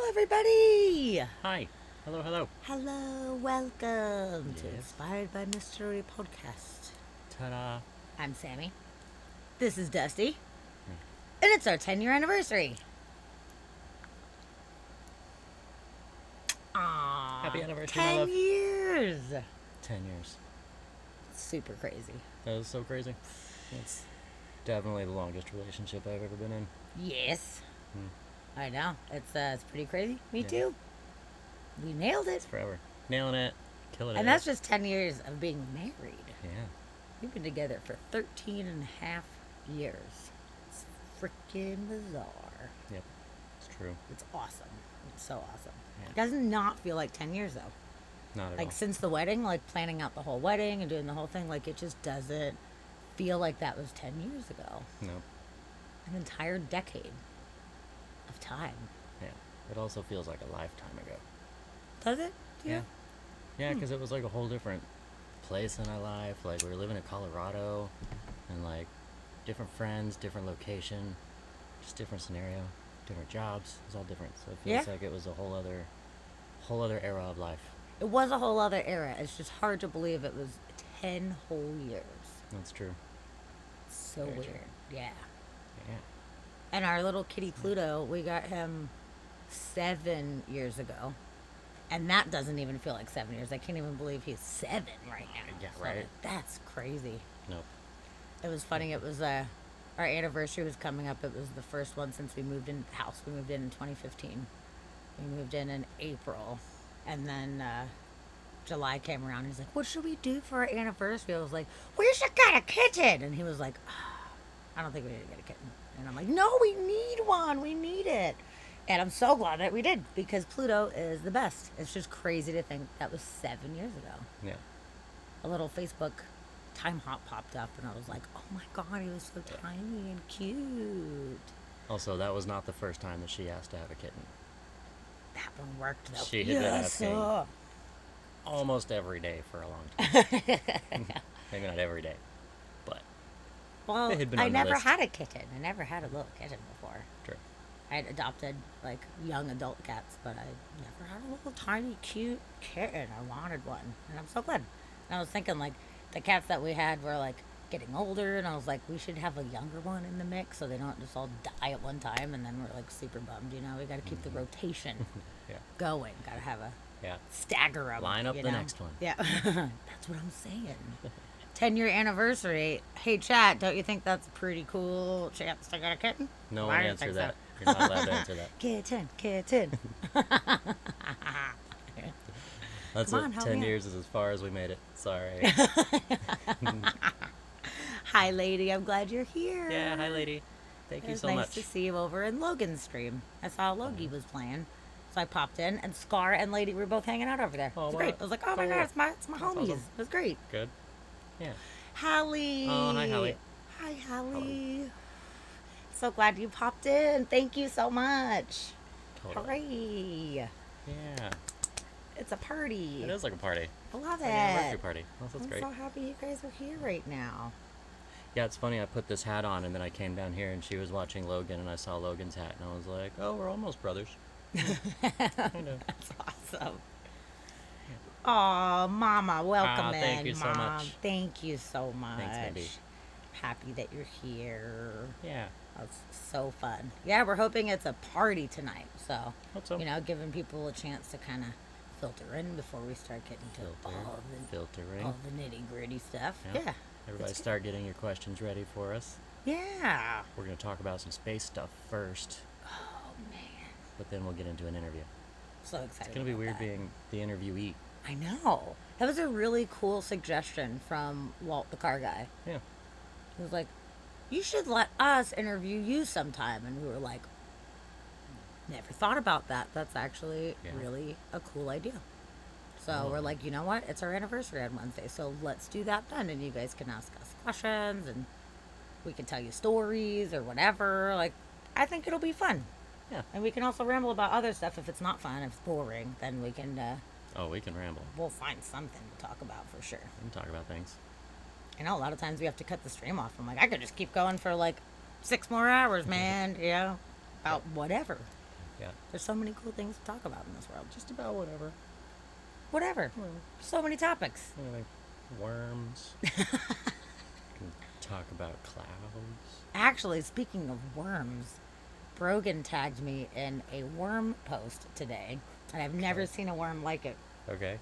everybody! Hi. Hello, hello. Hello, welcome to Yes. Inspired by Mystery Podcast. Ta-da. I'm Sammy. This is Dusty. And it's our 10-year anniversary. Aww. Happy anniversary, my 10 love. years! 10 years. Super crazy. That was so crazy. It's definitely the longest relationship I've ever been in. Yes. Hmm. I know. It's pretty crazy. Me Yeah. too. We nailed it. It's forever. Nailing it. Killing it. And that's just 10 years of being married. Yeah. We've been together for 13 and a half years. It's freaking bizarre. Yep. It's true. It's awesome. It's so awesome. Yeah. It does not feel like 10 years, though. Not at Like, all. since the wedding, like, planning out the whole wedding and doing the whole thing, like, it just doesn't feel like that was 10 years ago. No. An entire decade of time. Yeah. It also feels like a lifetime ago. Does it? Yeah. Yeah, because it was like a whole different place in our life. Like, we were living in Colorado and, like, different friends, different location, just different scenario, different jobs. It was all different. So it feels Yeah. like it was a whole other era of life. It was a whole other era. It's just hard to believe it was 10 whole years. That's true. It's so Very weird. true. Yeah. Yeah. And our little kitty Pluto, we got him 7 years ago. And that doesn't even feel like 7 years. I can't even believe he's 7 right now. Yeah, So right. that's crazy. Nope. It was funny. It was our anniversary was coming up. It was the first one since we moved into the house. We moved in 2015. We moved in April. And then July came around. He's like, what should we do for our anniversary? I was like, we should get a kitten. And he was like, I don't think we need to get a kitten. And I'm like, no, we need one. We need it. And I'm so glad that we did because Pluto is the best. It's just crazy to think that was 7 years ago. Yeah. A little Facebook time hop popped up and I was like, oh my God, he was so tiny and cute. Also, that was not the first time that she asked to have a kitten. That one worked though. She had been asking almost every day for a long time. Maybe not every day, but Well, It had been I on the never list. had a kitten. I never had a little kitten before. true. I had adopted like young adult cats, but I never had a little tiny cute kitten. I wanted one, and I'm so glad. And I was thinking like the cats that we had were like getting older, and I was like, we should have a younger one in the mix so they don't just all die at one time, and then we're like super bummed. You know, we got to keep the rotation Yeah. going. Got to have a Yeah. stagger 'em, Line up you the know? next one. Yeah, that's what I'm saying. 10-year anniversary. Hey, chat, don't you think that's a pretty cool chance to get a kitten? No Why one do you answer think that. so? You're not allowed to answer that. Kitten. That's Come on, it. help 10 me out. years is as far as we made it. Sorry. Hi, lady. I'm glad you're here. Yeah, hi, lady. Thank It you was so nice much. to see you over in Logan's stream. I saw Logie was playing. So I popped in, and Scar and Lady were both hanging out over there. It Oh, was wow. great. I was like, oh my Cool. God, it's my That's homies. awesome. It was great. Good. Yeah. Hallie. Oh, hi, Hallie. Hi, Hallie. So glad you popped in. Thank you so much. Totally. Hooray. Yeah. It's a party. It is like a party. I love Like an anniversary it. party. That's I'm great. so happy you guys are here right now. Yeah, it's funny. I put this hat on, and then I came down here, and she was watching Logan, and I saw Logan's hat, and I was like, "Oh, we're almost brothers." Kind of. That's awesome. Oh, Mama, welcome in, thank you so Mom. much. Thank you so much. Thanks, Mindy. Happy that you're here. Yeah. That's so fun. Yeah, we're hoping it's a party tonight. So, Hope so. you know, giving people a chance to kind of filter in before we start getting to Filtering. all the nitty gritty stuff. Yeah. Yeah. Everybody, It's good. start getting your questions ready for us. Yeah. We're gonna talk about some space stuff first, Oh, man. but then we'll get into an interview. So excited. It's gonna be about weird that. being the interviewee. I know. That was a really cool suggestion from Walt the car guy. Yeah. He was like, you should let us interview you sometime. And we were like, never thought about that. That's actually Yeah. really a cool idea. So Oh. we're like, you know what? It's our anniversary on Wednesday. So let's do that then. And you guys can ask us questions and we can tell you stories or whatever. Like, I think it'll be fun. Yeah. And we can also ramble about other stuff if it's not fun. If it's boring, then we can, Oh, we can ramble. we'll find something to talk about for sure. We can talk about things. I know a lot of times we have to cut the stream off. I'm like, I could just keep going for like 6 more hours, man. You know, about whatever. Yeah. There's so many cool things to talk about in this world. Just about whatever. Whatever. Well, So many topics. like worms. Can talk about clouds. Actually, speaking of worms, Brogan tagged me in a worm post today, and I've never Okay. seen a worm like it. Okay.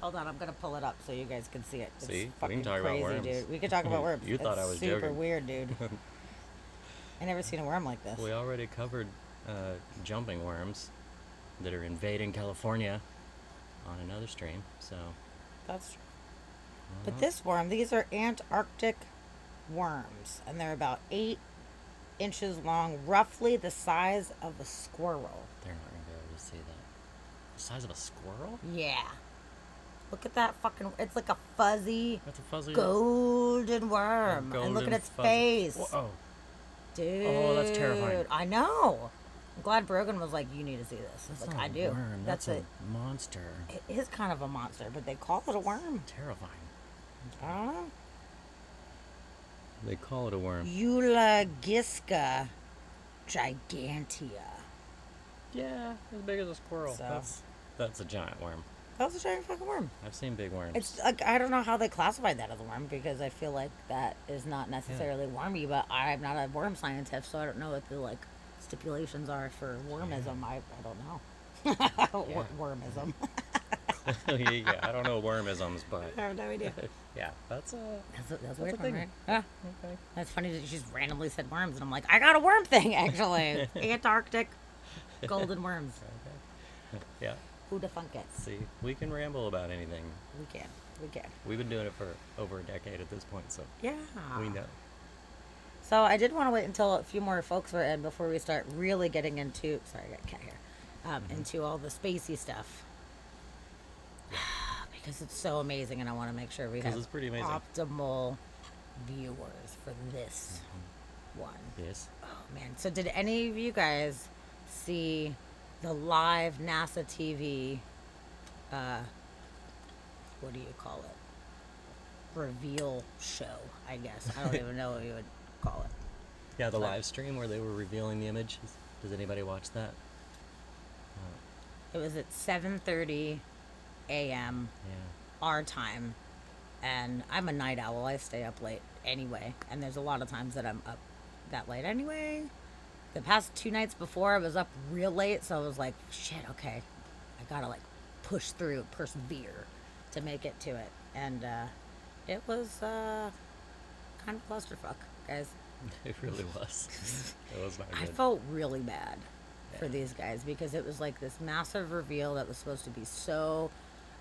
Hold on, I'm gonna pull it up so you guys can see it. It's See? We can fucking talk about crazy, worms. dude. We could talk about worms. You thought It's I was super joking. weird, dude. I never seen a worm like this. We already covered jumping worms that are invading California on another stream, so. That's true. But this worm, these are Antarctic worms, and they're about 8 inches long, roughly the size of a squirrel. They're not going to be able to see that. The size of a squirrel? Yeah. Look at that fucking. It's like a fuzzy, That's a fuzzy. golden worm. And look golden at its fuzzy- face. Whoa. Dude. Oh, that's terrifying. I know. I'm glad Brogan was like, you need to see this. That's Like, not I a do. worm. That's a monster. It is kind of a monster, but they call it a worm. Terrifying. I don't know. They call it a worm. Eulagisca gigantea. Yeah, as big as a squirrel. So- That's a giant worm. That was a giant fucking worm. I've seen big worms. It's like, I don't know how they classified that as a worm because I feel like that is not necessarily wormy, but I'm not a worm scientist, so I don't know what the like stipulations are for wormism. I don't know. Yeah. Wormism. yeah, I don't know wormisms, but I have no idea. yeah, that's a That's a weird, thing. right? Yeah. okay. That's funny that you just randomly said worms, and I'm like, I got a worm thing actually. Antarctic golden worms. Okay. Yeah. Who the funk it? See, we can ramble about anything. We can. We can. We've been doing it for over a decade at this point, so Yeah. we know. So I did want to wait until a few more folks were in before we start really getting into. Sorry, I got cat hair. Into all the spacey stuff. Because it's so amazing, and I want to make sure we 'Cause have it's pretty amazing. optimal viewers for this one. Yes. Oh man! So did any of you guys see the live NASA TV? What do you call it? Reveal show, I guess. I don't even know what you would call it. Yeah, the But- live stream where they were revealing the image. Does anybody watch that? It was at 7:30 a.m. Yeah. our time, and I'm a night owl. I stay up late anyway, and there's a lot of times that I'm up that late anyway. The past 2 nights before, I was up real late, so I was like, shit, okay, I gotta like push through, persevere to make it to it, and it was kind of clusterfuck, guys. It really was. It was not I good. felt really bad for Yeah. these guys because it was like this massive reveal that was supposed to be so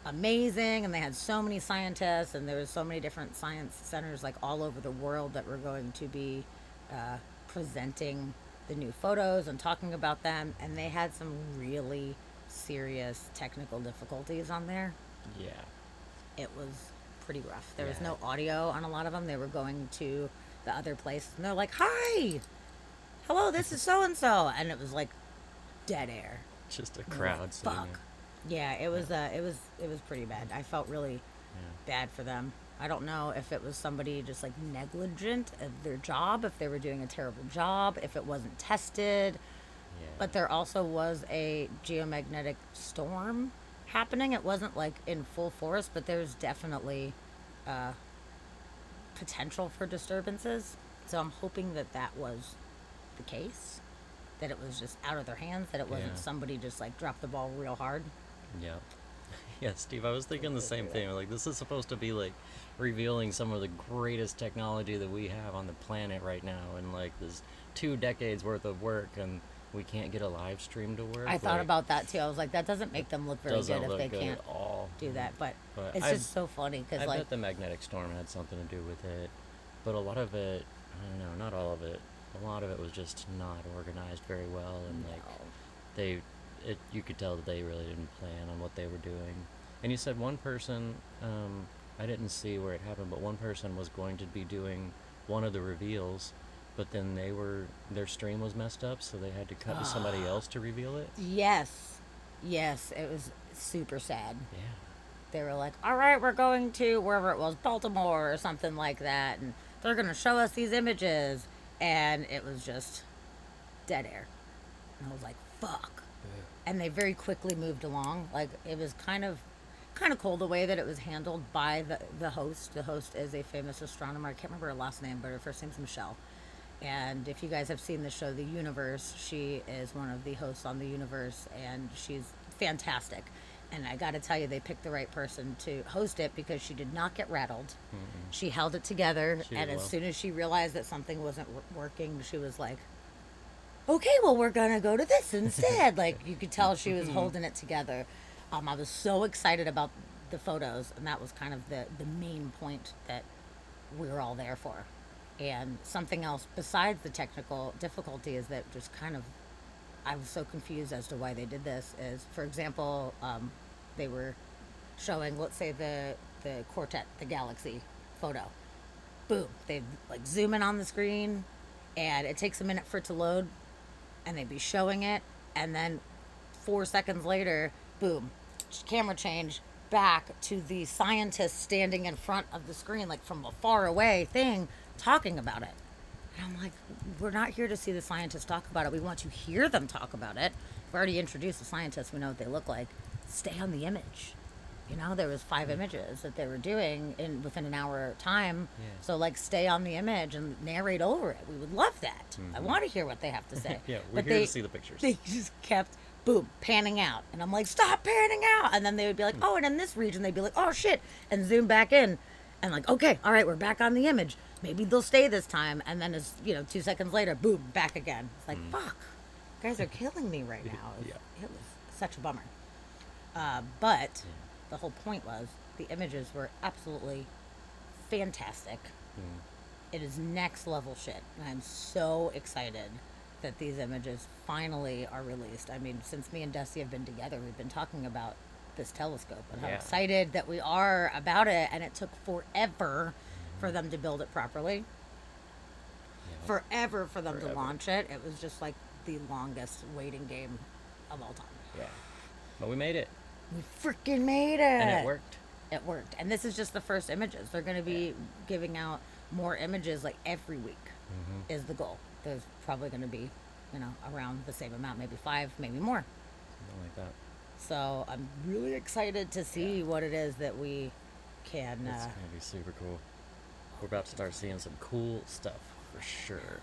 amazing, and they had so many scientists, and there was so many different science centers like all over the world that were going to be presenting the new photos and talking about them, and they had some really serious technical difficulties on there. Yeah. It was pretty rough. There was Yeah. no audio on a lot of them. They were going to the other place, and they're like, "Hi, hello, this is so and so," and it was like dead air. Just a And we're crowd like, sitting fuck. there. Yeah, it was pretty bad. I felt really Yeah. bad for them. I don't know if it was somebody just like negligent of their job, if they were doing a terrible job, if it wasn't tested. Yeah. But there also was a geomagnetic storm happening. It wasn't like in full force, but there's definitely potential for disturbances. So I'm hoping that that was the case, that it was just out of their hands, that it wasn't Yeah. somebody just like dropped the ball real hard. Yeah. Yeah, Steve, I was thinking the same thing. Like, this is supposed to be, like, revealing some of the greatest technology that we have on the planet right now. And, like, there's 2 decades worth of work, and we can't get a live stream to work. I thought like, about that too. I was like, that doesn't make them look very doesn't good if look they good can't at all. do that. But it's I just so funny because I like bet the magnetic storm had something to do with it. But a lot of it, I don't know, not all of it. A lot of it was just not organized very well. And, like, no. you could tell that they really didn't plan on what they were doing. And you said one person, I didn't see where it happened, but one person was going to be doing one of the reveals, but then their stream was messed up, so they had to cut to somebody else to reveal it. Yes, it was super sad. Yeah. They were like, all right, we're going to wherever it was, Baltimore or something like that, and they're going to show us these images, and it was just dead air. And I was like, fuck. And they very quickly moved along. Like, it was kind of cool the way that it was handled by the host. The host is a famous astronomer. I can't remember her last name, but her first name's Michelle. And if you guys have seen the show The Universe, she is one of the hosts on The Universe, and she's fantastic. And I got to tell you, they picked the right person to host it because she did not get rattled. She held it together, She and did as well. soon as she realized that something wasn't working, she was like, okay, well, we're gonna go to this instead. Like, you could tell she was holding it together. I was so excited about the photos, and that was kind of the main point that we were all there for. And something else besides the technical difficulty is that just kind of, I was so confused as to why they did this. Is, for example, they were showing, let's say, the quartet, the galaxy photo. Boom, they like zoom in on the screen, and it takes a minute for it to load, and they'd be showing it, and then 4 seconds later, boom, camera change back to the scientist standing in front of the screen, like from a far away thing, talking about it. And I'm like, we're not here to see the scientists talk about it. We want to hear them talk about it. We've already introduced the scientists. We know what they look like. Stay on the image. You know, there was 5 images that they were doing in within an hour time. Yeah. So like, stay on the image and narrate over it. We would love that. I want to hear what they have to say. Yeah, we're But here to see the pictures. They just kept boom panning out, and I'm like, stop panning out. And then they would be like, oh, and in this region, they'd be like, oh shit, and zoom back in, and like, okay, all right, we're back on the image. Maybe they'll stay this time. And then, as 2 seconds later, boom, back again. It's like, fuck, you guys are killing me right now. Yeah. It was such a bummer. But the whole point was the images were absolutely fantastic. It is next level shit. And I'm so excited that these images finally are released. I mean, since me and Dusty have been together, we've been talking about this telescope and how Yeah. excited that we are about it. And it took forever for them to build it properly. Yeah. Forever for them to Forever. launch it. It was just like the longest waiting game of all time. Yeah. But we made it, We freaking made it. and it worked. It worked. And this is just the first images. They're going to be giving out more images like every week is the goal. There's probably going to be, around the same amount, maybe 5, maybe more. Something like that. So I'm really excited to see what it is that we can. It's gonna be super cool. We're about to start seeing some cool stuff for sure.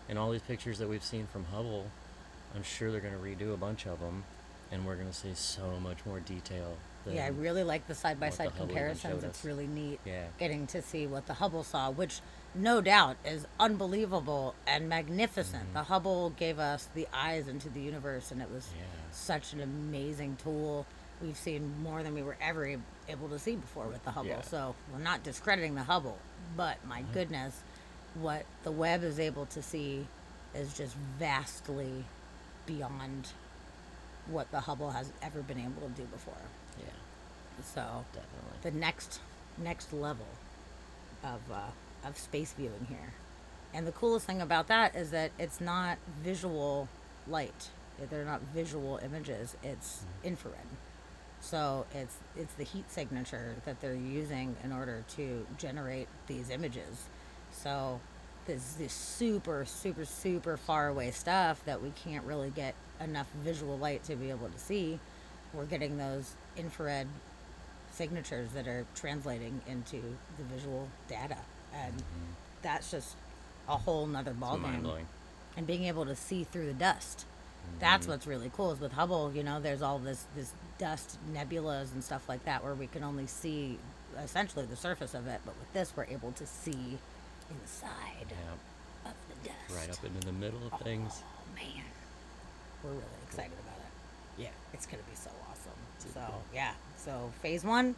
And all these pictures that we've seen from Hubble, I'm sure they're gonna redo a bunch of them, and we're gonna see so much more detail. Yeah, I really like the side by what the side Hubble even comparisons. showed It's us. really neat Yeah. getting to see what the Hubble saw, which no doubt is unbelievable and magnificent. The Hubble gave us the eyes into the universe, and it was Yeah. such an amazing tool. We've seen more than we were ever able to see before with the Hubble. Yeah. So we're not discrediting the Hubble, but my goodness, what the Webb is able to see is just vastly beyond what the Hubble has ever been able to do before. Yeah, So definitely. the next level of space viewing here, and the coolest thing about that is that it's not visual light. They're not visual images. It's infrared. So it's the heat signature that they're using in order to generate these images. So there's this super super super far away stuff that we can't really get enough visual light to be able to see. We're getting those infrared signatures that are translating into the visual data, and that's just a whole nother It's ballgame. mind blowing. And being able to see through the dust, that's what's really cool. Is with Hubble, there's all this dust nebulas and stuff like that where we can only see essentially the surface of it, but with this we're able to see inside Yeah, of the dust. right up into the middle of things. Oh man, we're really excited about it. Yeah. It's gonna be so awesome. Super So cool. yeah, so phase 1,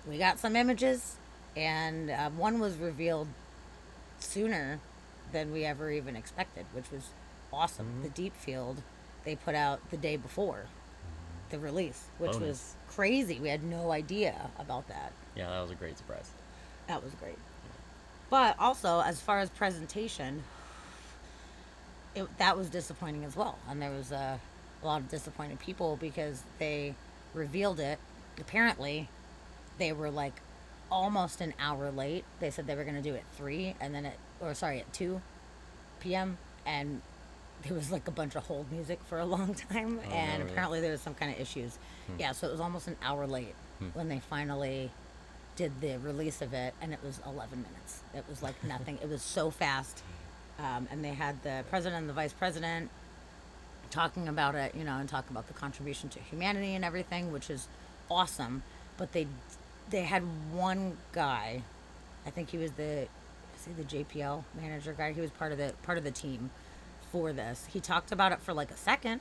we got some images, and one was revealed sooner than we ever even expected, which was awesome. The deep field they put out the day before the release, which was Bonus. crazy. We had no idea about that. Yeah, that was a great surprise. That was great. But also, as far as presentation, that was disappointing as well. And there was a lot of disappointed people because they revealed it. Apparently, they were like almost an hour late. They said they were going to do it at 3, and then at 2 p.m. and there was like a bunch of hold music for a long time, Oh, and no, really? apparently there was some kind of issues. Yeah, so it was almost an hour late when they finally did the release of it, and it was 11 minutes. It was like nothing. It was so fast. And they had the president and the vice president talking about it, you know, and talking about the contribution to humanity and everything, which is awesome. But they had one guy, I think he was the JPL manager guy. He was part of the team for this. He talked about it for like a second,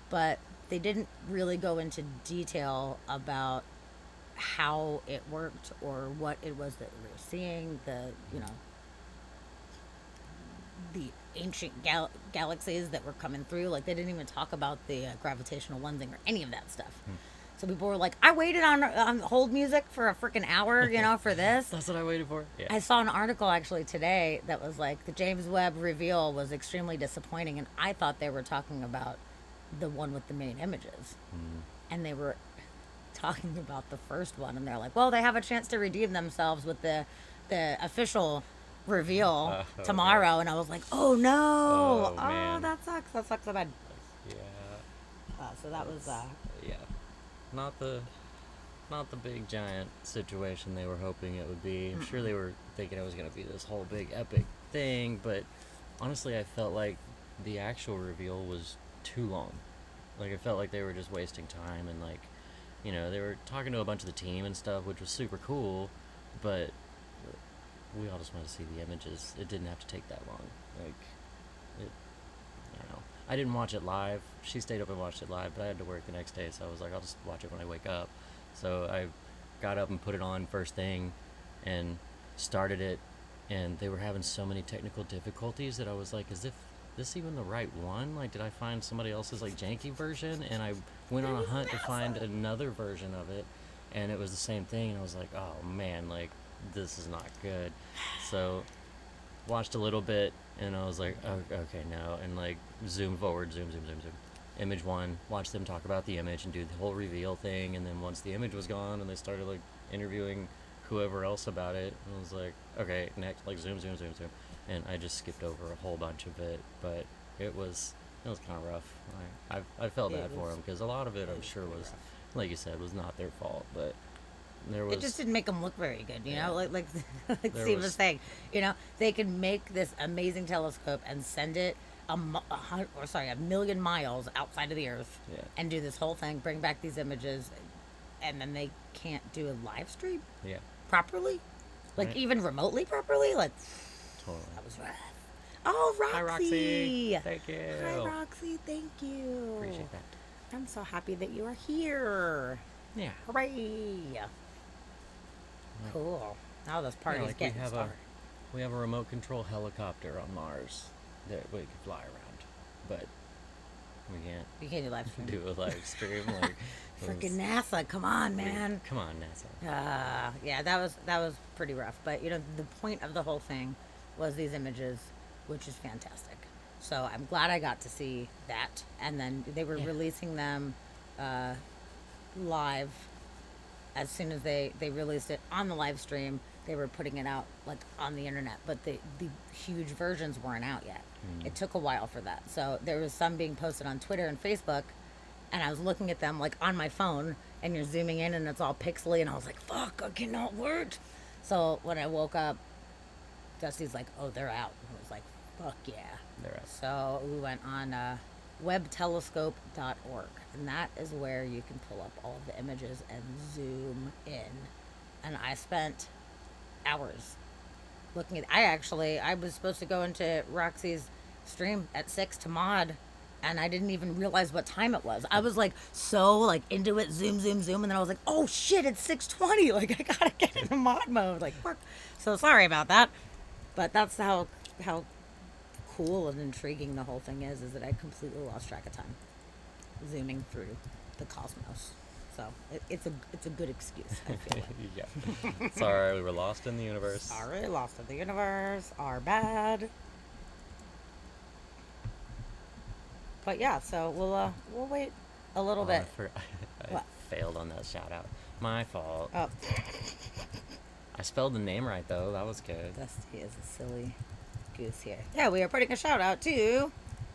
but they didn't really go into detail about how it worked or what it was that we were seeing. The ancient galaxies that were coming through. Like, they didn't even talk about the gravitational lensing or any of that stuff. So people were like, I waited on hold music for a freaking hour, you know, for this. That's what I waited for. Yeah. I saw an article actually today that was like, the James Webb reveal was extremely disappointing, and I thought they were talking about the one with the main images. And they were talking about the first one, and they're like, well, they have a chance to redeem themselves with the official reveal tomorrow. And I was like, oh no, Oh, man. that sucks so bad. Yeah. So that was Yeah. Not the big giant situation they were hoping it would be. I'm sure they were thinking it was going to be this whole big epic thing, but honestly, I felt like the actual reveal was too long. Like, I felt like they were just wasting time, and like, you know, they were talking to a bunch of the team and stuff, which was super cool, but we all just wanted to see the images. It didn't have to take that long. Like, I don't know. I didn't watch it live. She stayed up and watched it live, but I had to work the next day, so I was like, I'll just watch it when I wake up. So I got up and put it on first thing and started it, and they were having so many technical difficulties that I was like, is this even the right one? Like, did I find somebody else's like janky version? And I went on a hunt to find another version of it, and it was the same thing, and I was like, oh man, like, this is not good. So watched a little bit, and I was like, oh, okay, no, and like zoom forward, zoom. Image one, watch them talk about the image and do the whole reveal thing, and then once the image was gone and they started like interviewing whoever else about it, and I was like, okay, next, like zoom, and I just skipped over a whole bunch of it, but it was kind of rough. I felt bad for them, because a lot of it, I'm sure, was, like you said, was not their fault, but there was, it just didn't make them look very good, you Yeah. know, like There Steve was- was saying, you know, they can make this amazing telescope and send it a million miles outside of the Earth, Yeah. and do this whole thing, bring back these images, and then they can't do a live stream yeah, properly, like Right. even remotely properly. Like, totally. that was rough. Oh, Roxy! Hi, Roxy. Thank you. Hi, Roxy. Thank you. Appreciate that. I'm so happy that you are here. Yeah. Hooray! Cool. Now this party's like getting started. we have a remote control helicopter on Mars that we can fly around, but we can't You can't do live stream. do a live stream. Like, Freaking NASA, come on, man. Come on, NASA. Yeah, that was pretty rough. But you know, the point of the whole thing was these images, which is fantastic. So I'm glad I got to see that. And then they were Yeah. releasing them live. As soon as they released it on the live stream, they were putting it out like on the internet. But the huge versions weren't out yet. It took a while for that. So there was some being posted on Twitter and Facebook, and I was looking at them like on my phone, and you're zooming in and it's all pixely, and I was like, fuck, I cannot work. So when I woke up, Dusty's like, oh, they're out. And I was like, fuck yeah. They're out. So we went on webtelescope.org, and that is where you can pull up all of the images and zoom in. And I spent hours looking at. I was supposed to go into Roxy's stream at 6 to mod, and I didn't even realize what time it was. I was like so like into it, zoom, and then I was like, oh shit, it's 6:20. Like, I gotta get into mod mode. Like, work. So sorry about that, but that's how cool and intriguing the whole thing is that I completely lost track of time zooming through the cosmos. So it's a good excuse, I feel like. Yeah. Sorry, we were lost in the universe. Sorry, lost in the universe. Our bad. But yeah, so we'll wait a little bit. I What? failed on that shout out. My fault. Oh, I spelled the name right though. That was good. Dusty is a silly goose here. Yeah, we are putting a shout out to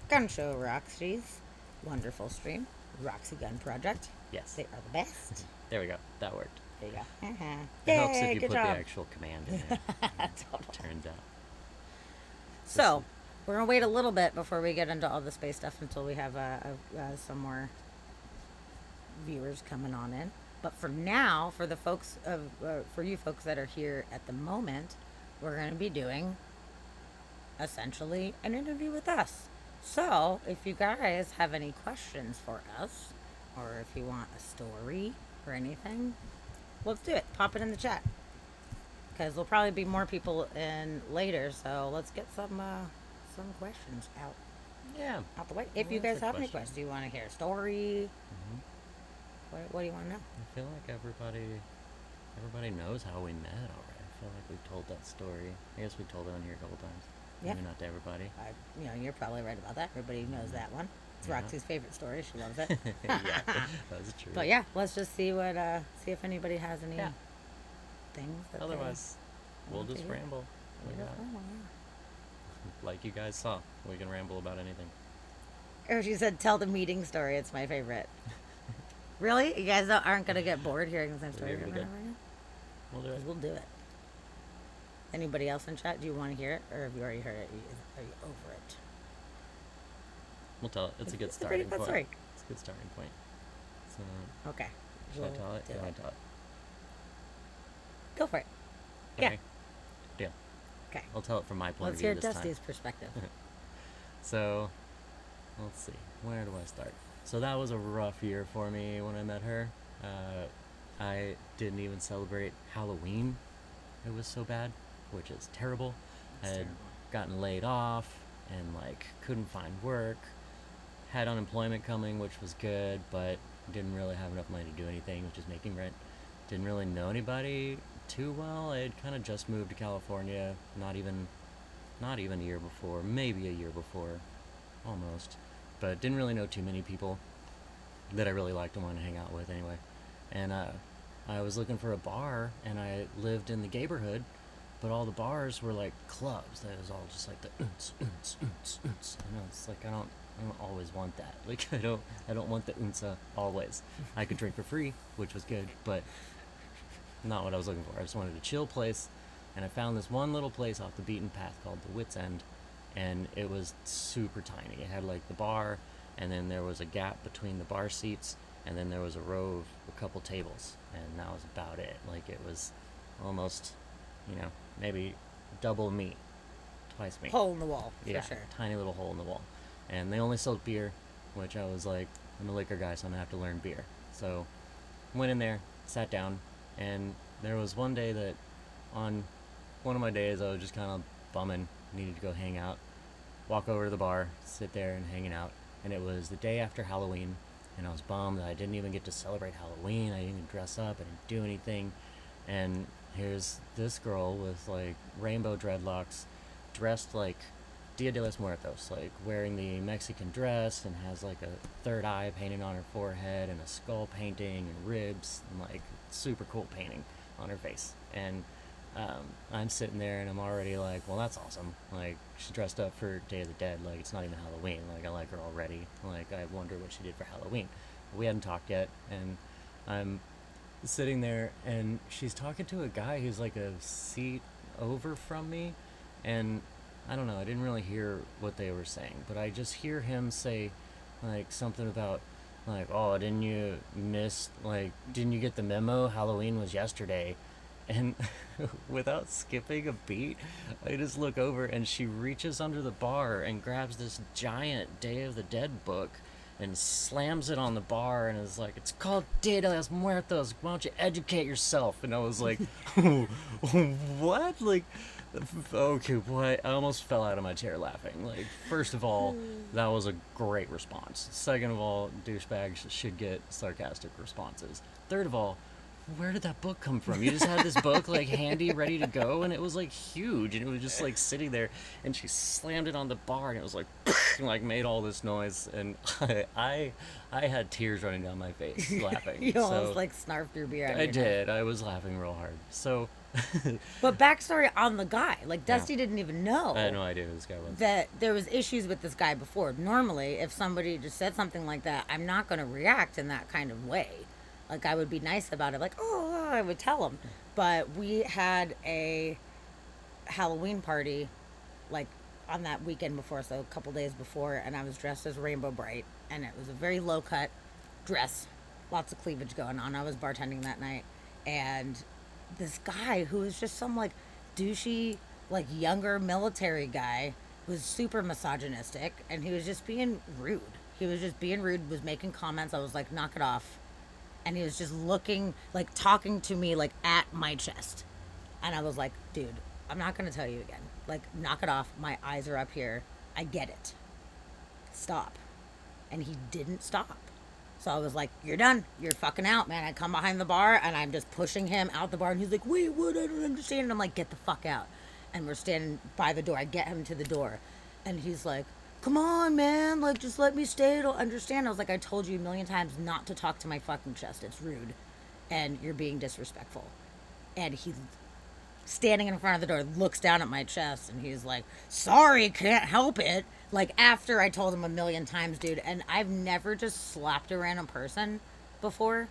Gun Show Roxy's wonderful stream, Roxy Gun Project. Yes. They are the best. There we go. That worked. There you go. It helps Yay, if you good put job. the actual command in there. Totally. Turns out. So, we're going to wait a little bit before we get into all the space stuff until we have some more viewers coming on in. But for now, for the folks for you folks that are here at the moment, we're going to be doing essentially an interview with us. So, if you guys have any questions for us, or if you want a story or anything, let's do it. Pop it in the chat. Because there'll probably be more people in later, so let's get some questions Yeah. out the way. If Well, you that's guys a have any question. questions, do you want to hear a story? What do you want to know? I feel like everybody knows how we met already. I feel like we've told that story. I guess we told it on here a couple times. Yeah. Maybe not to everybody. You're probably right about that. Everybody knows that one. It's Yeah. Roxy's favorite story. She loves it. Yeah, that's true. But yeah, let's just see see if anybody has any Yeah. things. That Otherwise, we'll want to just hear. ramble. they, We got, like you guys saw, we can ramble about anything. Or she said, "Tell the meeting story." It's my favorite. Really? You guys aren't gonna get bored hearing the same story We're over gonna and over again? We'll do it. 'Cause we'll do it. Anybody else in chat? Do you want to hear it, or have you already heard it? Are you over it? We'll tell it. It's a good It's a pretty starting good point. story. It's a good starting point. So, Okay. should I tell it? do You want to tell it? Go for it. Yeah. Okay. Deal. Okay. I'll tell it from my point Let's of view hear this Dusty's time. perspective. So, let's see. Where do I start? So that was a rough year for me when I met her. I didn't even celebrate Halloween. It was so bad, which is terrible. I It's had terrible. gotten laid off and couldn't find work. Had unemployment coming, which was good, but didn't really have enough money to do anything, which is making rent. Didn't really know anybody too well. I had kind of just moved to California, not even a year before, maybe a year before, almost. But didn't really know too many people that I really liked and wanted to hang out with anyway. And I was looking for a bar, and I lived in the neighborhood, but all the bars were like clubs. That was all just like the oons, oons, oons, oons. You know, it's like I don't always want that. Like I don't want the oonsa always. I could drink for free, which was good, but not what I was looking for. I just wanted a chill place, and I found this one little place off the beaten path called the Wits End, and it was super tiny. It had like the bar, and then there was a gap between the bar seats, and then there was a row of a couple tables, and that was about it. Like it was almost, maybe double me, twice me. Hole in the wall, for Yeah, sure. tiny little hole in the wall. And they only sold beer, which I was like, I'm a liquor guy, so I'm gonna have to learn beer. So went in there, sat down, and there was one day that on one of my days I was just kind of bumming, needed to go hang out, walk over to the bar, sit there and hanging out. And it was the day after Halloween, and I was bummed that I didn't even get to celebrate Halloween. I didn't even dress up, I didn't do anything. And here's this girl with like rainbow dreadlocks, dressed like Dia de los Muertos, like wearing the Mexican dress, and has like a third eye painted on her forehead, and a skull painting, and ribs, and like super cool painting on her face. And I'm sitting there, and I'm already like, well, that's awesome. Like, she dressed up for Day of the Dead. Like, it's not even Halloween. Like, I like her already. Like, I wonder what she did for Halloween. We hadn't talked yet, and I'm sitting there, and she's talking to a guy who's like a seat over from me, and I don't know, I didn't really hear what they were saying, but I just hear him say like something about like, oh, didn't you get the memo? Halloween was yesterday. And without skipping a beat, I just look over, and she reaches under the bar and grabs this giant Day of the Dead book and slams it on the bar and is like, it's called Dia de los Muertos, why don't you educate yourself? And I was like, what? Like, okay, what? I almost fell out of my chair laughing. Like, first of all, that was a great response. Second of all, douchebags should get sarcastic responses. Third of all, where did that book come from? You just had this book like handy, ready to go, and it was like huge, and it was just like sitting there. And she slammed it on the bar, and it was like, and, like made all this noise, and I had tears running down my face laughing. You almost So like snarfed your beer out. I did. I was laughing real hard. So But backstory on the guy, like Yeah. Dusty didn't even know. I had no idea who this guy was. That there was issues with this guy before. Normally, if somebody just said something like that, I'm not going to react in that kind of way. Like, I would be nice about it, like, oh, I would tell him. But we had a Halloween party, like, on that weekend before, so a couple days before, and I was dressed as Rainbow Bright, and it was a very low cut dress, lots of cleavage going on. I was bartending that night, and this guy who was just some like douchey, like younger military guy, was super misogynistic, and he was just being rude. He was just being rude, was making comments. I was like, knock it off. And he was just looking, like talking to me, like at my chest. And I was like, dude, I'm not going to tell you again. Like, knock it off. My eyes are up here. I get it. Stop. And he didn't stop. So I was like, you're done. You're fucking out, man. I come behind the bar and I'm just pushing him out the bar. And he's like, wait, what? I don't understand. And I'm like, get the fuck out. And we're standing by the door. I get him to the door. And he's like, come on, man. Like, just let me stay. I don't understand. I was like, I told you a million times not to talk to my fucking chest. It's rude. And you're being disrespectful. And he, standing in front of the door, looks down at my chest. And he's like, sorry, can't help it. Like, after I told him a million times, dude. And I've never just slapped a random person before.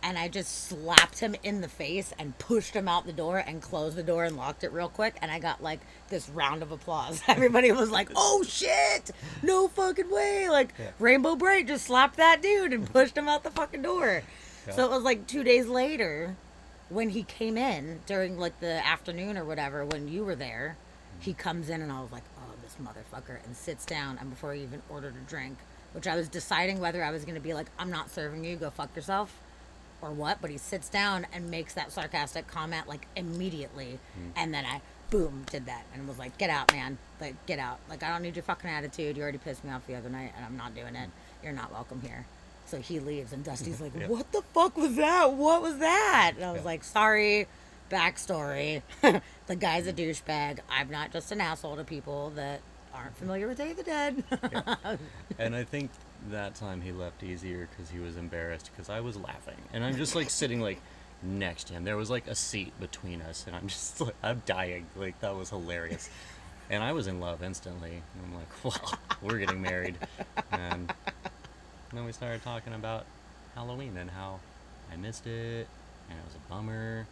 And I just slapped him in the face and pushed him out the door and closed the door and locked it real quick. And I got like this round of applause. Everybody was like, oh shit, no fucking way. Like, Rainbow Bright just slapped that dude and pushed him out the fucking door. Yeah. So it was like 2 days later when he came in during like the afternoon or whatever, when you were there, he comes in and I was like, oh, this motherfucker, and sits down. And before he even ordered a drink, which I was deciding whether I was going to be like, I'm not serving you, go fuck yourself, or what, but he sits down and makes that sarcastic comment like immediately. And then I boom did that and was like, get out, man, like get out, like I don't need your fucking attitude, you already pissed me off the other night and I'm not doing it, you're not welcome here. So he leaves and Dusty's like, Yeah. what the fuck was that, what was that? And I was Yeah. like, sorry, backstory. The guy's a douchebag. I'm not just an asshole to people that aren't familiar with Day of the Dead. And I think that time he left easier because he was embarrassed because I was laughing. And I'm just like sitting like next to him. There was like a seat between us and I'm just like, I'm dying. Like that was hilarious. And I was in love instantly. And I'm like, well, we're getting married. And then we started talking about Halloween and how I missed it and it was a bummer.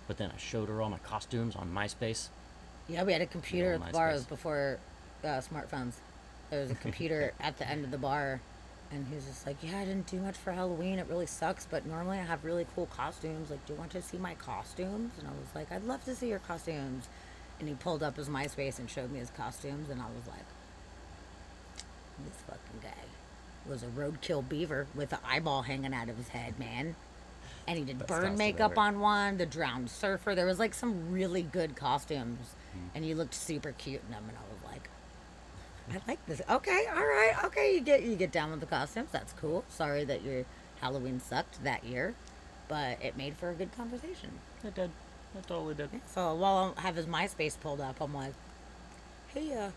But then I showed her all my costumes on MySpace. Yeah, we had a computer at Yeah, the bar. It MySpace. was before smartphones. There was a computer at the end of the bar, and he was just like, yeah, I didn't do much for Halloween. It really sucks, but normally I have really cool costumes. Like, do you want to see my costumes? And I was like, I'd love to see your costumes. And he pulled up his MySpace and showed me his costumes, and I was like, this fucking guy was a roadkill beaver with an eyeball hanging out of his head, man. And he did Best burn costume makeup ever. on one, the drowned surfer. There was like some really good costumes, and you looked super cute in them. And I was like, I like this. Okay, all right, okay. You get down with the costumes. That's cool. Sorry that your Halloween sucked that year, but it made for a good conversation. It did. It totally did. So while I have his MySpace pulled up, I'm like, hey, well,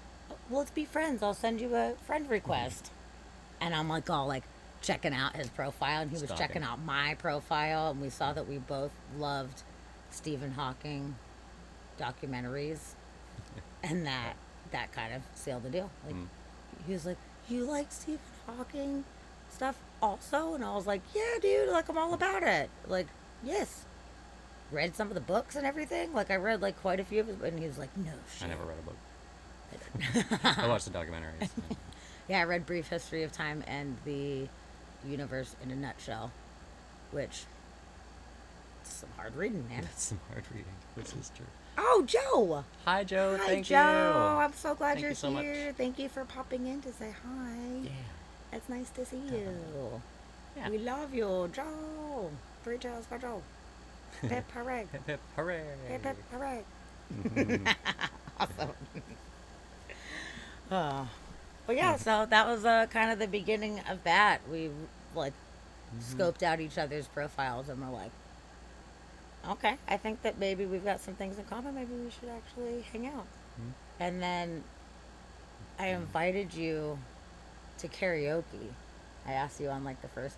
let's be friends. I'll send you a friend request. And I'm like all like checking out his profile, and he was Stalking. checking out my profile, and we saw that we both loved Stephen Hawking documentaries, and that kind of sealed the deal. Like, he was like, you like Stephen Hawking stuff also? And I was like, yeah, dude, like I'm all about it. Like, yes. Read some of the books and everything. Like, I read like quite a few of his, and he was like, no shit. I never read a book. I watched the documentaries. Yeah, I read Brief History of Time and the Universe in a Nutshell, which is some hard reading, man. That's some hard reading. This is true. Oh, Joe! Hi, Joe. Hi, Thank Joe. you. I'm so glad Thank you're you so much. here. Thank you for popping in to say hi. Yeah. It's nice to see you. Yeah. We love you, Joe. 3 tails for Joe. Pip hooray. Hip hip hooray. Hip hip hooray. Awesome. But yeah, so that was kind of the beginning of that. We like scoped out each other's profiles and we're like, Okay, I think that maybe we've got some things in common. Maybe we should actually hang out. Hmm? And then I invited you to karaoke. I asked you on like the first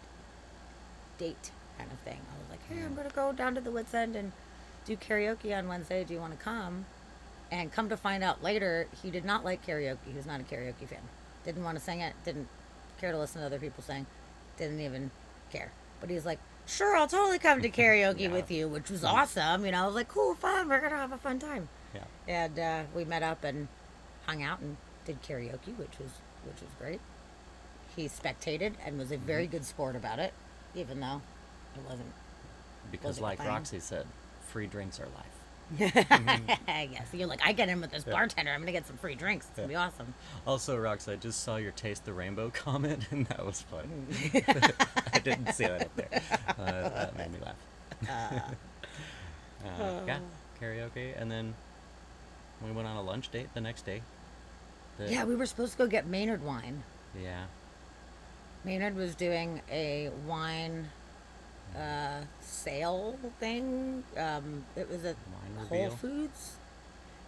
date kind of thing. I was like, hey, I'm Mm. going to go down to the Wits End and do karaoke on Wednesday. Do you want to come? And come to find out later, he did not like karaoke. He was not a karaoke fan. Didn't want to sing it. Didn't care to listen to other people sing. Didn't even care. But he's like, sure, I'll totally come to karaoke Yeah. with you, which was awesome. You know, I was like, cool, fun. We're going to have a fun time. Yeah. And we met up and hung out and did karaoke, which was great. He spectated and was a very good sport about it, even though it wasn't. Because, Was it like fine? Roxy said, free drinks are life. Yeah, so you're like, I get in with this Yeah. bartender. I'm gonna get some free drinks. It's gonna be awesome. Also, Roxy, I just saw your Taste the Rainbow comment, and that was fun. I didn't see that up there. That made me laugh. Yeah, karaoke, and then we went on a lunch date the next day. Yeah, we were supposed to go get Maynard wine. Yeah. Maynard was doing a wine sale thing. It was at Wine Whole reveal. Foods.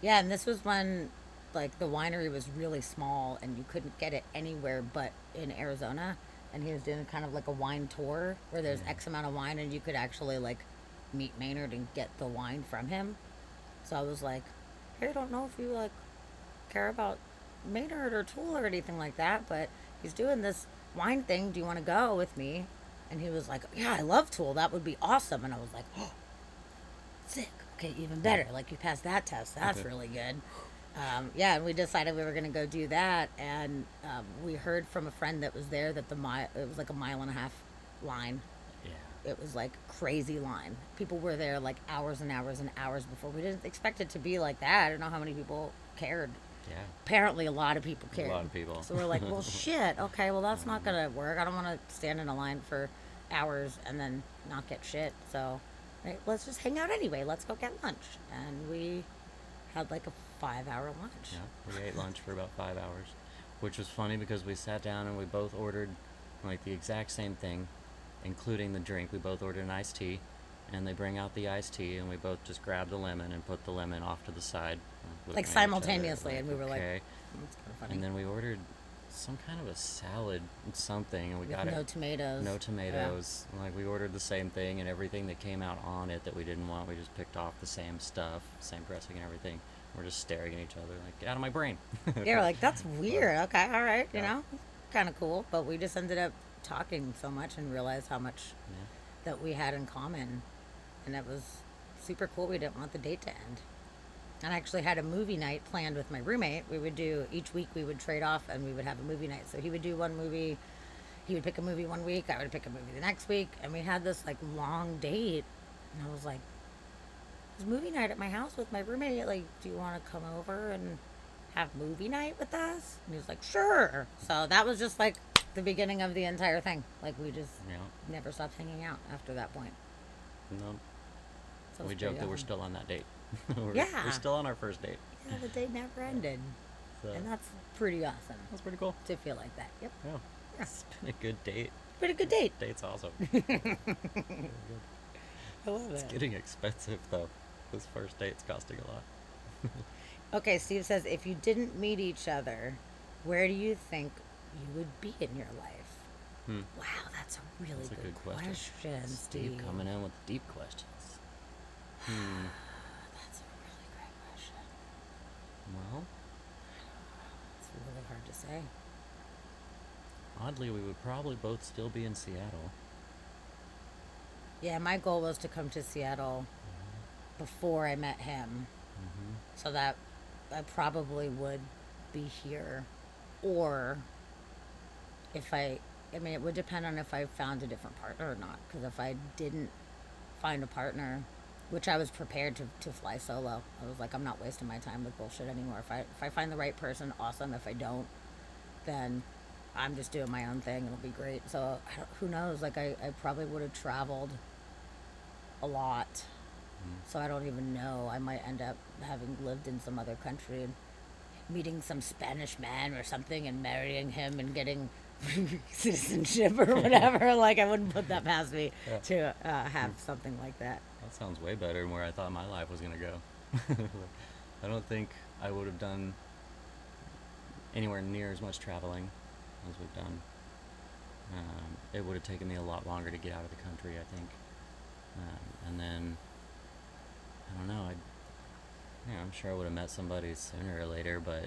Yeah, and this was when like the winery was really small and you couldn't get it anywhere but in Arizona. And he was doing kind of like a wine tour where there's Yeah. X amount of wine and you could actually like meet Maynard and get the wine from him. So I was like, hey, I don't know if you like care about Maynard or Tool or anything like that, but he's doing this wine thing. Do you want to go with me? And he was like, yeah, I love Tool. That would be awesome. And I was like, oh, sick. Okay, even better. Like you passed that test. That's Okay. really good. Yeah, and we decided we were going to go do that. And we heard from a friend that was there that it was like a mile and a half line. Yeah. It was like crazy line. People were there like hours and hours and hours before. We didn't expect it to be like that. I don't know how many people cared. Yeah. Apparently, a lot of people A cared. lot of people. So we're like, well, shit. Okay, well, that's not gonna work. I don't want to stand in a line for hours and then not get shit. So, right, let's just hang out anyway. Let's go get lunch. And we had like a 5-hour lunch. Yeah, we ate lunch for about 5 hours, which was funny because we sat down and we both ordered like the exact same thing, including the drink. We both ordered an iced tea, and they bring out the iced tea, and we both just grabbed the lemon and put the lemon off to the side, looking Like at each other, simultaneously, and we were like, okay. That's kind of funny. And then we ordered some kind of a salad, something, and we With got no it. tomatoes. No Yeah. tomatoes. Like we ordered the same thing, and everything that came out on it that we didn't want, we just picked off the same stuff, same dressing and everything. We're just staring at each other like, get out of my brain. Yeah, we're like, that's weird. Okay, all right, you Yeah. know, kind of cool. But we just ended up talking so much and realized how much Yeah. that we had in common, and it was super cool. We didn't want the date to end. And I actually had a movie night planned with my roommate. We would do each week, we would trade off and we would have a movie night. So he would do one movie, he would pick a movie one week, I would pick a movie the next week, and we had this like long date. And I was like, there's movie night at my house with my roommate. Like, do you want to come over and have movie night with us? And he was like, sure. So that was just like the beginning of the entire thing. Like, we just Yeah. never stopped hanging out after that point. No. So it We was joke pretty that we're awesome. still on that date. Yeah. We're still on our first date. Yeah, the date never ended. So And that's pretty awesome that's pretty cool. to feel like that. Yep. Yeah. Yeah. It's been a good date. Pretty good date. Date's awesome. I love It's it. getting expensive though. This first date's costing a lot. Okay, Steve says, if you didn't meet each other, where do you think you would be in your life? Hmm. Wow, that's a really That's a good, good question. question, Steve Steve. coming in with deep questions. Hmm. That's a really great question. Well, It's really hard to say. oddly, we would probably both still be in Seattle. Yeah, my goal was to come to Seattle before I met him, Mm-hmm. so that I probably would be here. Or if I mean, it would depend on if I found a different partner or not. Because if I didn't find a partner, which I was prepared to fly solo, I was like, I'm not wasting my time with bullshit anymore. If I find the right person, awesome. If I don't, then I'm just doing my own thing. It'll be great. So who knows? Like I probably would have traveled a lot. So I don't even know. I might end up having lived in some other country and meeting some Spanish man or something and marrying him and getting citizenship or whatever. Like, I wouldn't put that past me Yeah. to have something like that. That sounds way better than where I thought my life was gonna go. I don't think I would have done anywhere near as much traveling as we've done. It would have taken me a lot longer to get out of the country, I think. And then, I don't know, I'm sure I would have met somebody sooner or later, but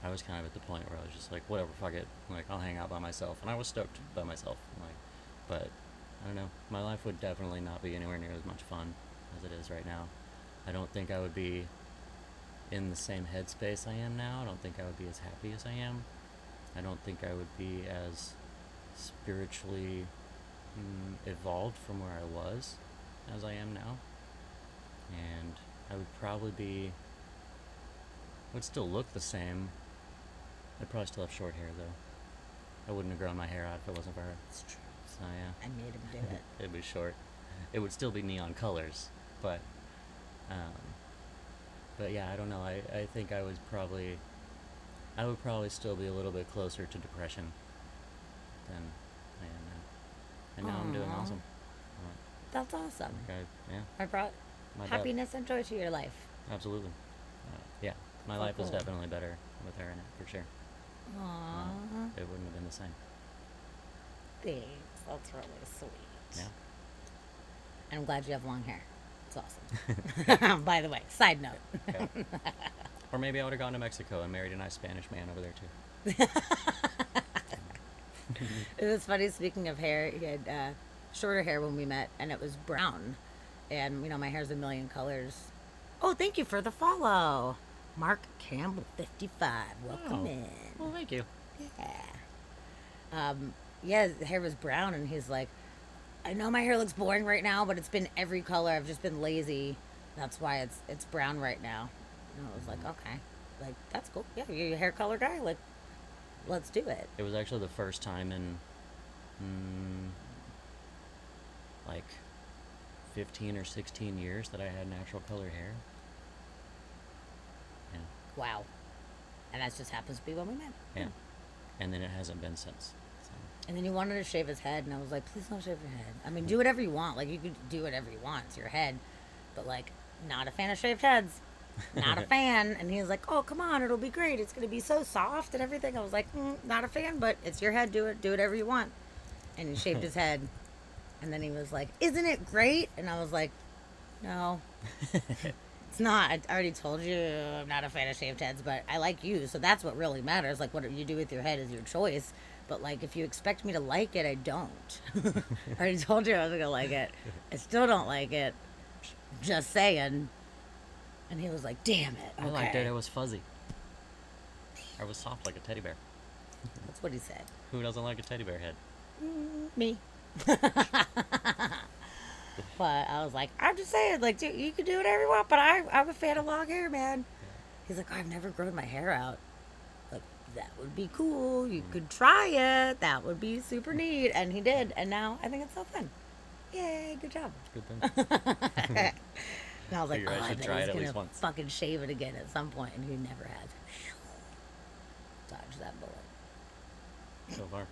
I was kind of at the point where I was just like, whatever, fuck it. Like, I'll hang out by myself. And I was stoked by myself. Like, but, I don't know, my life would definitely not be anywhere near as much fun as it is right now. I don't think I would be in the same headspace I am now. I don't think I would be as happy as I am. I don't think I would be as spiritually evolved from where I was as I am now. And I would probably would still look the same. I'd probably still have short hair though. I wouldn't have grown my hair out if it wasn't for her. It's true. So yeah. I made him do it. It'd be short. It would still be neon colors, but yeah, I don't know. I think I would probably still be a little bit closer to depression than I am now. And now I'm doing Aw. awesome. That's awesome. Yeah, I brought my dad- happiness and joy to your life. absolutely. Yeah, my So life was cool. definitely better with her in it, for sure. Aww. It wouldn't have been the same. Thanks. That's really sweet. Yeah. And I'm glad you have long hair. It's awesome. By the way, side note. Yeah. Or maybe I would have gone to Mexico and married a nice Spanish man over there too. It was funny, speaking of hair, he had shorter hair when we met, and it was brown. And, my hair's a million colors. Oh, thank you for the follow. Mark Campbell, 55. Welcome Oh. in. Well, thank you. Yeah. Yeah, the hair was brown, and he's like, I know my hair looks boring right now, but it's been every color. I've just been lazy. That's why it's brown right now. And I was like, okay. Like, that's cool. Yeah, you're a hair color guy. Like, let's do it. It was actually the first time in like 15 or 16 years that I had natural color hair. Yeah. Wow. And that just happens to be when we met. Yeah. And then it hasn't been since. So. And then he wanted to shave his head, and I was like, please don't shave your head. I mean, do whatever you want. Like, you could do whatever you want. It's your head. But, like, not a fan of shaved heads. Not a fan. And he was like, oh, come on. It'll be great. It's going to be so soft and everything. I was like, not a fan, but it's your head. Do it. Do whatever you want. And he shaved his head. And then he was like, isn't it great? And I was like, no. It's not. I already told you I'm not a fan of shaved heads, but I like you. So that's what really matters. Like, what you do with your head is your choice. But, like, if you expect me to like it, I don't. I already told you I was going to like it. I still don't like it. Just saying. And he was like, damn it. Okay. I liked it. It was fuzzy. I was soft like a teddy bear. That's what he said. Who doesn't like a teddy bear head? Me. But I was like, I'm just saying, like, dude, you can do whatever you want, but I'm a fan of long hair, man. He's like, oh, I've never grown my hair out. Like, that would be cool. You could try it. That would be super neat. And he did. And now I think it's so fun. Yay, good job. Good thing. And I was like, Figure I oh, I should bet try he's it at gonna least once. fucking shave it again at some point, and he never has. Dodge that bullet. So far.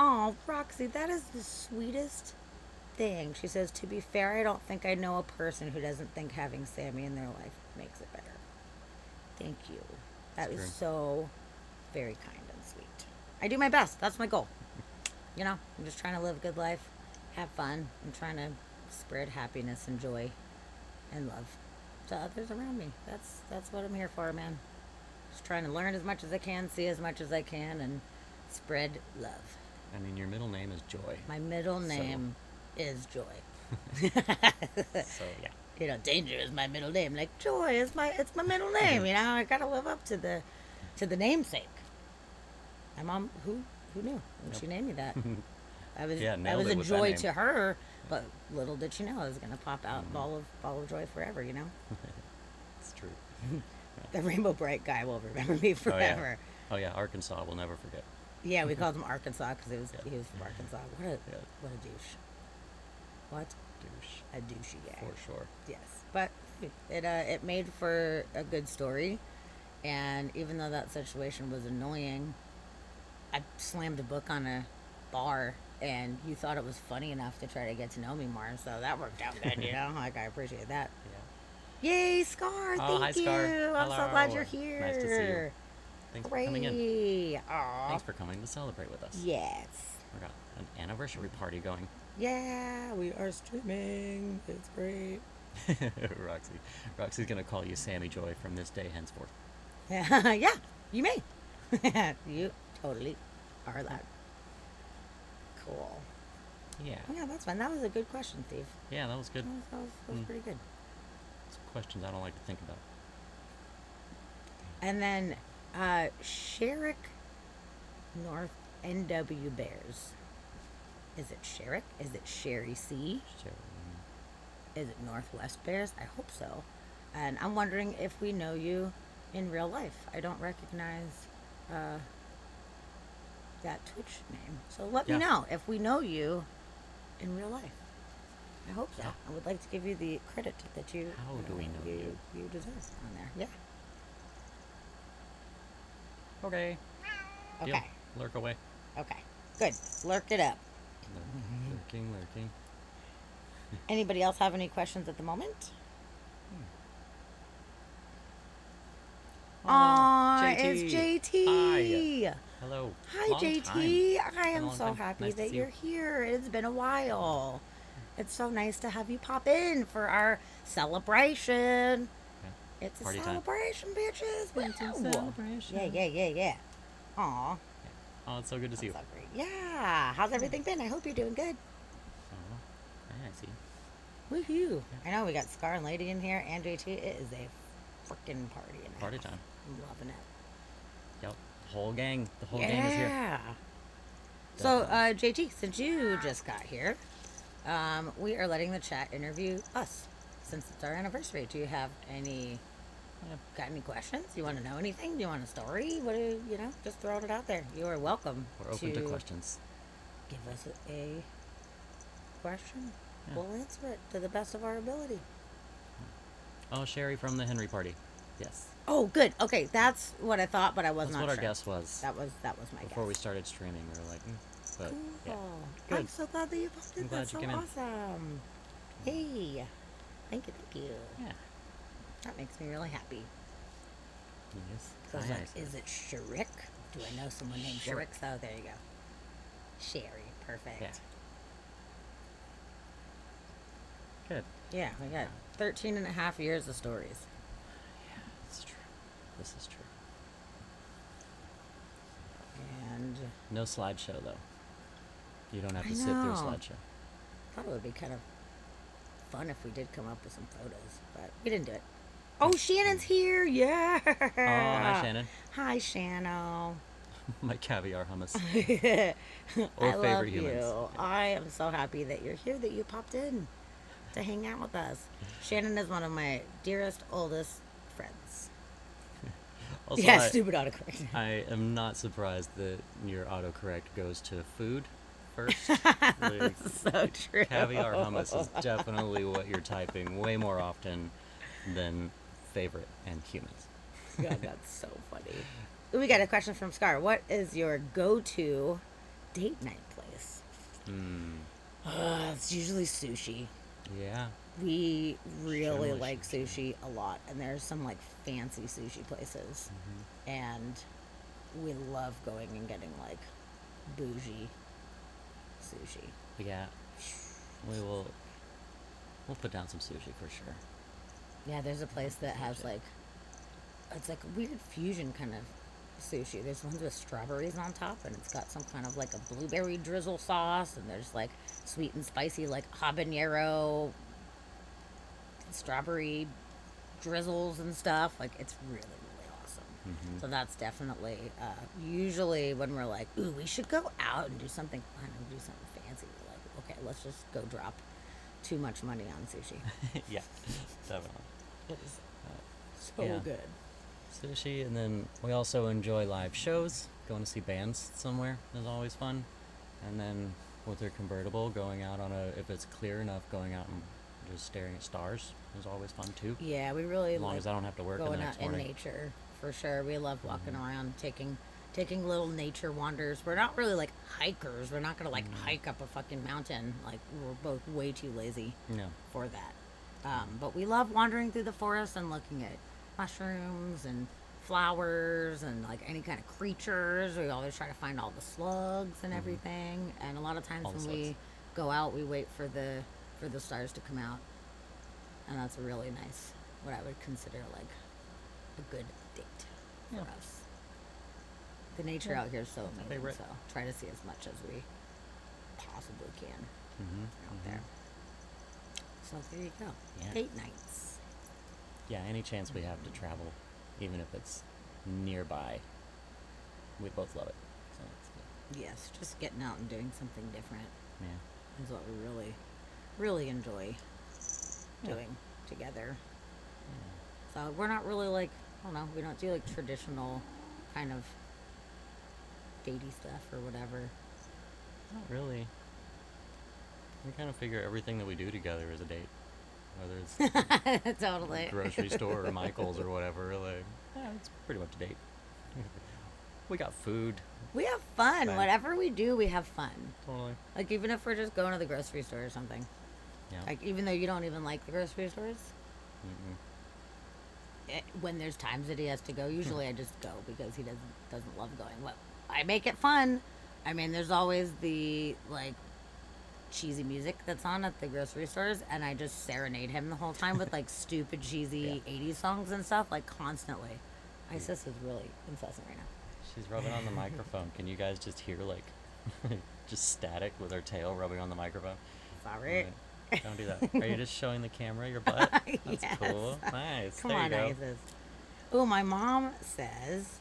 Oh, Roxy, that is the sweetest thing. She says, to be fair, I don't think I know a person who doesn't think having Sammy in their life makes it better. Thank you. That That's is true. so very kind and sweet. I do my best. That's my goal. I'm just trying to live a good life, have fun. I'm trying to spread happiness and joy and love to others around me. That's what I'm here for, man. Just trying to learn as much as I can, see as much as I can, and spread love. I mean, your middle name is Joy. My middle name is Joy. So, yeah. Danger is my middle name. Like, Joy is it's my middle name. I gotta live up to the namesake. My mom, who knew when she named me that? I was Yeah, I nailed was it a with that joy name. to her, but little did she know I was gonna pop out ball of joy forever. It's true. The Rainbow Bright guy will remember me forever. Oh, yeah. Arkansas will never forget. Yeah, we called him Arkansas because he was from Arkansas. Yeah. What a douche. What Douche. a douchey guy. For sure. Yes, but it made for a good story, and even though that situation was annoying, I slammed a book on a bar, and you thought it was funny enough to try to get to know me more. So that worked out good, you know. Like I appreciate that. Yeah. Yay, Scar! Oh, hi, Thank you. Scar. I'm so glad you're Hello. here. Nice to see you. Thanks for coming in. Hooray! Aw. Thanks for coming to celebrate with us. Yes. We got an anniversary party going. Yeah, we are streaming. It's great. Roxy's gonna call you Sammy Joy from this day henceforth. Yeah, you may. You totally are that. Cool. Yeah. Yeah, that's fun. That was a good question, Steve. Yeah, that was good. That was pretty good. Some questions I don't like to think about. And then Sherrick North NW Bears. Is it Sherrick? Is it Sherry C? Sure. Is it Northwest Bears? I hope so. And I'm wondering if we know you in real life. I don't recognize that Twitch name. So let me Yeah. know if we know you in real life. I hope so. Yeah. I would like to give you the credit that you How do we know you? You deserve on there. Yeah. Okay. Deal. Okay. Lurk away. Okay. Good. Lurk it up. Lurking. Anybody else have any questions at the moment? Aw, it's JT. Hi. Hello. Hi, Long JT. time. I Been a am long so time. happy Nice to that see you're you. here. It's been a while. It's so nice to have you pop in for our celebration. Yeah. It's a Party time. celebration, bitches. It's a Woo. celebration. Yeah. Aw. Oh, it's so good to see you. That's so great. Yeah. How's everything been? I hope you're doing good. Oh, yeah, I see. Woohoo. I know we got Scar and Lady in here and JT. It is a freaking party in Party here. time. I'm loving it. Yep. Whole gang. The whole gang is here. Yeah. So, JT, since you just got here, we are letting the chat interview us since it's our anniversary. Do you have any? Got any questions? You want to know anything? Do you want a story? What do you know? Just throwing it out there. You are welcome. We're open to questions. Give us a question. Yeah. We'll answer it to the best of our ability. Oh, Sherry from the Henry party. Yes. Oh, good. Okay, that's what I thought, but I was That's not what our sure. guess was. That was my Before we guess. started streaming, we were like, but Cool. yeah. I'm Good. so glad that you popped in. I'm glad That's you so came in. awesome. Hey, thank you. Yeah. That makes me really happy. Yes. So Hi, is it Sherrick? Do I know someone named Sherrick. Sherrick? Oh, there you go. Sherry, perfect. Yeah. Good. Yeah, we got 13 and a half years of stories. Yeah, it's true. This is true. And No slideshow though. You don't have I to sit through a know. slideshow. I thought it would be kind of fun if we did come up with some photos, but we didn't do it. Oh, Shannon's here! Yeah! Oh, hi Shannon. Hi, Shannon. My caviar hummus. I favorite love humans. you. I am so happy that you're here, that you popped in to hang out with us. Shannon is one of my dearest, oldest friends. Also, Yeah, stupid autocorrect. I am not surprised that your autocorrect goes to food first. Like, So true. caviar hummus is definitely what you're typing way more often than favorite and humans. God, that's so funny. We got a question from Scar. What is your go-to date night place? It's usually sushi. Yeah. We really Generally like sushi. sushi a lot, and there's some like fancy sushi places, and we love going and getting like bougie sushi. Yeah. We'll put down some sushi for sure. Yeah, there's a place that has like, it's like a weird fusion kind of sushi. There's ones with strawberries on top, and it's got some kind of like a blueberry drizzle sauce, and there's like sweet and spicy like habanero strawberry drizzles and stuff. Like, it's really awesome. So that's definitely usually when we're like, ooh, we should go out and do something fun and do something fancy, we're like, okay, let's just go drop too much money on sushi. Yeah, definitely. It is so Yeah. good. Sushi, and then we also enjoy live shows. Going to see bands somewhere is always fun. And then with your convertible, going out on if it's clear enough, going out and just staring at stars is always fun too. Yeah, we really As long like as I don't have to work in the going next out in morning. nature for sure. We love walking around, taking taking little nature wanders. We're not really like hikers. We're not gonna like hike up a fucking mountain. Like we're both way too lazy No. for that. But we love wandering through the forest and looking at mushrooms and flowers and like any kind of creatures. We always try to find all the slugs and everything. And a lot of times All the when slugs. we go out, we wait for the stars to come out, and that's a really nice, what I would consider like a good date for Yeah. us. The nature Yeah. out here is so That's a amazing. favorite. So try to see as much as we possibly can Mm-hmm. out there. So there you go. Yeah. Date nights. Yeah, any chance we have to travel, even if it's nearby, we both love it. So it's good. Yes, just getting out and doing something different Yeah. is what we really, really enjoy Yeah. doing together. Yeah. So we're not really like, I don't know, we don't do like traditional kind of datey stuff or whatever. Not really. We kind of figure everything that we do together is a date, whether it's Totally. grocery store or Michael's or whatever. Like, yeah, it's pretty much a date. We got food. We have fun. Fun. Whatever we do, we have fun. Totally. Like even if we're just going to the grocery store or something. Yeah. Like even though you don't even like the grocery stores, when there's times that he has to go, usually I just go because he doesn't love going. Well, I make it fun. I mean, there's always the like cheesy music that's on at the grocery stores, and I just serenade him the whole time with like stupid cheesy 80s songs and stuff, like constantly. Isis is really incessant right now. She's rubbing on the microphone. Can you guys just hear like just static with her tail rubbing on the microphone? Sorry. Right. Don't do that. Are you just showing the camera your butt? That's Yes. cool. Nice. Come there on, you go. Isis. Oh, my mom says.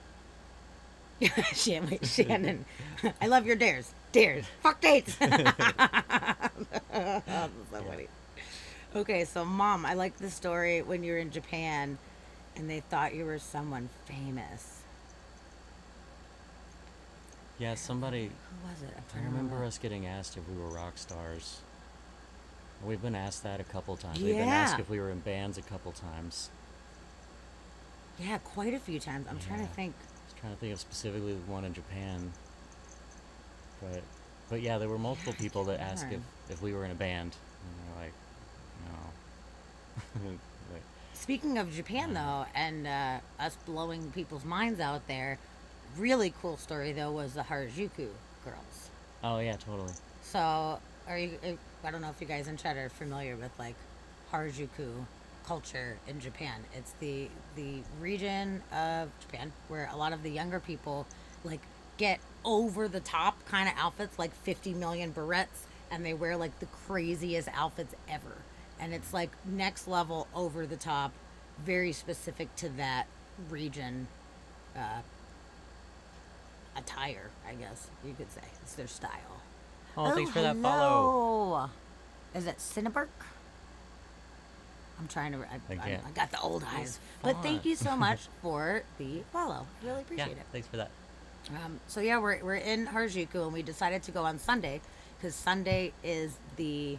Shannon, I love your dares. Dares. Fuck dates. That's so funny. Okay, so mom, I like the story when you were in Japan and they thought you were someone famous. Yeah, somebody. Who was it? I'm I trying to remember us getting asked if we were rock stars. We've been asked that a couple times. We've been Yeah. asked if we were in bands a couple times. Yeah, quite a few times. I'm trying to Yeah. think. I was trying to think of specifically the one in Japan. But yeah, there were multiple Yeah, I people that can't asked remember. if we were in a band. And they're like, no. Like, Speaking of Japan, though, and us blowing people's minds out there, really cool story, though, was the Harajuku girls. oh, yeah, totally. So, I don't know if you guys in chat are familiar with, like, Harajuku culture in Japan. It's the region of Japan where a lot of the younger people, like, get over the top kind of outfits, like 50 million barrettes, and they wear, like, the craziest outfits ever. And it's like next level over the top, very specific to that region attire, I guess you could say. It's their style. Oh, thanks for that follow. hello. Is it Cinnaburk? I'm trying to. I can't. got the old eyes. It's But thank fun. you so much for the follow. I really Yeah, appreciate it. thanks for that. So yeah, we're in Harajuku, and we decided to go on Sunday because Sunday is the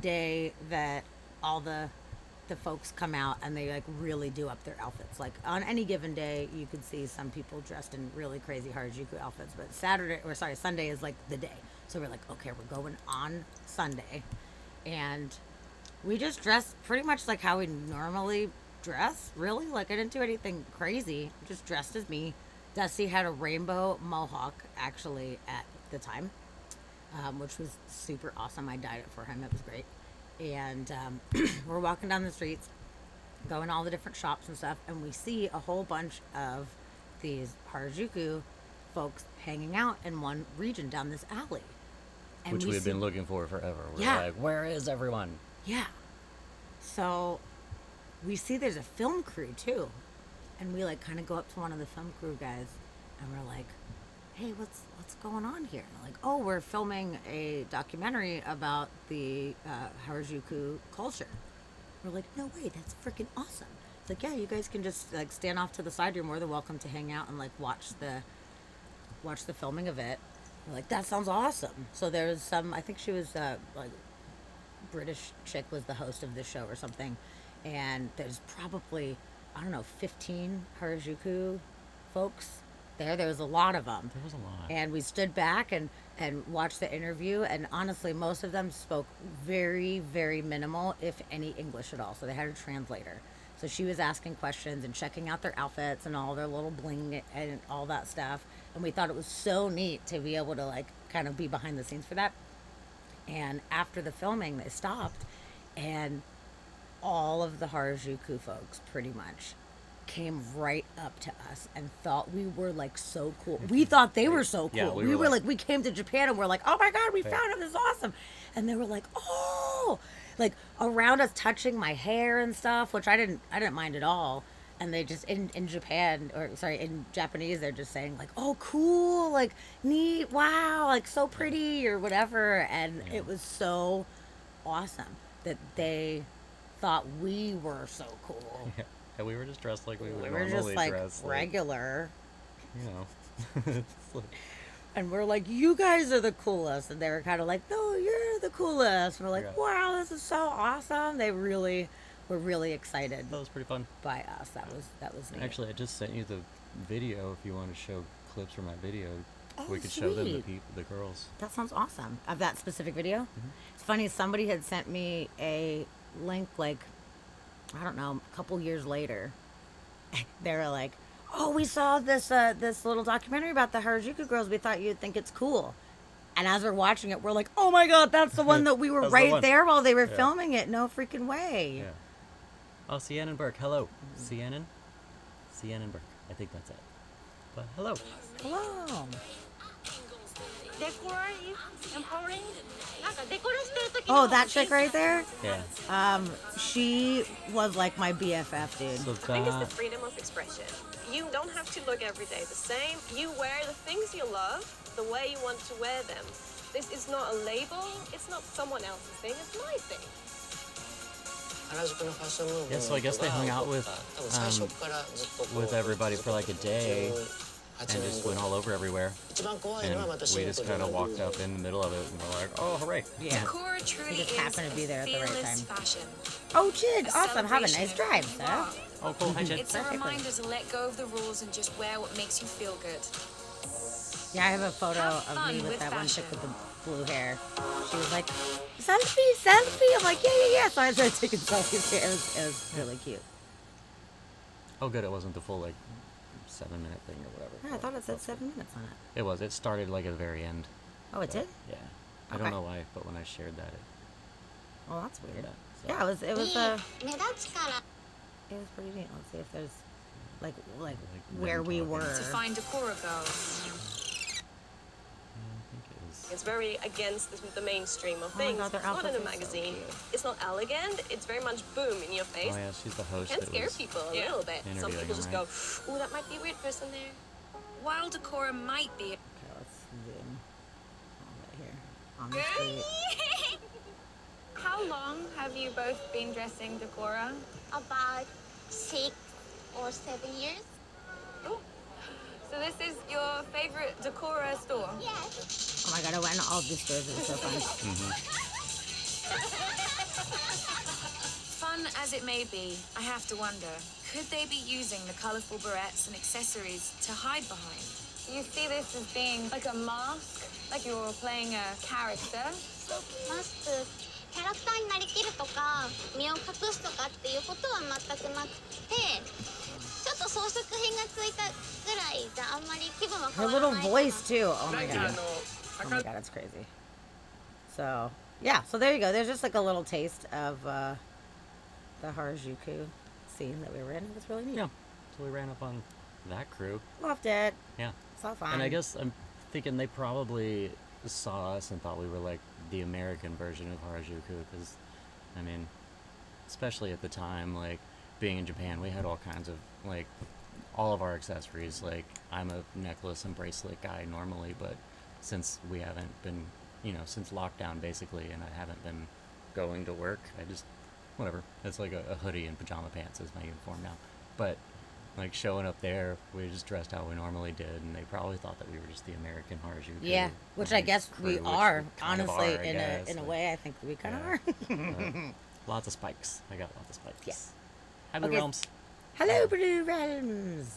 day that all the folks come out and they like really do up their outfits. Like on any given day, you could see some people dressed in really crazy Harajuku outfits, but Sunday is like the day. So we're like, okay, we're going on Sunday, and we just dressed pretty much like how we normally dress. Really, like I didn't do anything crazy. Just dressed as me. Dusty had a rainbow mohawk actually at the time, which was super awesome. I dyed it for him. It was great. And we're walking down the streets, going to all the different shops and stuff, and we see a whole bunch of these Harajuku folks hanging out in one region down this alley. And Which we we've see- been looking for forever. We're Yeah. like, where is everyone? Yeah. So we see there's a film crew too. And we like kind of go up to one of the film crew guys and we're like, hey, what's going on here? And they're like, oh, we're filming a documentary about the Harajuku culture. We're like, no way, that's freaking awesome. It's like, yeah, you guys can just like stand off to the side. You're more than welcome to hang out and like watch the filming of it. We're like, that sounds awesome. So there's some, I think she was like British chick was the host of this show or something, and there's probably, I don't know, 15 Harajuku folks There was a lot of them. There was a lot. And we stood back and watched the interview, and honestly most of them spoke very, very minimal, if any, English at all. So they had a translator, so she was asking questions and checking out their outfits and all their little bling and all that stuff. And we thought it was so neat to be able to like kind of be behind the scenes for that. And after the filming they stopped, and all of the Harajuku folks pretty much came right up to us and thought we were like so cool. We thought they were so cool. Yeah, we were like, we came to Japan and we're like, oh my God, we found him. This is awesome. And they were like, oh, like around us, touching my hair and stuff, which I didn't mind at all. And they just in Japan, or sorry, in Japanese, they're just saying like, oh, cool, like neat, wow, like so pretty or whatever. And Yeah. it was so awesome that they thought we were so cool. Yeah. And we were just dressed like we would We were normally just like dress. regular. You know. It's like, And we're like, you guys are the coolest. And they were kind of like, no, you're the coolest. And we're like, Yeah. wow, this is so awesome. They really were really excited that was pretty fun. by us. That was neat. Actually, I just sent you the video. If you want to show clips from my video, Oh, we could show them sweet. the girls. That sounds awesome. Of that specific video? Mm-hmm. It's funny, somebody had sent me a link, like, I don't know, a couple years later. They were like, oh, we saw this this little documentary about the Harajuku girls. We thought you'd think it's cool. And as we're watching it, we're like, oh my God, that's the one that we were That's the right one. there while they were Yeah. filming it. No freaking way. Yeah. Oh, Cianan Burke. Hello. Cianan? Cianan Burke. I think that's it. But hello. Hello. デコラ empowering なんかデコラしてる時 Oh, that chick right there? Yeah. She was like my BFF, dude. So I think it's the that. freedom of expression. You don't have to look every day the same. You wear the things you love the way you want to wear them. This is not a label. It's not someone else's thing. It's my thing. Yeah, so I guess they hung out with everybody for like a day and just went all over everywhere. And we just kind of walked up in the middle of it and we're like, oh, hooray. Yeah. Cora truly just is happened to be there at the right fearless time. fashion. Oh, Chid, A awesome. Have a nice celebration drive, of who you sir. are. Oh, cool. Hi, Jen. It's a Perfectly. reminder to let go of the rules and just wear what makes you feel good. Yeah, I have a photo Have of fun me with with that one chick fashion. with the blue hair. She was like, selfie, selfie. I'm like, yeah. So I started taking selfies here. It was really cute. Oh, good. It wasn't the full, like, 7-minute thing or whatever. Yeah, I thought it said 7 minutes on it. It was. It started, like, at the very end. Oh, it did? Yeah. I Okay. don't know why, but when I shared that, it Oh, that's weird. did that. So. Yeah, it was 目立つから it was pretty neat. Let's see if there's like Like where them we talking. were. To find Decora girls. I think it was. It's very against the mainstream of Oh my things. God, their It's not in outfits a are so magazine. cute. It's not elegant. It's very much boom in your face. Oh, yeah, she's the host. Can that scare was people a little bit. Some interviewing people just him, go, right? "Ooh, that might be a weird person there." While Decora might be Okay, let's zoom over here on the street. How long have you both been dressing Decora? about 6 or 7 years. So this is your favorite Decora store? Yes. Oh my God, I went in all these stores. It was so fun. fun as it may be, I have to wonder, could they be using the colourful barrettes and accessories to hide behind? You see this as being like a mask, like you're playing a character. マスク、キャラクターになりきるとか、身を隠すとかっていうことは全くなくて、ちょっと装飾品がついたぐらいじゃあんまり気分は Her 変わら little ないかな。 voice too. Oh my God. Oh my God, it's crazy. So yeah, so there you go. There's just like a little taste of the Harajuku scene that we were in. It was really neat. Yeah. So we ran up on that crew. Loved it. Yeah. It's all fun. And I guess I'm thinking they probably saw us and thought we were like the American version of Harajuku because, I mean, especially at the time, like being in Japan, we had all kinds of like all of our accessories. Like I'm a necklace and bracelet guy normally, but since we haven't been, since lockdown basically, and I haven't been going to work, I just whatever. It's like a hoodie and pajama pants is my uniform now. But like showing up there, we just dressed how we normally did, and they probably thought that we were just the American Harajuku. yeah, which I like, guess crew, we which are. kind of Honestly, are, I in guess, a like, way, I think we kind of yeah. are. Lots of spikes. I got lots of spikes. Yeah. Happy Okay. Realms. Hello, Blue Realms.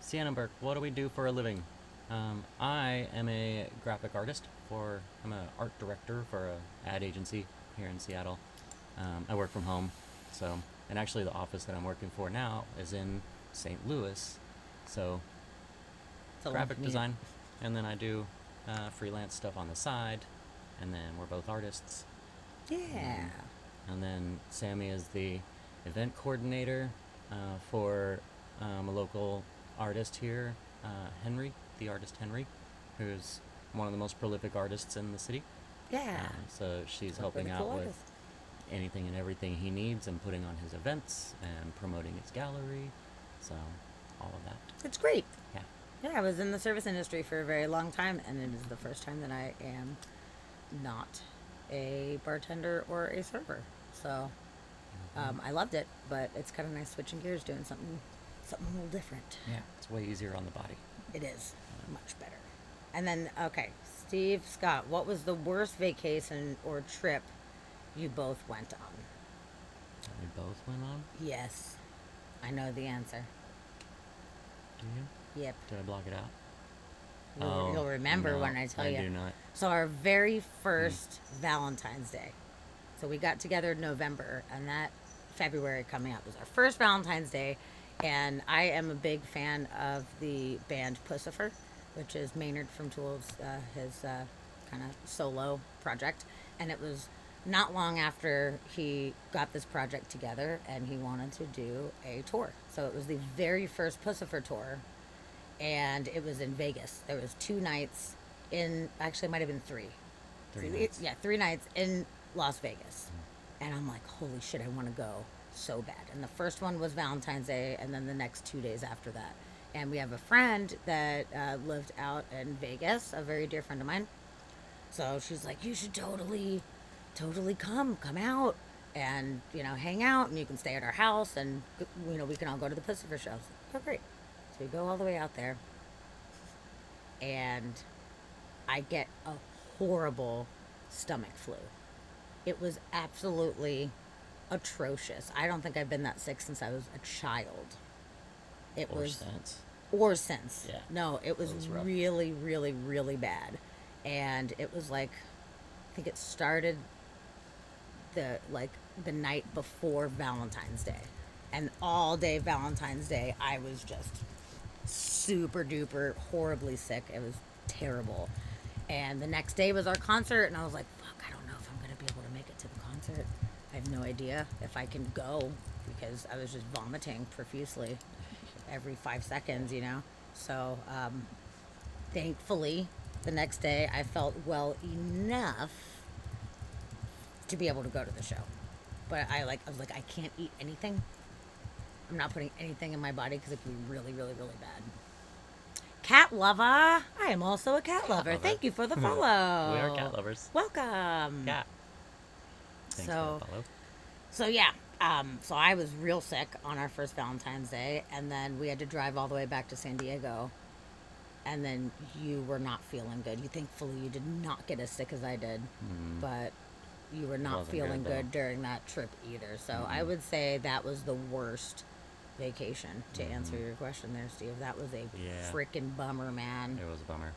Sienna Burke, what do we do for a living? I am a graphic artist I'm an art director for a ad agency here in Seattle. I work from home, and actually the office that I'm working for now is in St. Louis, so It's a long graphic commute. design, and then I do freelance stuff on the side, and then we're both artists. Yeah. And then Sammy is the event coordinator for a local artist here, Henry, the artist Henry, who's one of the most prolific artists in the city. Yeah. So she's Really helping out cool with artist. anything and everything he needs and putting on his events and promoting his gallery. So all of that. It's great. Yeah. Yeah, I was in the service industry for a very long time, and it is the first time that I am not a bartender or a server. So I loved it, but it's kind of nice switching gears, doing something a little different. Yeah. It's way easier on the body. It is much better. And then, okay, Steve Scott, what was the worst vacation or trip you both went on? That we both went on. Yes, I know the answer. Do you? Yep. Did I block it out? You'll remember no, when I tell you. I do not. So our very first Valentine's Day. So we got together in November, and that February coming up was our first Valentine's Day. And I am a big fan of the band Pussifer, which is Maynard from Tool's, his kind of solo project. And it was not long after he got this project together, and he wanted to do a tour. So it was the very first Pussifer tour, and it was in Vegas. There was 2 nights actually it might have been 3. 3 nights. Yeah, 3 nights in Las Vegas. And I'm like, holy shit, I want to go so bad. And the first one was Valentine's Day, and then the next 2 days after that. And we have a friend that lived out in Vegas, a very dear friend of mine. So she's like, you should totally come out and, hang out, and you can stay at our house, and, we can all go to the Pussifer show. I was like, oh, great. So we go all the way out there, and I get a horrible stomach flu. It was absolutely atrocious. I don't think I've been that sick since I was a child. It Or was since. or since. Yeah. No, it was was rough. really, really, really bad. And it was like, I think it started the night before Valentine's Day. And all day Valentine's Day, I was just super duper horribly sick. It was terrible. And the next day was our concert, and I was like, fuck, I don't know if I'm going to be able to make it to the concert. I have no idea if I can go, because I was just vomiting profusely every 5 seconds, So, thankfully, the next day I felt well enough to be able to go to the show. But I was like, I can't eat anything. I'm not putting anything in my body because it could be really, really, really bad. Cat lover. I am also a cat lover. lover. Thank you for the follow. We are cat lovers. Welcome. Yeah. Thanks So- for the follow. So yeah, so I was real sick on our first Valentine's Day, and then we had to drive all the way back to San Diego, and then you were not feeling good. Thankfully you did not get as sick as I did, but you were not Wasn't feeling good, though. good during that trip either. So I would say that was the worst vacation, to answer your question there, Steve. That was a Yeah. freaking bummer, man. It was a bummer.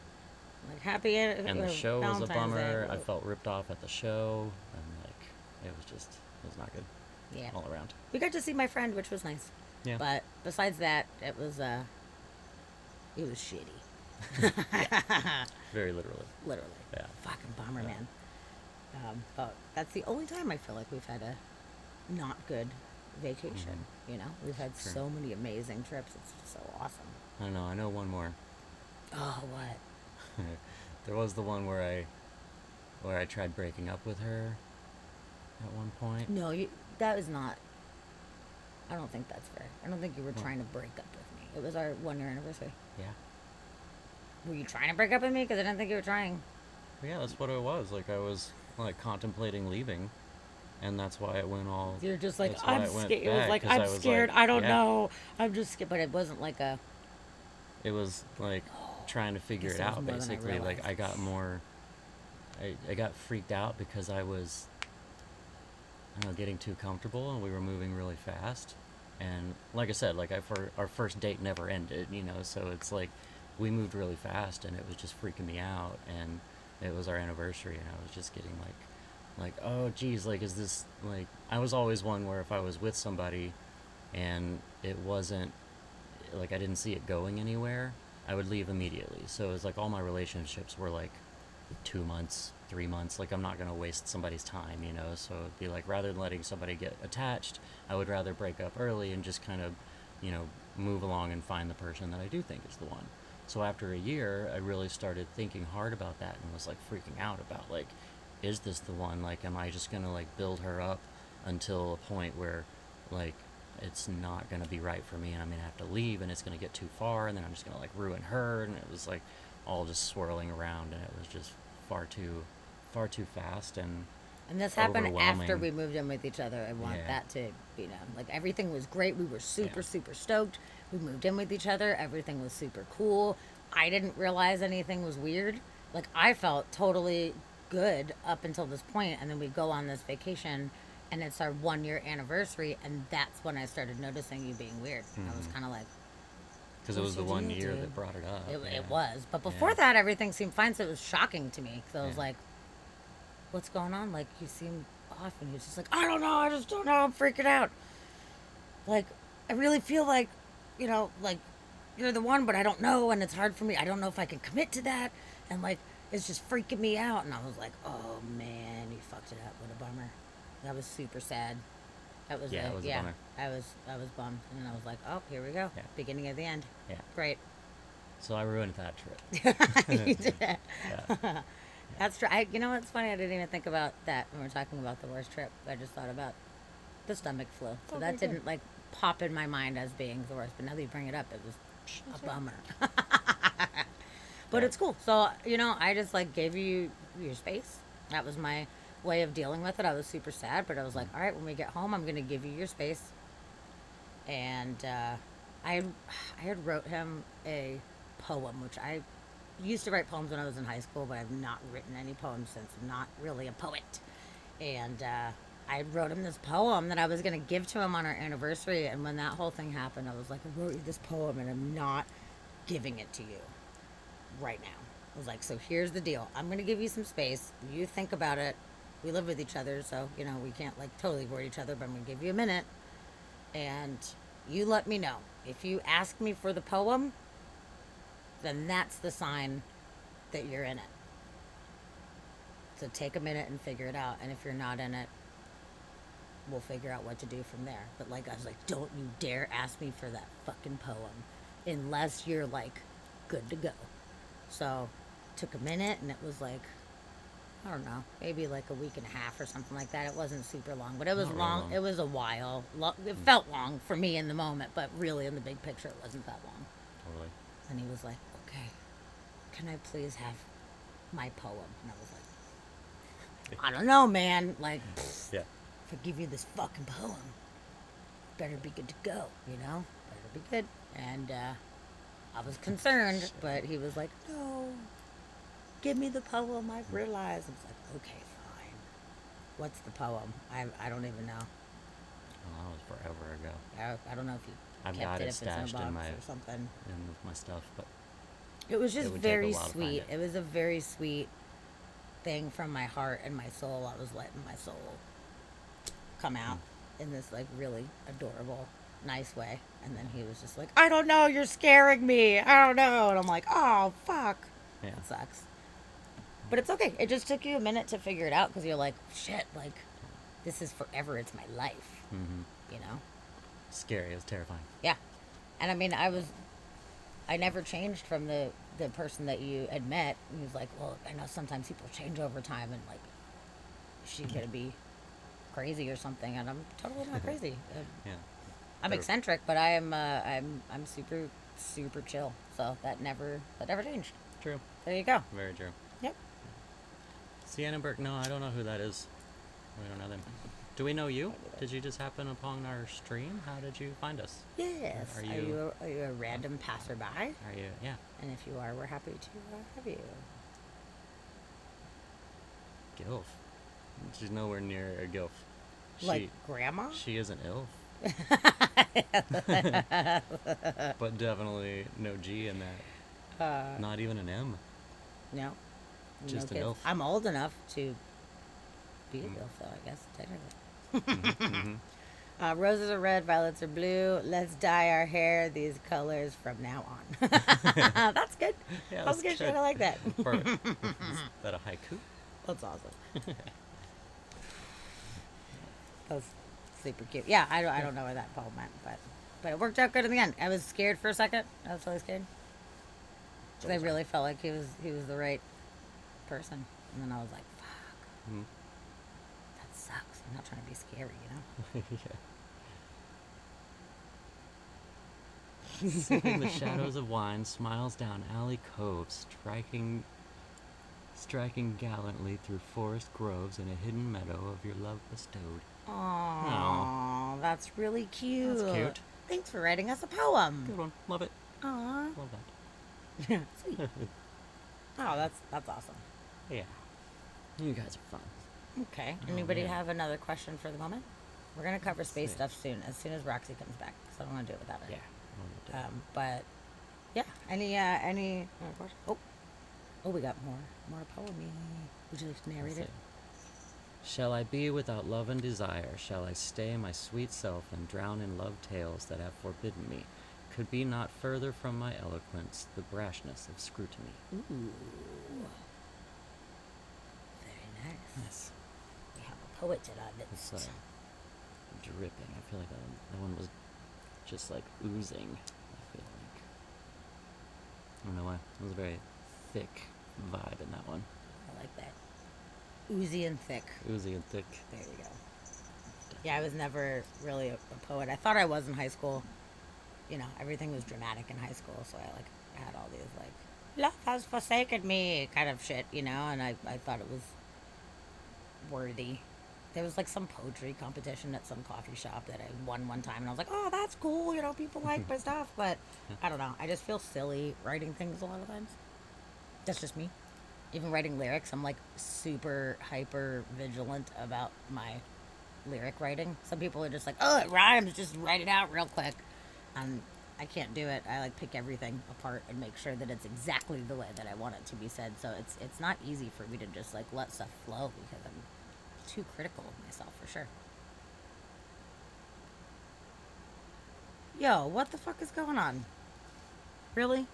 Like, happy And the show was a Valentine's bummer. Day. I felt ripped off at the show, and it was not good Yeah. all around. We got to see my friend, which was nice. Yeah. But besides that, it was shitty. Very literally. Literally. Yeah. Fucking bummer, Yeah. man. But that's the only time I feel like we've had a not good vacation. We've had Sure. so many amazing trips. It's just so awesome. I don't know. I know one more. Oh, what? There was the one where I tried breaking up with her at one point. No, that was not. I don't think that's fair. I don't think you were What? trying to break up with me. It was our 1-year anniversary. Yeah. Were you trying to break up with me? Because I didn't think you were trying. But yeah, that's what it was. Like, I was contemplating leaving, and that's why it went all. You're just like, that's why I'm it went scared. It was bad, like, 'cause I'm I was scared. like, I don't yeah. know. I'm just scared. But it wasn't like a. It was like trying to figure Guess it it was out, more than I basically. Like, realized. I got more. I got freaked out because I was, I don't know, getting too comfortable, and we were moving really fast, And like I said, like our first date never ended, you know. So it's like we moved really fast, and it was just freaking me out. And it was our anniversary, and I was just getting like, oh geez, like is this like I was always one where if I was with somebody, and it wasn't like I didn't see it going anywhere, I would leave immediately. So it was like all my relationships were like 2 months, 3 months. Like I'm not gonna waste somebody's time, you know. So it'd be like rather than letting somebody get attached, I would rather break up early and just kind of, you know, move along and find the person that I do think is the one. So after a year, I really started thinking hard about that and was like freaking out about like, is this the one? Like, am I just gonna like build her up until a point where like it's not gonna be right for me and I'm gonna have to leave and it's gonna get too far and then I'm just gonna like ruin her, and it was like all just swirling around, and it was just far too fast and this happened after overwhelming. we moved in with each other. I want Yeah. that to be known. Like everything was great. We were super, Yeah. super stoked. We moved in with each other. Everything was super cool. I didn't realize anything was weird. Like I felt totally good up until this point, and then we go on this vacation, and it's our 1 year anniversary, and that's when I started noticing you being weird. I was kind of like, Because it was What's the your one deal, year dude? that brought it up. it Yeah. was. But before Yeah. that, everything seemed fine. So it was shocking to me because I was Yeah. like, what's going on? Like, you seem off. And he was just like, I don't know. I just don't know. I'm freaking out. Like, I really feel like, like you're the one, but I don't know. And it's hard for me. I don't know if I can commit to that. And like, it's just freaking me out. And I was like, oh man, you fucked it up. What a bummer. That was super sad. That was Yeah, it. it was a Yeah. bummer. I was bummed. And I was like, oh, here we go. Yeah. Beginning of the end. Yeah. Great. So I ruined that trip. You did. Yeah. That's true. You know what's funny? I didn't even think about that when we are talking about the worst trip. I just thought about the stomach flu. So that didn't like pop in my mind as being the worst. But now that you bring it up, it was a bummer. But Yeah. it's cool. So I just like gave you your space. That was my way of dealing with it. I was super sad, but I was like, all right, when we get home, I'm gonna give you your space. And I had wrote him a poem, which I used to write poems when I was in high school, but I've not written any poems since. I'm not really a poet. And I wrote him this poem that I was going to give to him on our anniversary. And when that whole thing happened, I was like, I wrote you this poem and I'm not giving it to you right now. I was like, so here's the deal. I'm going to give you some space. You think about it. We live with each other, so, we can't like totally avoid each other, but I'm going to give you a minute. And you let me know. If you ask me for the poem, then that's the sign that you're in it. So take a minute and figure it out. And if you're not in it, we'll figure out what to do from there. But like, I was like, don't you dare ask me for that fucking poem unless you're like good to go. So took a minute, and it was like, I don't know, maybe like a week and a half or something like that. It wasn't super long, but it was Not really long. long. It was a while. It felt long for me in the moment, but really in the big picture, it wasn't that long. Totally. And he was like, okay, can I please have my poem? And I was like, I don't know, man. Like, Yeah. if I give you this fucking poem, better be good to go, Better be good. And I was concerned, but he was like, no, give me the poem. I've realized. I was like, okay, fine. What's the poem? I don't even know. Oh, that was forever ago. I don't know if you I've kept got it, it if it's in a stashed box in my or something. my stuff, but It was just would take a very while to find sweet. it. It was a very sweet thing from my heart and my soul. I was letting my soul come out in this like really adorable, nice way. And then he was just like, I don't know, you're scaring me. I don't know. And I'm like, oh, fuck. yeah. It sucks. But it's okay. It just took you a minute to figure it out because you're like, shit, like, this is forever. It's my life, Mm-hmm. Scary. It was terrifying. Yeah. And I mean, I never changed from the person that you had met. He was like, well, I know sometimes people change over time, and like, she's gonna be crazy or something, and I'm totally not crazy. Yeah. I'm Better- eccentric, but I'm super super chill. So that never changed. True. There you go. Very true. Yep. Sienna Burke. No, I don't know who that is. We don't know them. Do we know you? Did you just happen upon our stream? How did you find us? Yes. Are Are you a random passerby? Are you? Yeah. And if you are, we're happy to have you. Gilf. She's nowhere near a Gilf. Like grandma? She is an Ilf. But definitely no G in that. Not even an M. No. Just no an kids. elf. I'm old enough to be a MILF, though, I guess, technically. Roses are red, violets are blue. Let's dye our hair these colors from now on. That's good. Yeah, That's good shit. I like that. Perfect. Is that a haiku? That's awesome. That was super cute. Yeah, I don't know where that poem went, but it worked out good in the end. I was scared for a second. I was totally scared. 'Cause I really felt like he was the right person, and then I was like, fuck, Mhm. that sucks. I'm not trying to be scary, you know. Yeah. Sipping the shadows of wine, smiles down alley coves, striking gallantly through forest groves in a hidden meadow of your love bestowed. Aww, that's really cute. That's cute. Thanks for writing us a poem. Good one. Love it. Aww. Love that. Sweet. Oh, that's awesome. Yeah. You guys are fun. Okay. Anybody man. have another question for the moment? We're gonna cover space see. stuff soon, as soon as Roxy comes back. So I don't want to do it without her. Yeah. But yeah. Any other questions? Oh, we got more poemy. Would you like to narrate it? Shall I be without love and desire? Shall I stay my sweet self and drown in love tales that have forbidden me? Could be not further from my eloquence the brashness of scrutiny. Ooh. Very nice. Yes. We have a poet in our It's midst. dripping. I feel like that one was just like oozing. I feel like. I don't know why. It was a very thick vibe in that one. I like that. Oozy and thick. Oozy and thick. There you go. Yeah, I was never really a poet. I thought I was in high school. You know, everything was dramatic in high school, so I had all these love has forsaken me kind of shit, you know, and I thought it was worthy. There was some poetry competition at some coffee shop that I won one time, and I was like, oh, that's cool, you know, people like my stuff, but I don't know. I just feel silly writing things a lot of times. That's just me. Even writing lyrics, I'm super hyper vigilant about my lyric writing. Some people are just like, oh, it rhymes, just write it out real quick. I can't do it. I pick everything apart and make sure that it's exactly the way that I want it to be said. So it's not easy for me to just let stuff flow because I'm too critical of myself for sure. Yo, what the fuck is going on? Really?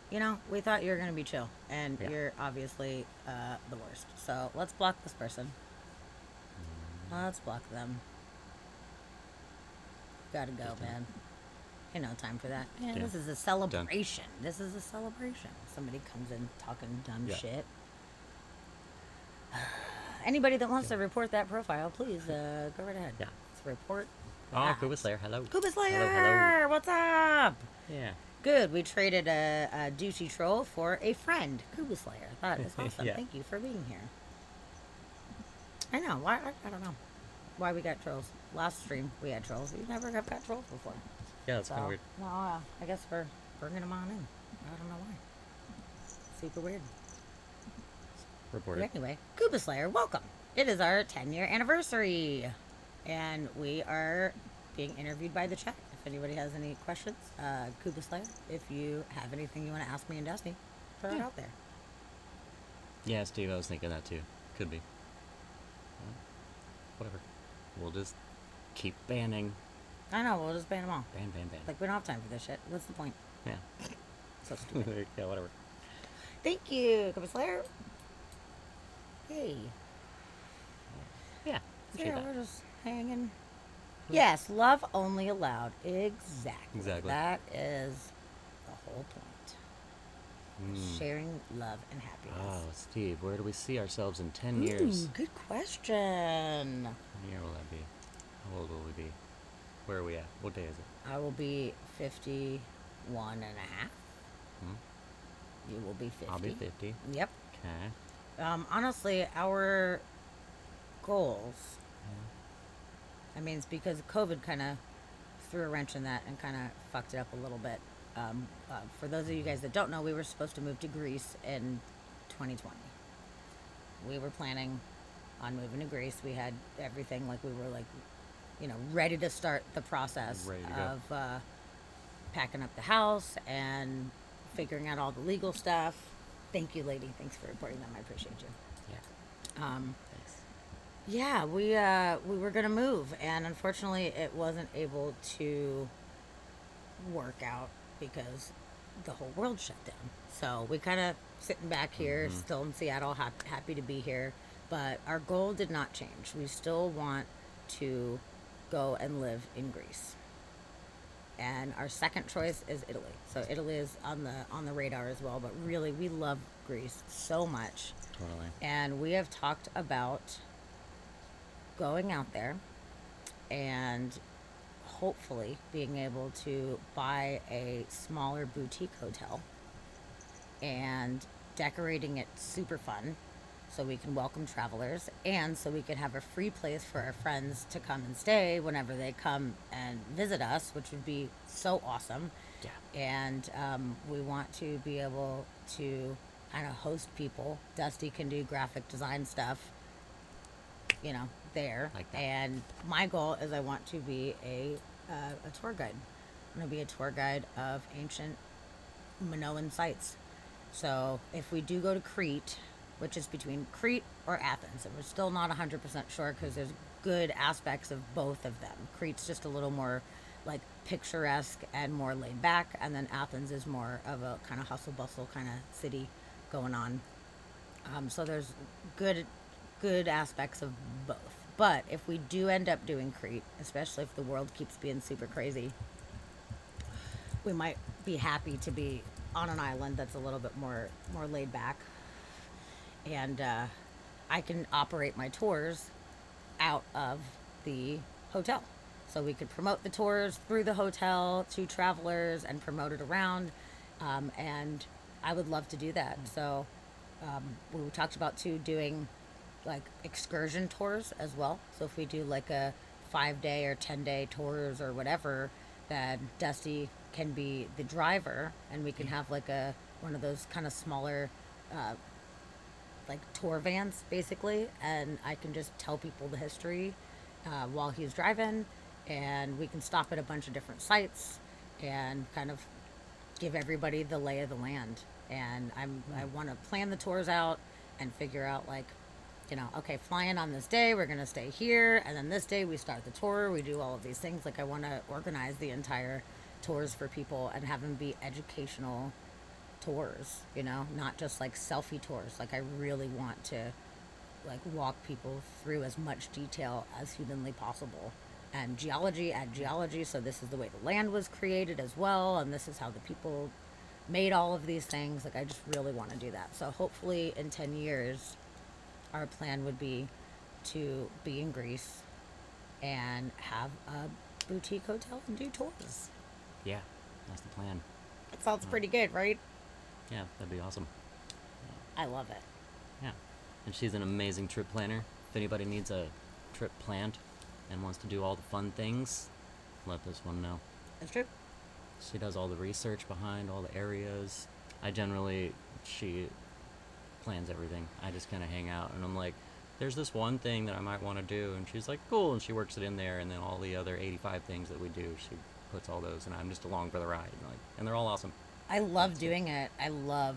You know, we thought you were gonna be chill, and Yeah. you're obviously the worst. So let's block this person. Let's block them. Gotta go, man. Ain't no time for that. Yeah, Yeah. this is a celebration. This is a celebration. Somebody comes in talking dumb Yeah. shit. Anybody that wants to report that profile, please go right ahead. Yeah. Let's report. Oh, that. Kuba Slayer, hello. Kuba Slayer! Hello. What's up? Yeah. Good. We traded a douchey troll for a friend, Kuba Slayer. That is awesome. Yeah. Thank you for being here. I know. Why? I don't know why we got trolls. Last stream we had trolls. We never have got trolls before. Yeah, that's kind So, of weird. no, I guess we're bringing them on in. I don't know why. Super weird. Reported. But anyway, Kuba Slayer, welcome. It is our 10-year anniversary, and we are being interviewed by the chat. If anybody has any questions, Kuba Slayer, if you have anything you want to ask me and Destiny, throw it out there. Yeah, Steve, I was thinking that too. Could be. Well, whatever. We'll just keep banning. I know, we'll just ban them all. Ban. We don't have time for this shit. What's the point? Yeah. So stupid. Yeah, whatever. Thank you, Kuba Slayer. Hey. Yeah. So Appreciate yeah, that. we're just hanging. Yes, love only allowed. Exactly. Exactly. That is the whole point. Mm. Sharing love and happiness. Oh, Steve, where do we see ourselves in 10 years? Ooh, good question. What year will that be? How old will we be? Where are we at? What day is it? I will be 51 and a half. Hmm? You will be 50. I'll be 50. Yep. Okay. Honestly, our goals, I mean, it's because COVID kind of threw a wrench in that and kind of fucked it up a little bit. For those of you guys that don't know, we were supposed to move to Greece in 2020. We were planning on moving to Greece. We had everything, we were ready to start the process Ready to go. of packing up the house and figuring out all the legal stuff. Thank you, lady. Thanks for reporting them. I appreciate you. Yeah. Thanks. Yeah, we were gonna move, and unfortunately, it wasn't able to work out because the whole world shut down. So we kind of sitting back here, still in Seattle, happy to be here. But our goal did not change. We still want to go and live in Greece. And our second choice is Italy. So Italy is on the radar as well. But really, we love Greece so much. Totally. And we have talked about going out there and hopefully being able to buy a smaller boutique hotel and decorating it super fun so we can welcome travelers and so we can have a free place for our friends to come and stay whenever they come and visit us, which would be so awesome. Yeah. And we want to be able to kind of host people. Dusty can do graphic design stuff, there. Like that. And my goal is I want to be a tour guide. I'm going to be a tour guide of ancient Minoan sites. So if we do go to Crete, which is between Crete or Athens, and we're still not 100% sure because there's good aspects of both of them. Crete's just a little more like picturesque and more laid back, and then Athens is more of a kind of hustle bustle kind of city going on. So there's good aspects of both. But if we do end up doing Crete, especially if the world keeps being super crazy, we might be happy to be on an island that's a little bit more laid back. And I can operate my tours out of the hotel. So we could promote the tours through the hotel to travelers and promote it around. And I would love to do that. So we talked about too doing like excursion tours as well. So if we do like a 5-day or 10-day tours or whatever, then Dusty can be the driver and we can have like one of those kind of smaller like tour vans basically, and I can just tell people the history while he's driving, and we can stop at a bunch of different sites and kind of give everybody the lay of the land. And I want to plan the tours out and figure out like, okay, flying on this day, we're going to stay here. And then this day we start the tour. We do all of these things. Like I want to organize the entire tours for people and have them be educational tours, not just like selfie tours. Like I really want to like walk people through as much detail as humanly possible. And geology, add geology. So this is the way the land was created as well. And this is how the people made all of these things. Like I just really want to do that. So hopefully in 10 years, our plan would be to be in Greece and have a boutique hotel and do tours. Yeah, that's the plan. It sounds pretty good, right? Yeah, that'd be awesome. I love it. Yeah. And she's an amazing trip planner. If anybody needs a trip planned and wants to do all the fun things, let this one know. That's true. She does all the research behind all the areas. She plans everything. I just kind of hang out and I'm like, there's this one thing that I might want to do, and she's like, cool, and she works it in there, and then all the other 85 things that we do, she puts all those, and I'm just along for the ride, and they're all awesome. I love doing it. I love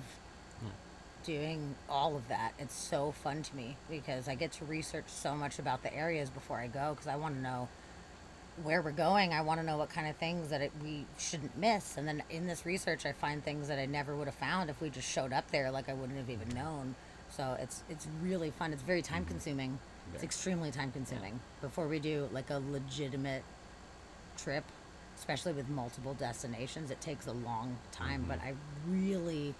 doing all of that. It's so fun to me because I get to research so much about the areas before I go because I want to know where we're going. I want to know what kind of things that we shouldn't miss. And then in this research, I find things that I never would have found if we just showed up there. Like I wouldn't have even known. So it's really fun. It's very time consuming. It's extremely time consuming. Before we do like a legitimate trip, especially with multiple destinations, it takes a long time. But I really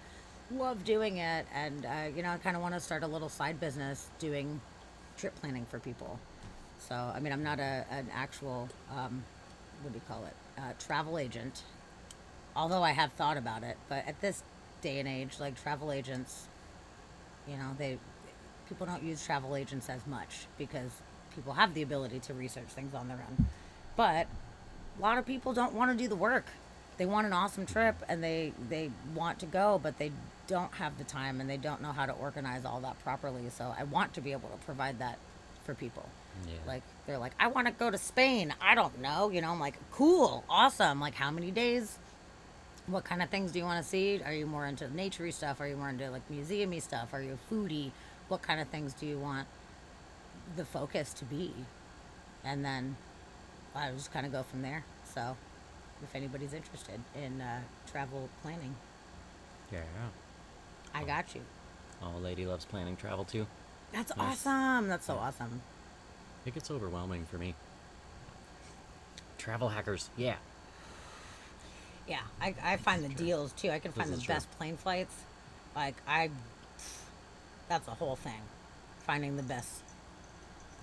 love doing it. And, I kind of want to start a little side business doing trip planning for people. So, I mean, I'm not an actual, travel agent, although I have thought about it. But at this day and age, like travel agents, people don't use travel agents as much because people have the ability to research things on their own. But a lot of people don't want to do the work. They want an awesome trip and they want to go, but they don't have the time and they don't know how to organize all that properly. So I want to be able to provide that for people. Yeah. Like, they're like, I want to go to Spain. I don't know. You know, I'm like, cool, awesome. Like, how many days? What kind of things do you want to see? Are you more into naturey stuff? Are you more into like museumy stuff? Are you a foodie? What kind of things do you want the focus to be? And then I just kind of go from there. So, if anybody's interested in travel planning, Yeah. I got you. Oh, lady loves planning travel too. That's Nice. awesome. That's so awesome. It gets overwhelming for me. Travel hackers, yeah. Yeah, I find the deals too. I can find This the is true. best plane flights. Like, that's a whole thing. Finding the best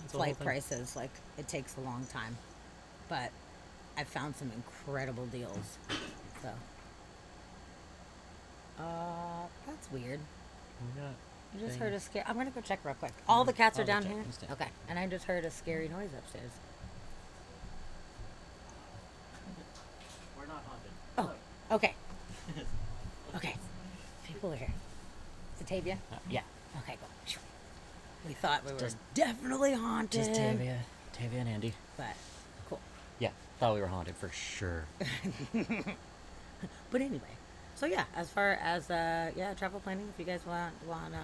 It's a whole flight thing. prices. Like, it takes a long time. But I found some incredible deals. So, that's weird. We got I just thing. heard a scare. I'm gonna go check real quick. All the cats Oh, are go down check. here. Let's check. Okay, and I just heard a scary noise upstairs. We're not haunted. Oh, okay. Okay, people are here. Is it Tavia? Yeah. Okay, go. Phew. We thought we were Just- definitely haunted. Just Tavia and Andy. But cool. Yeah, thought we were haunted for sure. But anyway, so yeah, as far as travel planning, if you guys want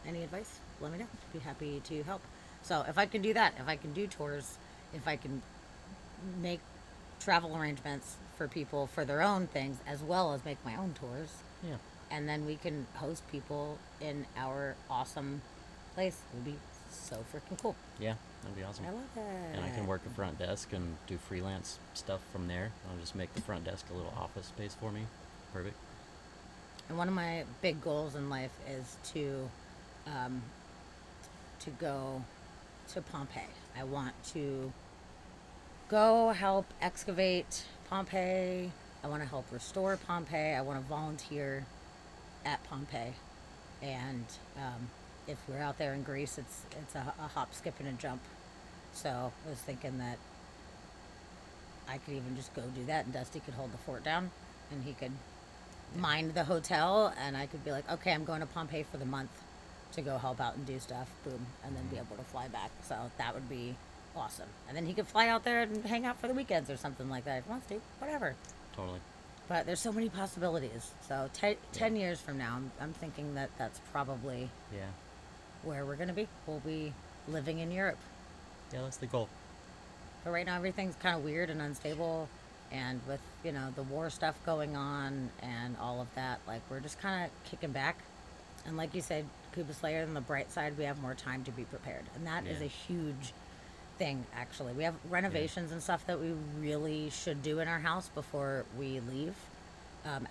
any advice, let me know. Be happy to help. So if I can do that, if I can do tours, if I can make travel arrangements for people for their own things as well as make my own tours, Yeah. and then we can host people in our awesome place, it would be so freaking cool. Yeah, that'd be awesome. I love it. And I can work a front desk and do freelance stuff from there. I'll just make the front desk a little office space for me. Perfect. And one of my big goals in life is to go to Pompeii. I want to go help excavate Pompeii. I want to help restore Pompeii. I want to volunteer at Pompeii. And if we're out there in Greece, it's a hop, skip, and a jump. So I was thinking that I could even just go do that, and Dusty could hold the fort down, and he could mind the hotel, and I could be like, okay, I'm going to Pompeii for the month to go help out and do stuff, boom, and then be able to fly back. So that would be awesome. And then he could fly out there and hang out for the weekends or something like that if he wants to, whatever. Totally. But there's so many possibilities. So 10 years from now, I'm thinking that that's probably Yeah. where we're going to be. We'll be living in Europe. Yeah, that's the goal. But right now, everything's kind of weird and unstable. And with, the war stuff going on and all of that, like, we're just kind of kicking back. And like you said, Cuba Slayer, on the bright side, we have more time to be prepared. And that is Yeah. a huge thing, actually. We have renovations and stuff that we really should do in our house before we leave.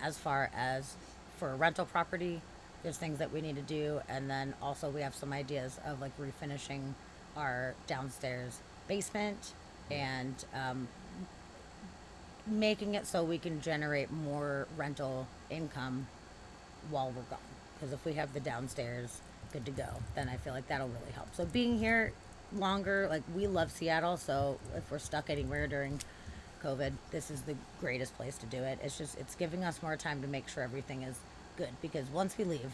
As far as for a rental property, there's things that we need to do. And then also we have some ideas of, like, refinishing our downstairs basement and making it so we can generate more rental income while we're gone. Because if we have the downstairs good to go, then I feel like that'll really help. So being here longer, like, we love Seattle, so if we're stuck anywhere during COVID, this is the greatest place to do it. It's giving us more time to make sure everything is good. Because once we leave,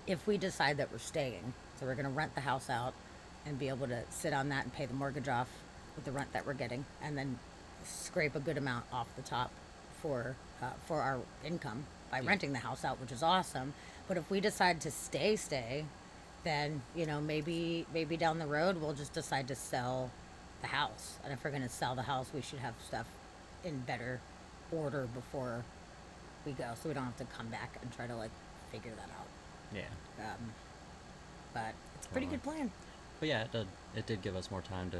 if we decide that we're staying, so we're going to rent the house out and be able to sit on that and pay the mortgage off with the rent that we're getting, and then scrape a good amount off the top for our income by renting the house out, which is awesome. But if we decide to stay, then maybe down the road we'll just decide to sell the house. And if we're going to sell the house, we should have stuff in better order before we go, so we don't have to come back and try to, like, figure that out. Yeah. But it's a pretty good plan. But yeah, it did give us more time to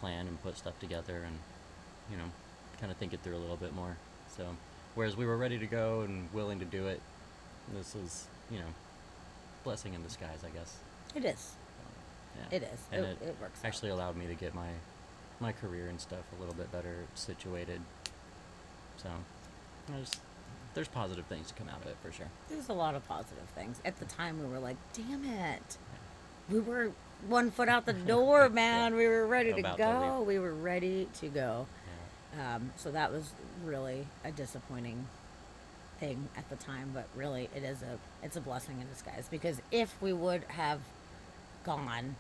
plan and put stuff together and, kind of think it through a little bit more. So, whereas we were ready to go and willing to do it, this is, blessing in disguise, I guess. It is. Yeah. It is. And It works out. actually allowed me to get my career and stuff a little bit better situated. So, there's positive things to come out of it for sure. There's a lot of positive things. At the time, we were like, damn it. We were 1 foot out the door, man. Yeah. We were ready to About to go. leave. We were ready to go. Yeah. So that was really a disappointing thing at the time, but really it's a blessing in disguise, because if we would have gone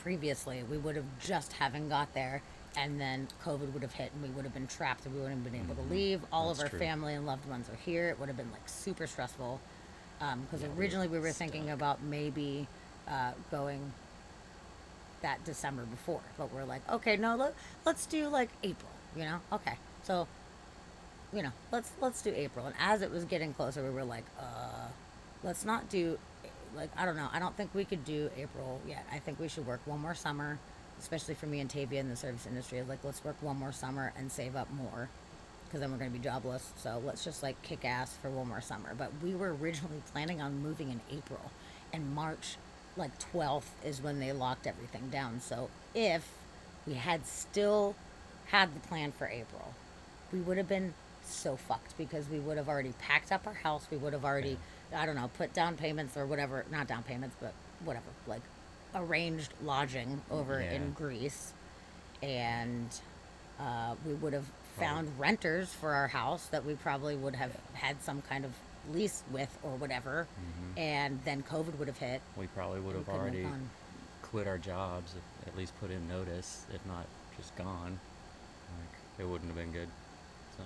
previously, we would have just haven't got there, and then COVID would have hit, and we would have been trapped, and we wouldn't have been able to leave. All of That's our true. family and loved ones are here. It would have been like super stressful. Because Yeah, we originally we were were thinking stuck. about maybe going that December before, but we're like, okay, no, let's do like April. Okay, so let's do April. And as it was getting closer, we were like, let's not do, like, I don't know. I don't think we could do April yet. I think we should work one more summer, especially for me and Tavia in the service industry. Like, let's work one more summer and save up more, because then we're going to be jobless. So let's just like kick ass for one more summer. But we were originally planning on moving in April, and March, like 12th, is when they locked everything down. So if we had still had the plan for April, we would have been so fucked, because we would have already packed up our house. We would have already, I don't know, put down payments or whatever, not down payments, but whatever, like arranged lodging over Yeah. in Greece. And we would have found renters for our house that we probably would have had some kind of lease with or whatever. And then COVID would have hit. We probably would and have we couldn't already gone. quit our jobs, at least put in notice, if not just gone. Like, it wouldn't have been good. So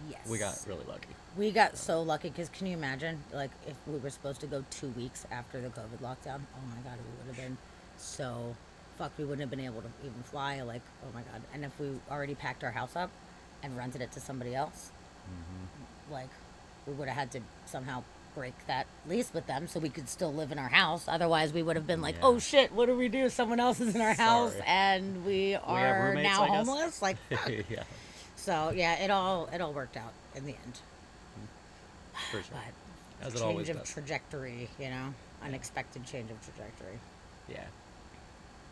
Yes. we got really lucky. We got so lucky, because can you imagine, like, if we were supposed to go 2 weeks after the COVID lockdown? Oh my God, we would have been so fucked. We wouldn't have been able to even fly. Like, oh my God. And if we already packed our house up and rented it to somebody else, like, we would have had to somehow break that lease with them so we could still live in our house. Otherwise, we would have been like, Yeah. oh shit, what do we do? Someone else is in our house Sorry. and we are roommates, now I guess. homeless. Like, fuck. Yeah, So yeah, it all worked out in the end. for sure. But As it always change of does. trajectory, unexpected change of trajectory. Yeah.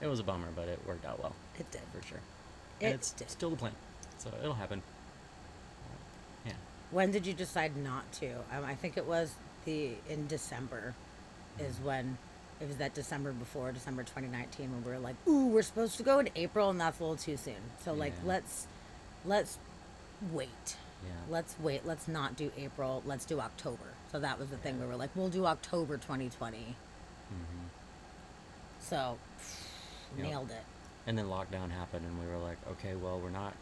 It was a bummer, but it worked out well. It did. For sure. It And it's did. still the plan. So it'll happen. Yeah. When did you decide not to? I think it was in December, is when it was that December before December 2019 when we were like, ooh, we're supposed to go in April, and that's a little too soon. So like, Yeah. let's wait. Yeah. Let's wait. Let's not do April. Let's do October. So that was the thing. We were like, we'll do October 2020. So Yep. nailed it. And then lockdown happened, and we were like, okay, well, we're not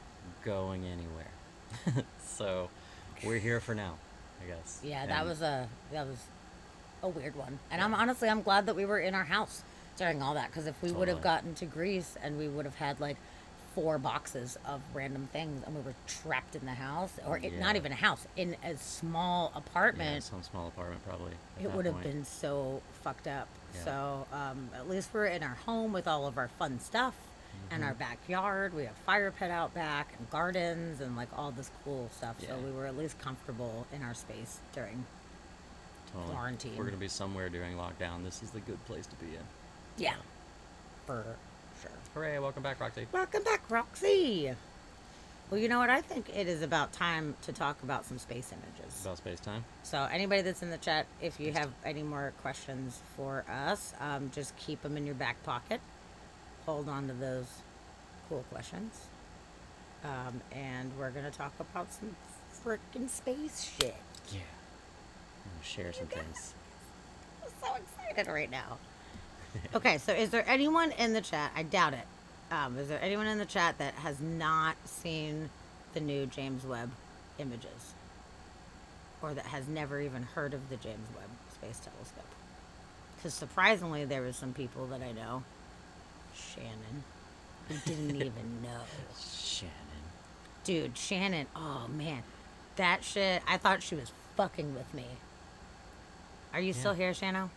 going anywhere. So we're here for now, I guess. Yeah, that And- was a weird one. And I'm glad that we were in our house during all that, because if we would have Totally. gotten to Greece and we would have had like 4 boxes of random things and we were trapped in the house, or not Yeah. even a house, in a small Yeah, apartment, some small apartment probably. at it that would have point. been so fucked up. Yeah. So at least we're in our home with all of our fun stuff and Mm-hmm. our backyard. We have fire pit out back and gardens and like all this cool stuff. So Yeah. we were at least comfortable in our space during. Totally. quarantine. We're gonna be somewhere during lockdown. This is the good place to be in. Yeah, for sure. Hooray! Welcome back, Roxy. Welcome back, Roxy. Well, you know what? I think it is about time to talk about some space images. About space time. So, anybody that's in the chat, if you have any more questions for us, just keep them in your back pocket. Hold on to those cool questions. And we're going to talk about some freaking space shit. Yeah. I'm gonna share some things. I'm so excited right now. Okay, so is there anyone in the chat? I doubt it. Is there anyone in the chat that has not seen the new James Webb images? Or that has never even heard of the James Webb Space Telescope? Because surprisingly, there was some people that I know, Shannon, who didn't even know. Shannon. Dude, Shannon, oh man, that shit, I thought she was fucking with me. Are you still here, Shannon?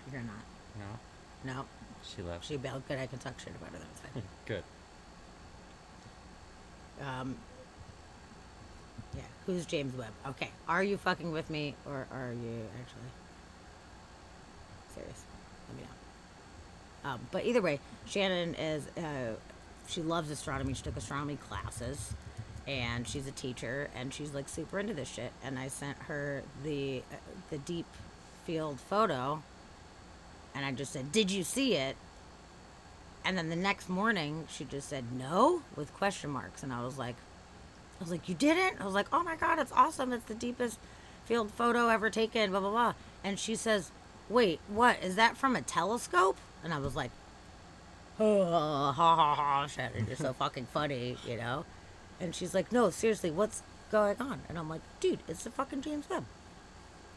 If you're not. No, No, she left. she bailed. Good, I can talk shit about her. That's fine. Good. Yeah, who's James Webb? Okay, are you fucking with me, or are you actually serious? Let me know. But either way, Shannon is, she loves astronomy. She took astronomy classes, and she's a teacher, and she's like super into this shit. And I sent her the deep field photo, and I just said, "Did you see it?" And then the next morning, she just said no with question marks, and I was like, "You didn't?" I was like, "Oh my God, it's awesome! It's the deepest field photo ever taken." Blah blah blah. And she says, wait, what? Is that from a telescope? And I was like, oh, ha ha ha, Shannon, you're so fucking funny, you know? And she's like, no, seriously, what's going on? And I'm like, dude, it's the fucking James Webb.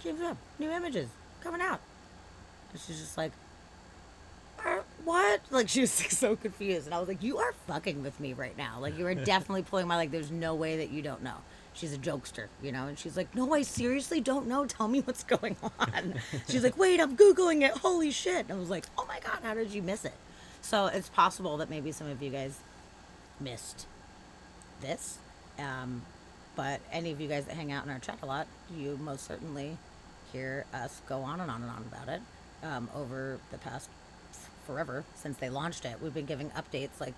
James Webb, new images coming out. And she's just like, what? Like, she was so confused. And I was like, you are fucking with me right now. Like, you are definitely pulling my, like, there's no way that you don't know. She's a jokester, you know? And she's like, no, I seriously don't know. Tell me what's going on. She's like, wait, I'm Googling it. Holy shit. And I was like, oh my God, how did you miss it? So it's possible that maybe some of you guys missed this. But any of you guys that hang out in our chat a lot, you most certainly hear us go on and on and on about it over the past forever since they launched it. We've been giving updates like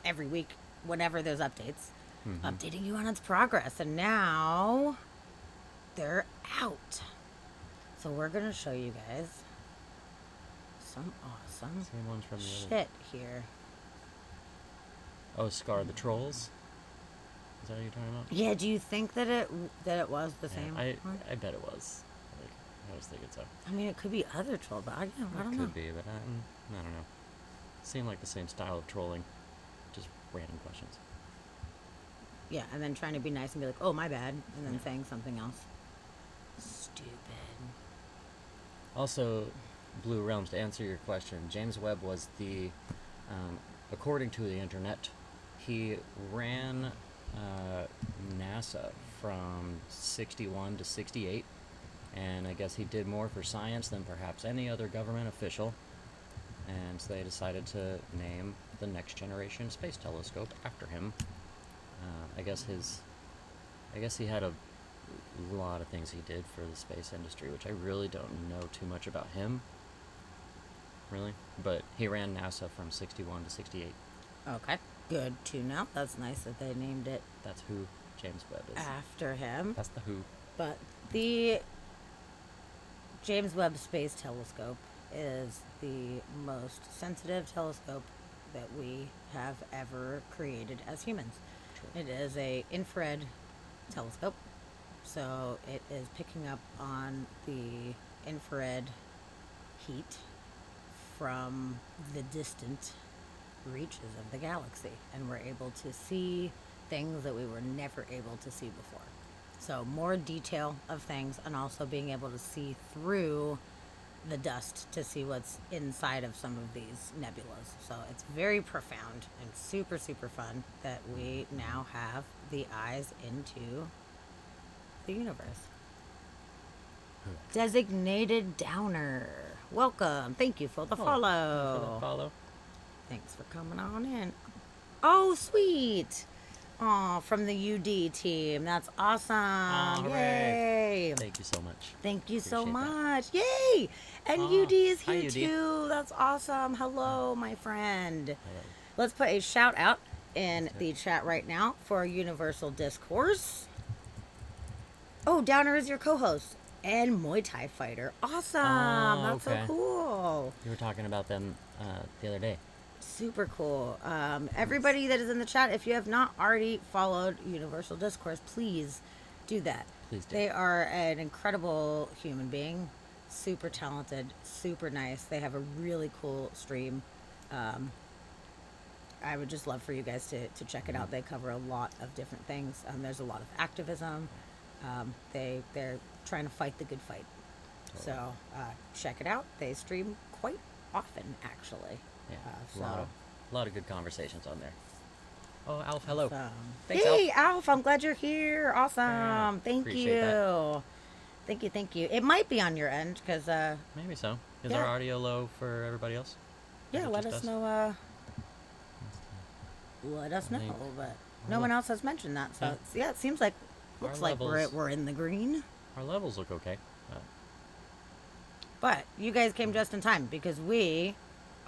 every week whenever there's updates, updating you on its progress. And now they're out. So we're going to show you guys some awesome Same ones from the other. shit here. Oh, Scar the Trolls? Is that what you're talking about? Yeah, do you think that it was the Yeah, same one? I bet it was. Like, I was thinking so. I mean, it could be other troll, but I don't know. Could be, but I don't know. Seemed like the same style of trolling. Just random questions. Yeah, and then trying to be nice and be like, oh, my bad, and then Yeah. saying something else. Stupid. Also, Blue Realms, to answer your question, James Webb was the, according to the internet, he ran NASA from 61 to 68, and I guess he did more for science than perhaps any other government official, and so they decided to name the Next Generation Space Telescope after him. I guess he had a lot of things he did for the space industry, which I really don't know too much about him, really, but he ran NASA from 61 to 68. Okay, good to know. That's nice that they named it That's who James Webb is. after him. That's the who. But the James Webb Space Telescope is the most sensitive telescope that we have ever created as humans. True. It is a infrared telescope, so it is picking up on the infrared heat from the distant reaches of the galaxy, and we're able to see things that we were never able to see before. So more detail of things, and also being able to see through the dust to see what's inside of some of these nebulas. So it's very profound and super, super fun that we now have the eyes into the universe. Designated Downer. Welcome. Thank you for the Oh, follow. For the follow. Thanks for coming on in. Oh, sweet. Aw, from the UD team. That's awesome. hooray. Yay. Thank you so much. Thank you so Appreciate that. much. Yay. And Aw, UD is hi, here UD. too. That's awesome. Hello, my friend. Hello. Let's put a shout out in the chat right now for Universal Discourse. Oh, Downer is your co-host and Muay Thai fighter. Awesome. Oh, That's okay. so cool. You were talking about them the other day. Super cool. Everybody that is in the chat, if you have not already followed Universal Discourse, please do that. Please do. They are an incredible human being, super talented, super nice. They have a really cool stream. I would just love for you guys to check it out. They cover a lot of different things. There's a lot of activism. They're trying to fight the good fight. So check it out. They stream quite often, actually. Yeah, a lot of good conversations on there. Oh, Alf, hello. Thanks, Hey, Alf, I'm glad you're here. Awesome. Yeah, Thank appreciate you. that. Thank you. It might be on your end because, Maybe so. Is Yeah. our audio low for everybody else? yeah, Is it let just us know. Let us know. think But no one else has mentioned that. So, Yeah. it seems like, Our looks like levels- we're in the green. Our levels look okay. But you guys came just in time because we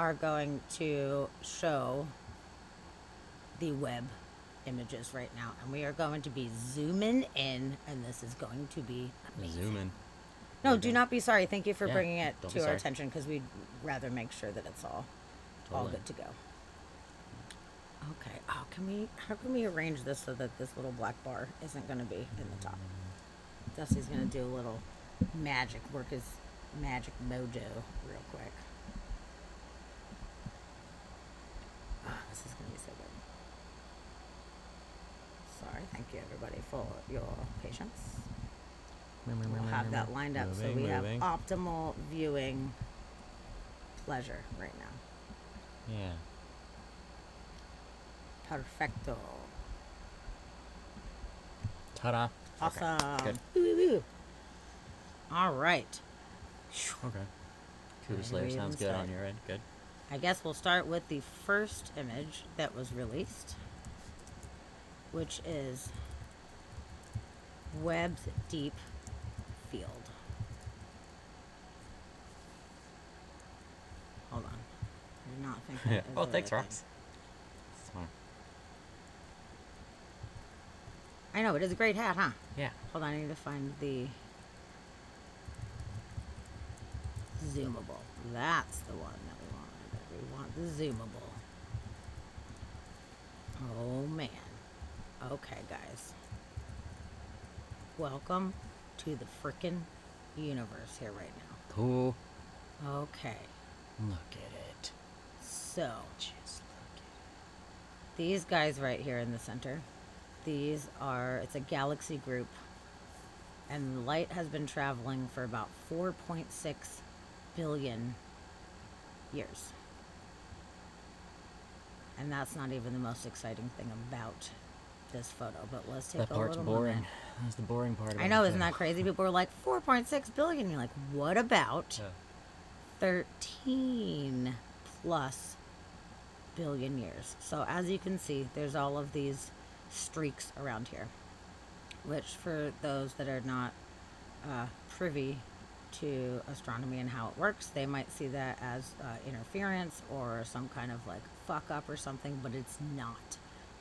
are going to show the web images right now. And we are going to be zooming in, and this is going to be amazing. Zoom in. No, do not be sorry. Thank you for Yeah, bringing it don't to be our sorry. attention because we'd rather make sure that it's all Totally. good to go. Okay. Oh, how can we arrange this so that this little black bar isn't going to be in the top? Dusty's going to do a little magic, work his Magic Mojo real quick. Ah, this is gonna be so good. Sorry, thank you everybody for your patience. We'll have that lined up so we have optimal viewing pleasure right now. Yeah. Perfecto. Ta-da. Awesome. Good. Woo-woo-woo. All right. Okay. Coup Where Slayer do we sounds even good on start? your end. Good. I guess we'll start with the first image that was released, which is Webb's Deep Field. Hold on. I did not think that Yeah. is Oh, the thanks, right Rox. thing. Smart. I know, it is a great hat, huh? Yeah. Hold on, I need to find the zoomable. That's the one that we wanted. We want the zoomable. Oh, man. Okay, guys. Welcome to the frickin' universe here right now. Cool. Okay, Look at it. so Just look at these guys right here in the center, it's a galaxy group, and the light has been traveling for about 4.6 billion years. And that's not even the most exciting thing about this photo, but let's take That a part's little boring. moment. That's the boring part. I know, isn't that crazy? People are like, 4.6 billion. You're like, what about 13 plus billion years? So as you can see, there's all of these streaks around here, which for those that are not privy to astronomy and how it works, they might see that as interference or some kind of like fuck up or something, but it's not.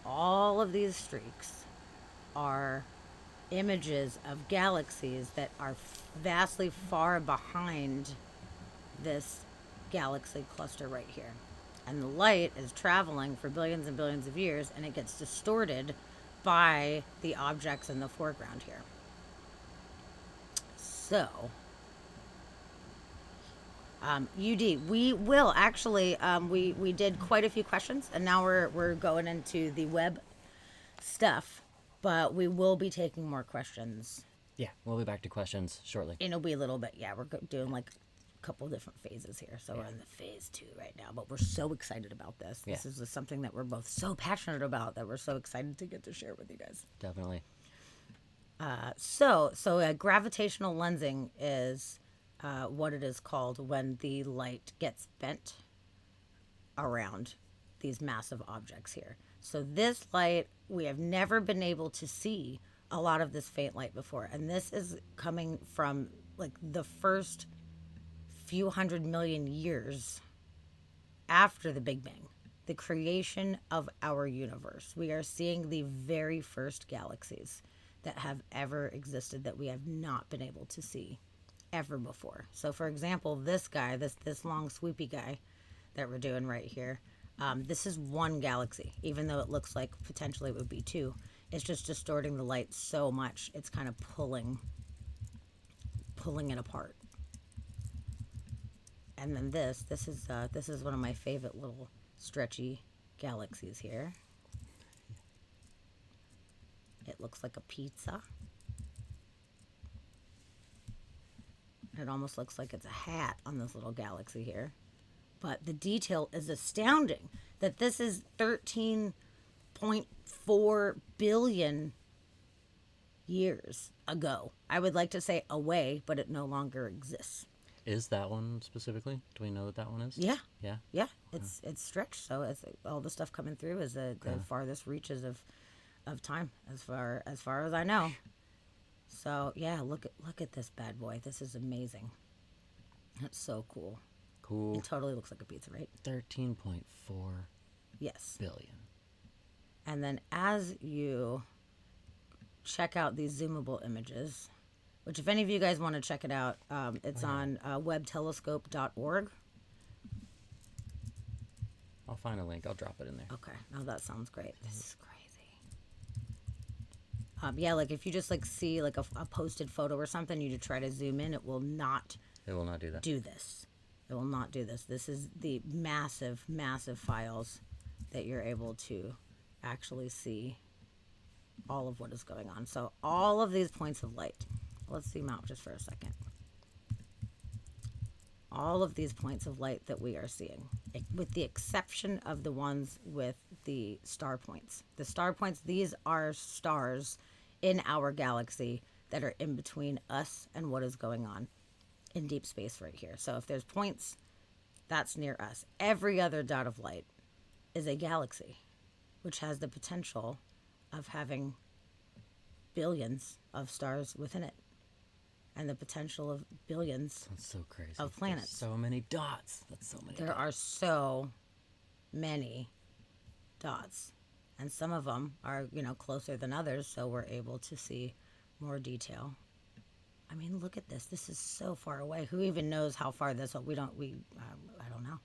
All of these streaks are images of galaxies that are vastly far behind this galaxy cluster right here. And the light is traveling for billions and billions of years, and it gets distorted by the objects in the foreground here. So, UD, we will actually, we did quite a few questions, and now we're going into the web stuff, but we will be taking more questions. Yeah, we'll be back to questions shortly. It'll be a little bit, yeah, we're doing like a couple different phases here, so we're in the phase 2 right now, but we're so excited about this. Yeah. This is just something that we're both so passionate about that we're so excited to get to share with you guys. Definitely. So gravitational lensing is what it is called when the light gets bent around these massive objects here. So this light, we have never been able to see a lot of this faint light before. And this is coming from like the first few 100 million years after the Big Bang, the creation of our universe. We are seeing the very first galaxies that have ever existed that we have not been able to see ever before. So for example, this guy, this long swoopy guy that we're doing right here, this is one galaxy, even though it looks like potentially it would be two. It's just distorting the light so much, it's kind of pulling it apart. And then this is one of my favorite little stretchy galaxies here. It looks like a pizza. It almost looks like it's a hat on this little galaxy here. But the detail is astounding that this is 13.4 billion years ago. I would like to say away, but it no longer exists. Is that one specifically? Do we know that one is? Yeah. Yeah. Yeah, it's stretched, so it's all the stuff coming through is the farthest reaches of time as far as I know. So yeah, look at this bad boy. This is amazing. That's so cool. Cool. It totally looks like a pizza, right? 13.4 Yes. billion. And then as you check out these zoomable images, which if any of you guys want to check it out, it's on webtelescope.org. I'll find a link. I'll drop it in there. Okay, now that sounds great. This is crazy. Yeah, like if you just like see like a posted photo or something, you try to zoom in, it will not It will not do that. do this. It will not do this. This is the massive, massive files that you're able to actually see all of what is going on. So all of these points of light, let's zoom out just for a second. All of these points of light that we are seeing, with the exception of the ones with the star points. The star points, these are stars in our galaxy that are in between us and what is going on in deep space right here. So if there's points, that's near us. Every other dot of light is a galaxy, which has the potential of having billions of stars within it, and the potential of billions. That's so crazy. Of There's planets. so many dots. That's so many. There dots. are so many dots, and some of them are, closer than others, so we're able to see more detail. I mean, look at this. This is so far away. Who even knows how far this? I don't know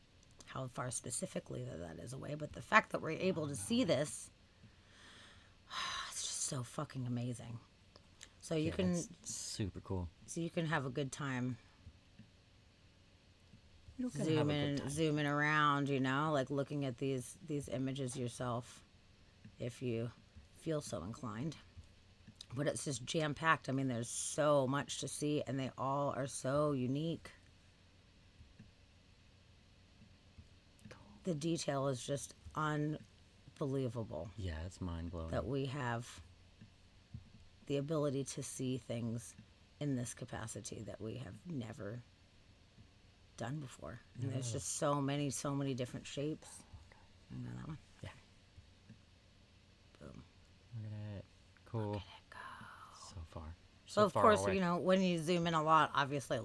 how far specifically that is away. But the fact that we're able to see this, it's just so fucking amazing. So you can, It's super cool. have a good time You can have a good time. zooming around, like looking at these images yourself, if you feel so inclined. But it's just jam-packed. I mean, there's so much to see, and they all are so unique. The detail is just unbelievable Yeah, it's mind blowing. that we have the ability to see things in this capacity that we have never done before. And there's just so many different shapes. You know that one? Yeah. Boom. Look at it. Cool. So far. So of far course, away. when you zoom in a lot, obviously,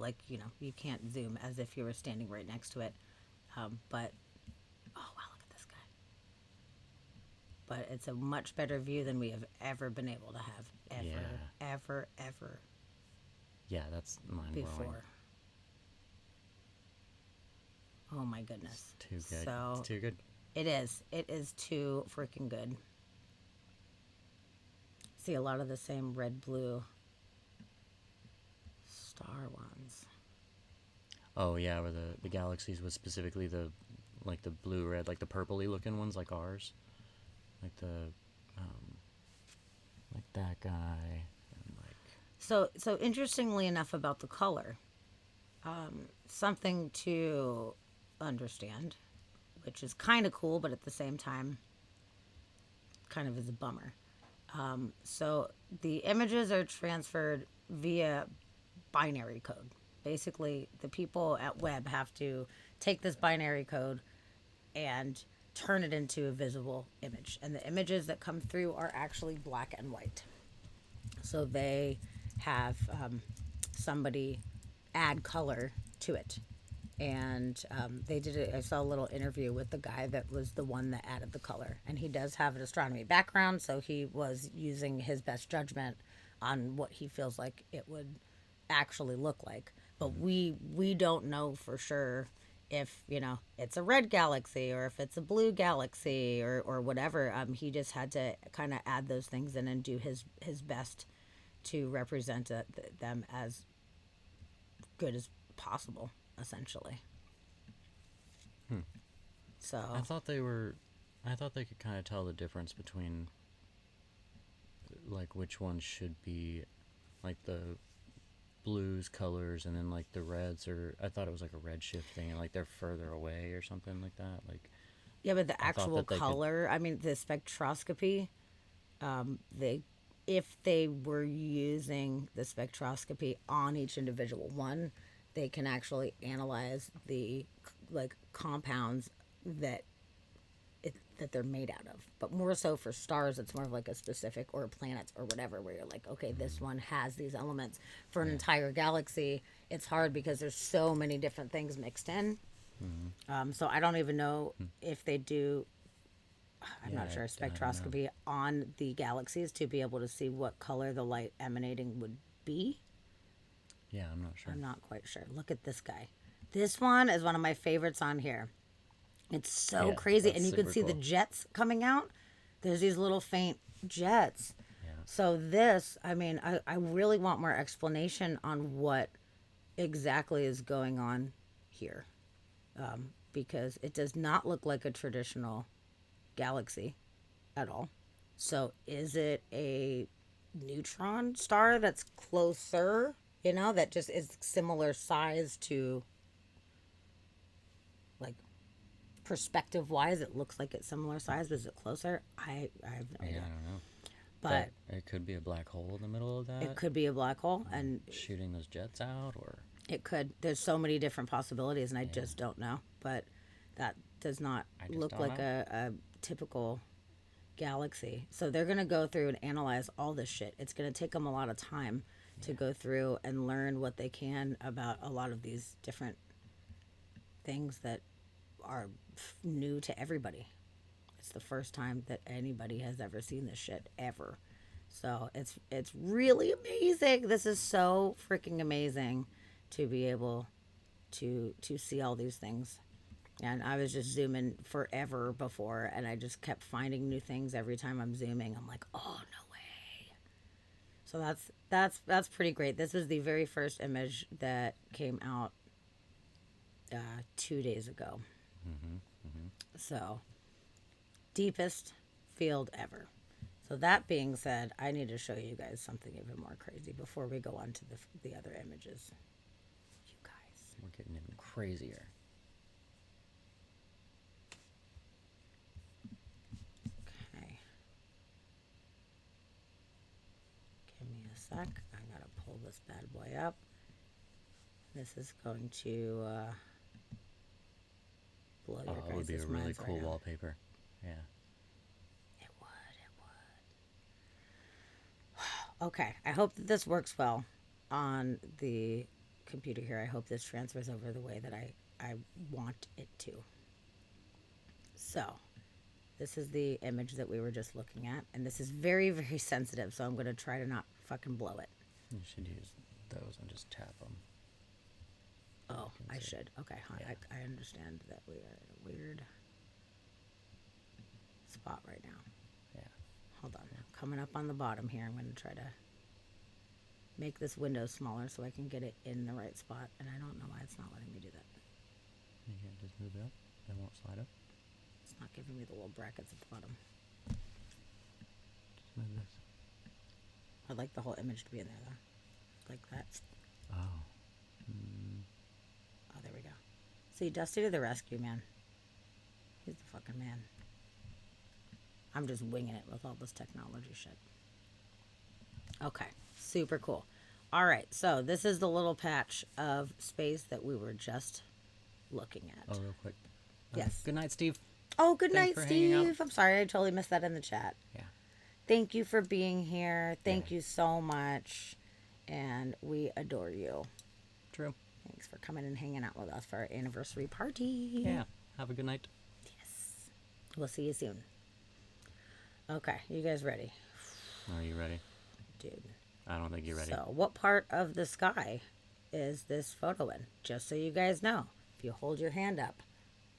you can't zoom as if you were standing right next to it. But, oh wow, look at this guy. But it's a much better view than we have ever been able to have. Ever. Yeah, that's mind blowing. Before. Oh my goodness. Too good. So It's too good. it is. It is too freaking good. See a lot of the same red, blue star ones. Oh yeah, where the galaxies was specifically the blue red, like the purpley looking ones like ours. Like the like that guy and like So interestingly enough about the color, something to understand, which is kind of cool, but at the same time, kind of is a bummer. So the images are transferred via binary code. Basically, the people at Webb have to take this binary code and turn it into a visible image. And the images that come through are actually black and white. So they have somebody add color to it. And they did it. I saw a little interview with the guy that was the one that added the color. And he does have an astronomy background, so he was using his best judgment on what he feels like it would actually look like. But we don't know for sure if, it's a red galaxy or if it's a blue galaxy or whatever. He just had to kind of add those things in and do his best to represent them as good as possible, essentially. So I thought they could kind of tell the difference between like which one should be like the blues colors and then like the reds, or I thought it was like a red shift thing and like they're further away or something like that. Like yeah, but the I thought actual that they could- color, I mean, the spectroscopy, if they were using the spectroscopy on each individual one, they can actually analyze the compounds that they're made out of. But more so for stars, it's more of like a specific, or planets or whatever, where you're like, okay, this one has these elements. For an entire galaxy, it's hard because there's so many different things mixed in. So I don't even know if they do, I'm not Yeah, sure, I don't know. spectroscopy on the galaxies to be able to see what color the light emanating would be. yeah, I'm not sure. I'm not quite sure. Look at this guy. This one is one of my favorites on here. It's so Yeah, crazy. that's And you can super see the cool. jets coming out. There's these little faint jets. Yeah. So this, I mean, I really want more explanation on what exactly is going on here, because it does not look like a traditional galaxy at all. So is it a neutron star that's closer, that just is similar size to, like, perspective wise, it looks like it's similar size, but is it closer? I have no Yeah, idea. I don't know. But It could be a black hole in the middle of that. it could be a black hole, and shooting those jets out, or it could. There's so many different possibilities, and I just don't know. But that does not I just look don't like know. a typical galaxy. So they're going to go through and analyze all this shit. It's going to take them a lot of time to go through and learn what they can about a lot of these different things that are new to everybody. It's the first time that anybody has ever seen this shit ever. So it's really amazing. This is so freaking amazing to be able to see all these things. And I was just zooming forever before, and I just kept finding new things every time I'm zooming. I'm like, oh, no way. So that's pretty great. This was the very first image that came out 2 days ago. So, deepest field ever. So that being said, I need to show you guys something even more crazy before we go on to the other images. You guys. we're getting even crazier. Okay. Give me a sec. I gotta pull this bad boy up. This is going to blow your It would be a guys' really minds cool right now. wallpaper. Yeah. It would. Okay, I hope that this works well on the computer here. I hope this transfers over the way that I want it to. So, this is the image that we were just looking at, and this is very, very sensitive, so I'm going to try to not fucking blow it. You should use those and just tap them. Oh, I see. should. Okay, Yeah. I understand that we are in a weird spot right now. Yeah. Hold on. Coming up on the bottom here, I'm going to try to make this window smaller so I can get it in the right spot, and I don't know why it's not letting me do that. You can just move it up. It won't slide up. It's not giving me the little brackets at the bottom. Just move this. I'd like the whole image to be in there, though. Like that. Oh. Oh, there we go. See, Dusty to the rescue, man. He's the fucking man. I'm just winging it with all this technology shit. Okay, super cool. All right, so this is the little patch of space that we were just looking at. Oh, real quick. Yes. Good night, Steve. Oh, good Thanks night, for hanging out. Steve. I'm sorry, I totally missed that in the chat. Yeah. Thank you for being here. Thank Yeah. you so much. And we adore you. True. Thanks for coming and hanging out with us for our anniversary party. Yeah. Have a good night. Yes. We'll see you soon. Okay, you guys ready? Are you ready? Dude. I don't think you're ready. So, what part of the sky is this photo in? Just so you guys know, if you hold your hand up,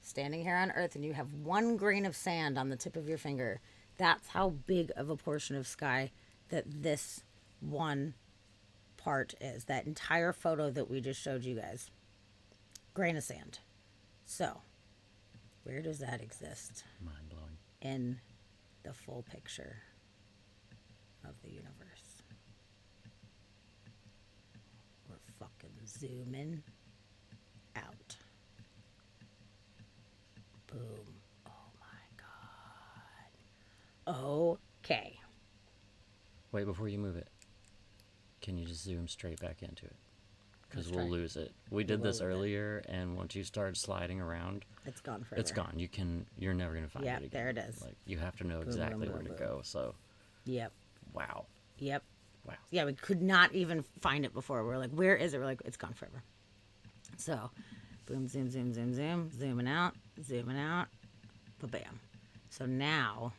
standing here on Earth, and you have 1 grain of sand on the tip of your finger, that's how big of a portion of sky that this one part is. That entire photo that we just showed you guys. Grain of sand. So, where does that exist Mind blowing. in the full picture of the universe? We're fucking zooming out. Boom. Oh my god. Okay. Wait, before you move it, can you just zoom straight back into it? Because Let's we'll try. lose it. We did will this lose it. earlier, and once you start sliding around, It's gone forever. it's gone. You're never gonna find Yep, it again. there it is. Like you have to know Boom, exactly boom, where to boom, go. So, Yep. wow, Yep. wow. Yeah, we could not even find it before. We're like, where is it? We're like, it's gone forever. So, boom, zoom, zoom, zoom, zoom, zooming out, ba-bam. So now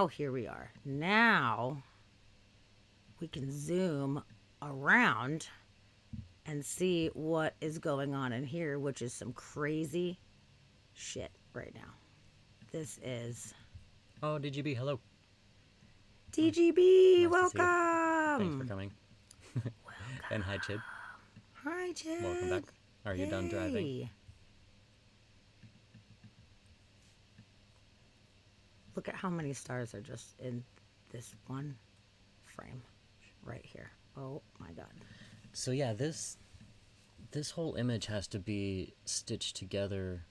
here we are. Now we can zoom around and see what is going on in here, which is some crazy shit right now. This is Oh, DGB, hello. DGB. Nice to see you. Welcome. Thanks for coming. And hi, Chid. Hi, Jed. Welcome back. Are you done driving? Yay. Look at how many stars are just in this one frame right here. Oh my god. So yeah, this whole image has to be stitched together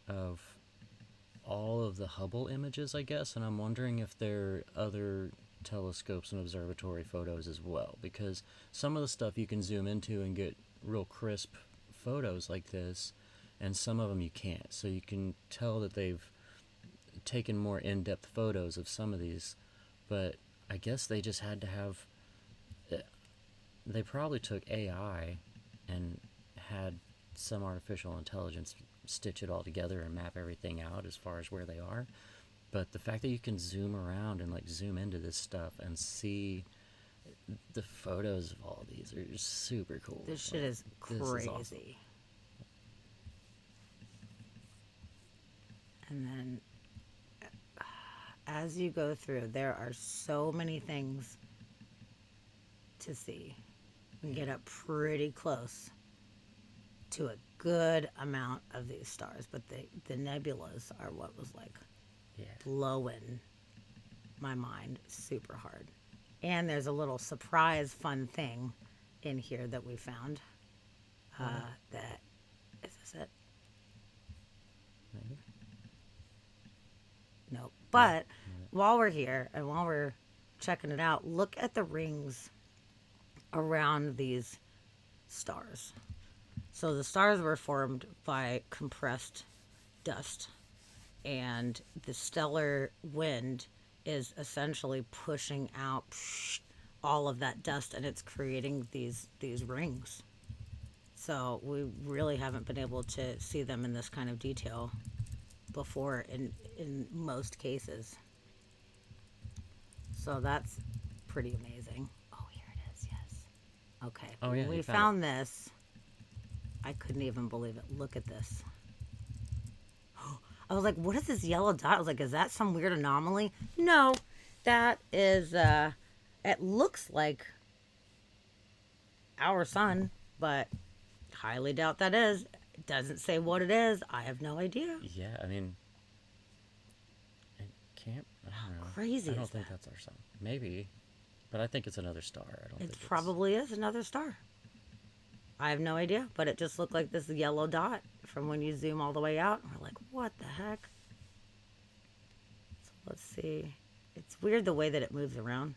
of all of the Hubble images, I guess, and I'm wondering if there are other telescopes and observatory photos as well, because some of the stuff you can zoom into and get real crisp photos like this, and some of them you can't. So you can tell that they've taken more in-depth photos of some of these, but I guess they just had to have, they probably took AI and had some artificial intelligence stitch it all together and map everything out as far as where they are. But the fact that you can zoom around and like zoom into this stuff and see the photos of all these are just super cool. This shit is this crazy. awesome. And then as you go through, there are so many things to see. You can get up pretty close to a good amount of these stars, but the nebulas are what was like Yeah. blowing my mind super hard. And there's a little surprise fun thing in here that we found. That is this it? Maybe. Nope. But while we're here and while we're checking it out, look at the rings around these stars. So the stars were formed by compressed dust, and the stellar wind is essentially pushing out all of that dust, and it's creating these rings. So we really haven't been able to see them in this kind of detail before in most cases. So that's pretty amazing. Oh, here it is. Yes. Okay. Oh, yeah, When we you found found this, I couldn't even believe it. Look at this. I was like, what is this yellow dot? I was like, is that some weird anomaly? No, that is, it looks like our sun, but highly doubt that is. It doesn't say what it is. I have no idea. Yeah, I mean, it can't. I don't know. crazy I don't is think that? that's our sun. Maybe, but I think it's another star. I don't think It it's probably is another star. I have no idea, but it just looked like this yellow dot from when you zoom all the way out. We're like, what the heck? So let's see. It's weird the way that it moves around.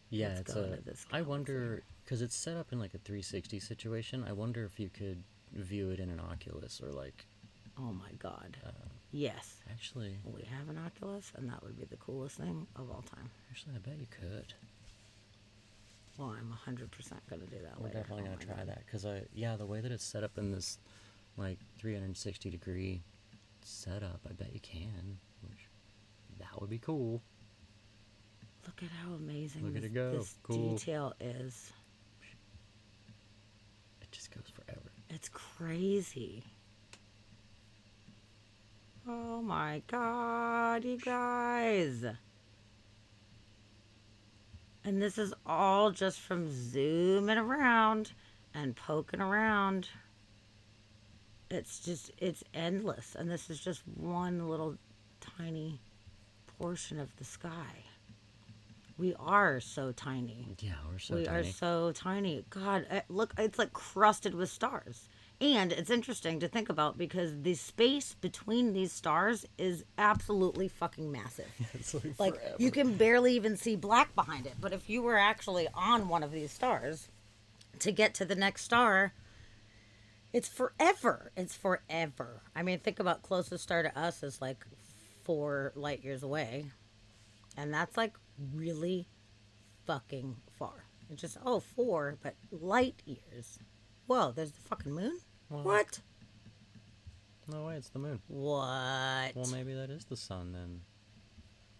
Yeah, Let's it's go a. into this I galaxy. wonder because it's set up in like a 360 situation. I wonder if you could view it in an Oculus or like. Oh my God. Yes. Actually, We have an Oculus, and that would be the coolest thing of all time. I bet you could. Well, I'm 100% going to do that We're later. definitely Oh gonna my try God. that because the way that it's set up in this like 360 degree setup, I bet you can. Which that would be cool. Look at how amazing Look at this, it go. this Cool. detail is. It just goes forever. It's crazy. Oh my God, you guys. And this is all just from zooming around and poking around. It's endless. And this is just one little tiny portion of the sky. We are so tiny. Yeah, we're so We tiny. are so tiny. God, look, it's like crusted with stars. And it's interesting to think about because the space between these stars is absolutely fucking massive. It's Like, forever. you can barely even see black behind it. But if you were actually on one of these stars, to get to the next star, it's forever. It's forever. I mean, think about closest star to us is like 4 light years away. And that's like really fucking far. It's just, 4, but light years. Whoa, there's the fucking moon? Well, What? No way, it's the moon. What? Well, maybe that is the sun then.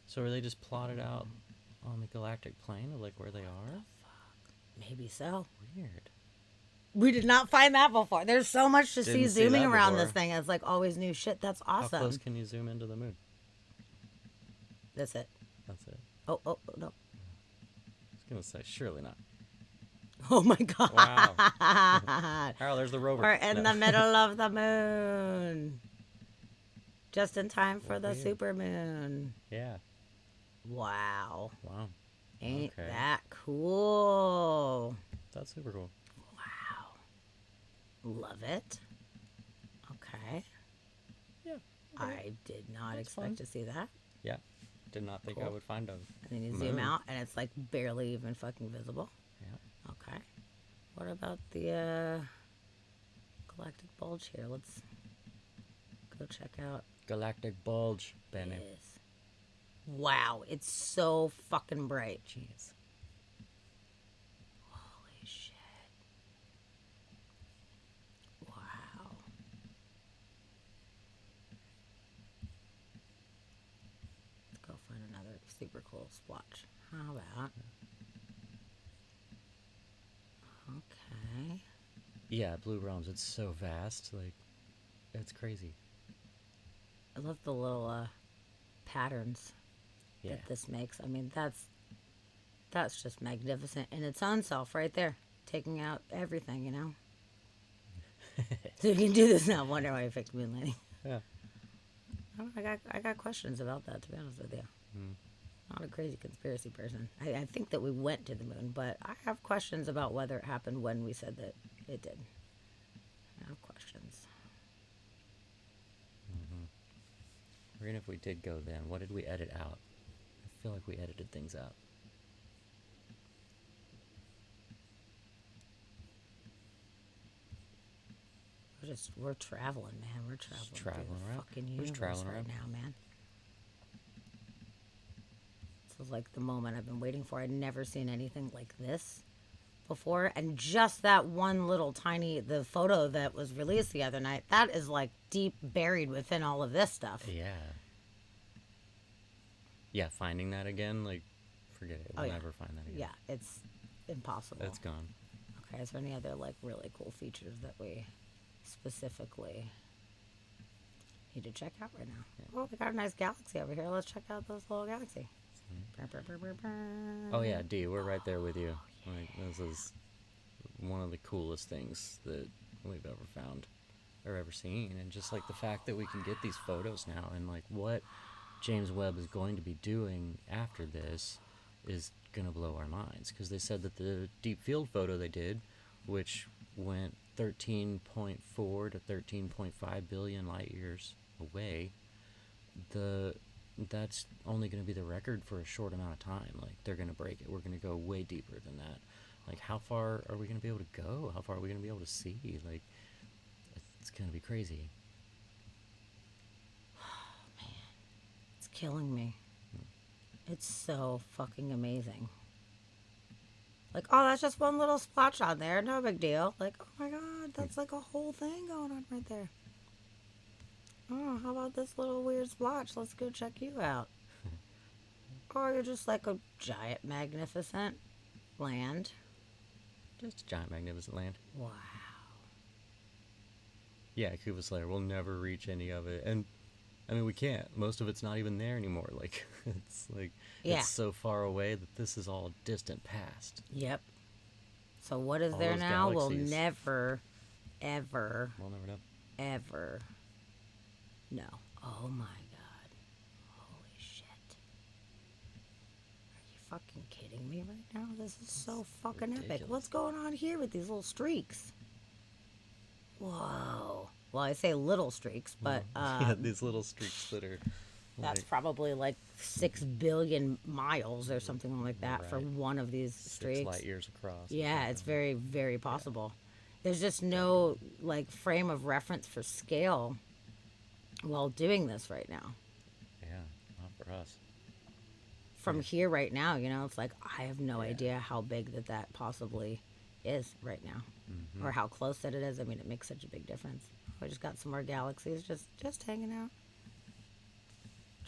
So are they just plotted out on the galactic plane of like where they are? Maybe so. Weird. We did not find that before. There's so much to see Didn't see zooming that around before. this thing. It's like always new shit. That's How awesome. close can you zoom into the moon? That's it. That's it. Oh, no. I was gonna say surely not. Oh my god. Wow. Oh, there's the rover. We're in No. the middle of the moon. Just in time for the Weird. super moon. Yeah. Wow. Wow. Ain't Okay. that cool? That's super cool. Wow. Love it. Okay. Yeah. I did not That's expect fun. to see that. Yeah. Did not think I Cool. would find a. And then you zoom Moon. out and it's like barely even fucking visible. Yeah. Okay. What about the galactic bulge here? Let's go check out Galactic bulge, Benny. this. Wow, it's so fucking bright. Jeez. Holy shit. Wow. Let's go find another super cool splotch. How about? Okay. Yeah, Blue Realms. It's so vast. Like, it's crazy. I love the little patterns Yeah. that this makes. I mean, that's just magnificent in its own self, right there, taking out everything, you know. So you can do this now. Wonder why I picked moon landing. Yeah. I got questions about that, to be honest with you. Not a crazy conspiracy person. I think that we went to the moon, but I have questions about whether it happened when we said that it did. I have questions. Even if we did go then, what did we edit out? I feel like we edited things out. We're traveling, man. We're traveling, traveling through the around. fucking We're universe just traveling right around. now, man. This is like the moment I've been waiting for. I'd never seen anything like this before, and just that one little tiny the photo that was released the other night, that is like deep buried within all of this stuff. Yeah. Yeah, finding that again, like, forget it. We'll yeah. never find that again. Yeah, it's impossible. It's gone. Okay, is there any other like really cool features that we specifically need to check out right now? Oh, we got a nice galaxy over here. Let's check out this little galaxy. Oh yeah, D, we're right there with you. Like, this is one of the coolest things that we've ever found or ever seen, and just like the fact that we can get these photos now, and like what James Webb is going to be doing after this is gonna blow our minds, because they said that the deep field photo they did, which went 13.4 to 13.5 billion light years away, that's only going to be the record for a short amount of time. Like, they're going to break it. We're going to go way deeper than that. Like, how far are we going to be able to go? How far are we going to be able to see? Like, it's going to be crazy. It's killing me. It's so fucking amazing. Like, oh, that's just one little splotch on there. No big deal. Like, oh my god, that's like a whole thing going on right there. Oh, how about this little weird splotch? Let's go check you out. Oh, you're just like a giant, magnificent land. Just a giant, magnificent land. Wow. Yeah, Cuba Slayer, we'll never reach any of it. And, I mean, we can't. Most of it's not even there anymore. Like, it's like, Yeah. it's so far away that this is all distant past. Yep. So what is All there those now? galaxies. We'll never, ever, We'll never know. ever know. Oh my god. Holy shit. Are you fucking kidding me right now? This is so fucking epic. ridiculous. What's going on here with these little streaks? Whoa. Well, I say little streaks, but Yeah, these little streaks that are. that's like, probably like 6 billion miles or something like that for Right. one of these 6 streaks. light years across. or Yeah, it's something. very, very possible. There's just no like frame of reference for scale while doing this right now. Yeah, not for us. From here right now, you know, it's like I have no Yeah. idea how big that possibly is right now, or how close that it is. I mean, it makes such a big difference. We just got some more galaxies, just hanging out.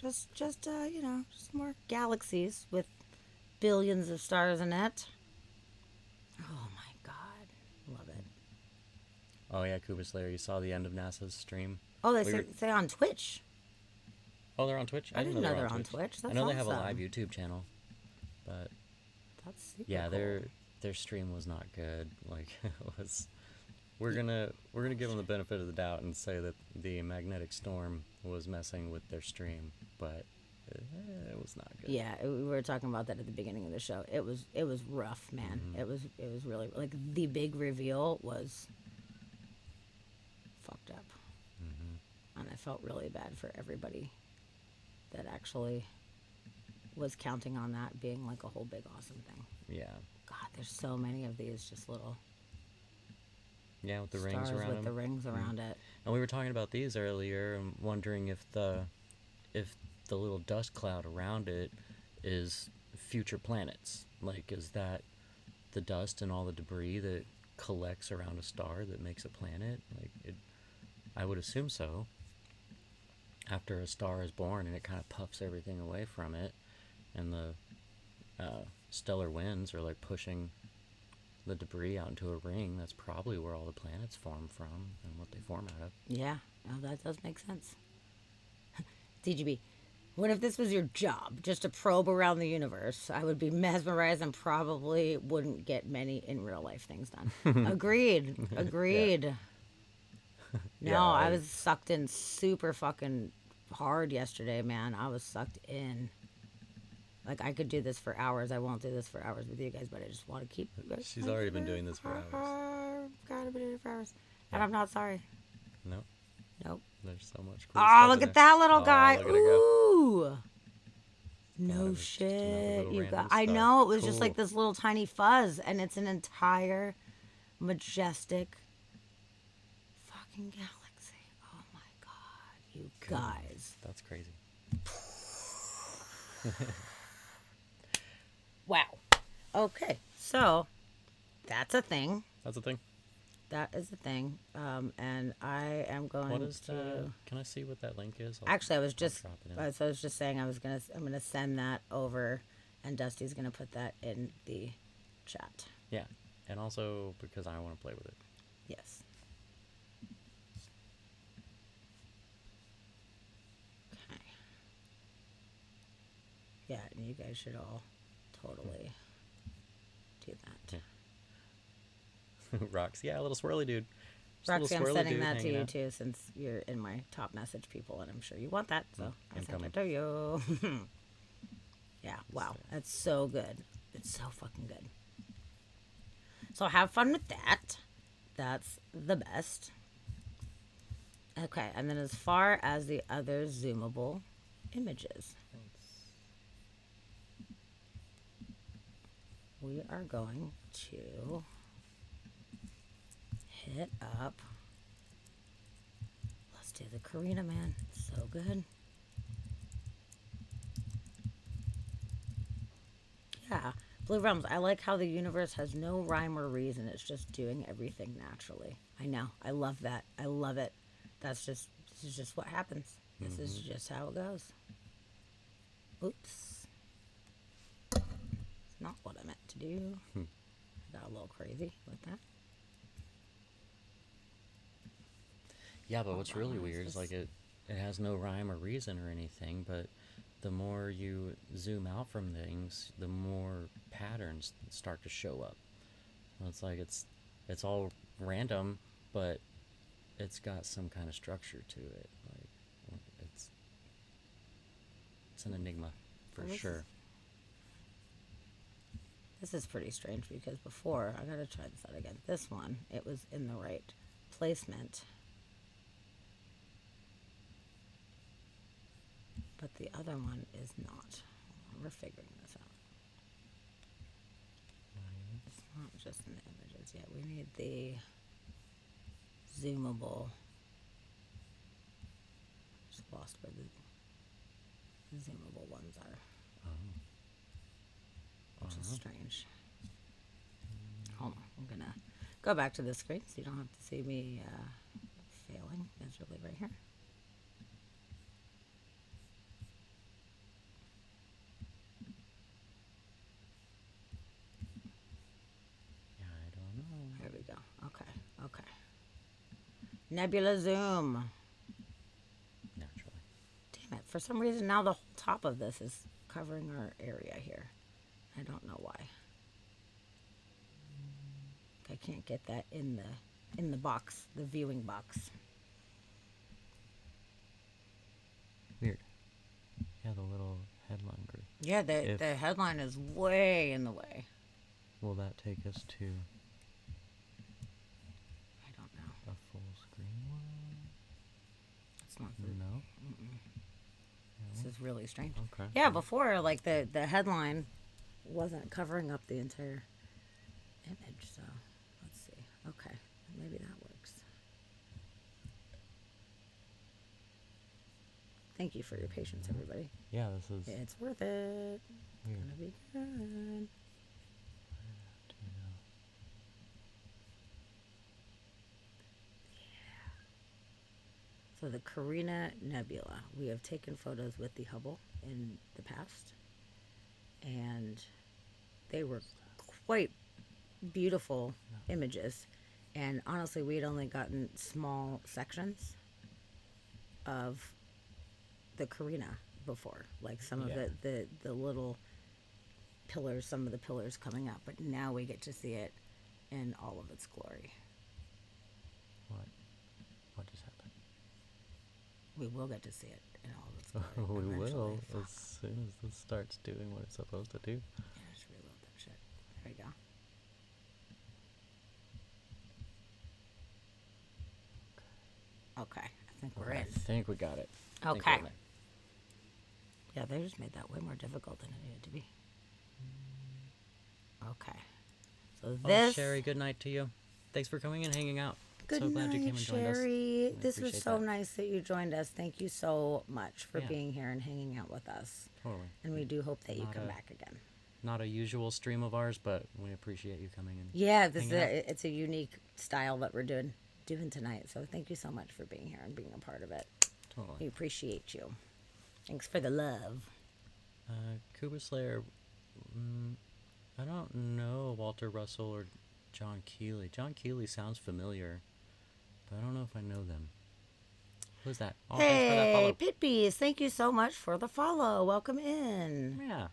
Just you know, just more galaxies with billions of stars in it. Oh my god, love it. Oh yeah, Cuba Slayer, you saw the end of NASA's stream? Oh, they We say, were- say on Twitch. Oh, they're on Twitch? I didn't know they're on Twitch. I That's know they have a awesome. live YouTube channel, but That's super yeah, cool. they're their stream was not good. Like it was. We're gonna give them the benefit of the doubt and say that the magnetic storm was messing with their stream, but it was not good. Yeah, we were talking about that at the beginning of the show. It was rough, man. It was really, like, the big reveal was fucked up. And I felt really bad for everybody that actually was counting on that being like a whole big awesome thing. Yeah. God, there's so many of these just little Yeah, with the stars rings around with them. the rings around it. And we were talking about these earlier and wondering if the little dust cloud around it is future planets. Like, is that the dust and all the debris that collects around a star that makes a planet? Like, I would assume so. After a star is born and it kind of puffs everything away from it, and the stellar winds are like pushing the debris out into a ring, that's probably where all the planets form from and what they form out of. Yeah, oh, that does make sense. DGB, what if this was your job, just to probe around the universe? I would be mesmerized and probably wouldn't get many in real life things done. Agreed. No, Yeah, I was sucked in super fucking hard yesterday, man. I was sucked in. Like, I could do this for hours. I won't do this for hours with you guys, but I just want to keep... She's already been doing this for hours. Gotta be doing it for hours. And I'm not sorry. No, Nope. there's so much cool Oh, stuff look in at there. that little Oh, guy. look at it go. Ooh. Thought it No was just another shit. little You random got. I star. know, it was just Cool. like this little tiny fuzz, and it's an entire majestic fucking galaxy. Oh my god, you guys. That's crazy. Wow. Okay, so that's a thing. That's the thing. That is a thing. And I am going What is to. the? Can I see what that link is? Actually, I was just. drop it in. So I was just saying I'm gonna send that over, and Dusty's gonna put that in the chat. Yeah, and also because I want to play with it. Yes. Okay. Yeah, and you guys should all totally do that. Yeah. Rocks, yeah, a little swirly dude. Just a Roxy, I'm little swirly sending dude that to hanging you out. too, since you're in my top message people, and I'm sure you want that. So I sent incoming. it to you. Yeah, wow, that's so good. It's so fucking good. So have fun with that. That's the best. Okay, and then as far as the other zoomable images, we are going to hit up. Let's do the Karina, man. It's so good. Yeah. Blue Realms, I like how the universe has no rhyme or reason. It's just doing everything naturally. I know. I love that. I love it. This is just what happens. This is just how it goes. Oops. It's not what I meant to do. Got a little crazy with that. Yeah, but what's really on, weird it's is like it has no rhyme or reason or anything, but the more you zoom out from things, the more patterns start to show up. It's like it's all random, but it's got some kind of structure to it. Like it's an enigma for Well, this sure. This is pretty strange because before, I gotta try this out again. This one, it was in the right placement. But the other one is not. We're figuring this out. It's not just in the images yet. We need the zoomable. Just lost where the zoomable ones are. Which is strange. Hold on. I'm gonna go back to the screen so you don't have to see me failing miserably right here. Yeah, I don't know. There we go. Okay. Nebula zoom. Naturally. Damn it. For some reason now the whole top of this is covering our area here. I don't know why. can't get that in the box, the viewing box. Weird. Yeah, the little headline group. Yeah, If- the headline is way in the way. Will that take us to I don't know. a full screen one? It's not the, No. This is really strange. Okay. Yeah, before, like, the headline wasn't covering up the entire image, so let's see. Okay, maybe that works. Thank you for your patience, everybody. Yeah, this is It's worth it. weird. Gonna be good. So the Carina Nebula. We have taken photos with the Hubble in the past, and they were quite beautiful images. And honestly, we had only gotten small sections of the Carina before, like some of Yeah. the little pillars, some of the pillars coming up. But now we get to see it in all of its glory. What just happened? We will get to see it in all of its glory. We will eventually. as Fuck. soon as this starts doing what it's supposed to do. Yeah, just reload that shit. There we go. Okay, I think we're I in. think we got it. I think Okay. we're in there. Yeah, they just made that way more difficult than it needed to be. Okay. So Oh, this. Sherry, good night to you. Thanks for coming and hanging out. Good so glad night, you came and joined us. Sherry. I This was appreciate so that. nice that you joined us. Thank you so much for Yeah. being here and hanging out with us. Totally. And we do hope that you Not come a- back again. Not a usual stream of ours, but we appreciate you coming in. Yeah, this is hanging out. it's a unique style that we're doing tonight. So thank you so much for being here and being a part of it. We Totally. appreciate you. Thanks for the love. Kuba Slayer, I don't know Walter Russell or John Keeley. John Keeley sounds familiar, but I don't know if I know them. Who's that? Oh, thanks for that Hey, follow. Pitbees, thank you so much for the follow. Welcome in. Yeah.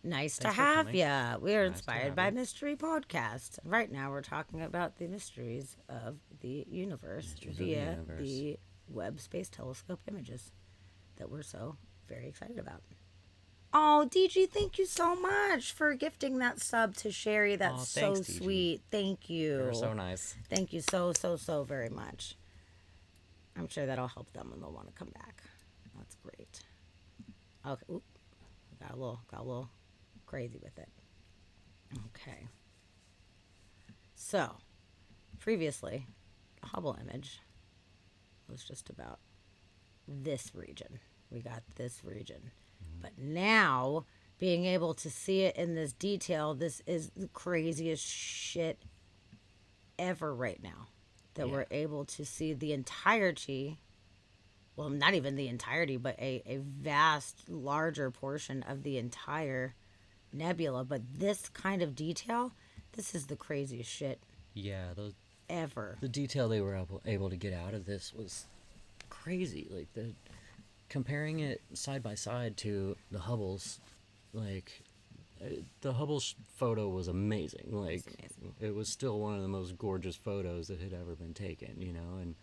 Nice to Thanks for have coming. ya. We are Nice to inspired have by ya. Mystery Podcast. Right now, we're talking about the mysteries of the universe Mysteries of the via universe. the Webb Space Telescope images that we're so very excited about. Oh, DG, thank you so much for gifting that sub to Sherry. That's Aw, so thanks, DG. sweet. Thank you. You're so nice. Thank you so very much. I'm sure that'll help them and they'll want to come back. That's great. Okay. Oop. Got a little crazy with it. Okay. So, previously, the Hubble image was just about this region. We got this region. But now, being able to see it in this detail, this is the craziest shit ever right now. That we're able to see the entirety, well, not even the entirety, but a vast, larger portion of the entire nebula. But this kind of detail, this is the craziest shit Yeah, ever. the detail they were able to get out of this was crazy. Like comparing it side by side to the Hubble's, like the Hubble's photo was amazing. Like it was still one of the most gorgeous photos that had ever been taken, you know, and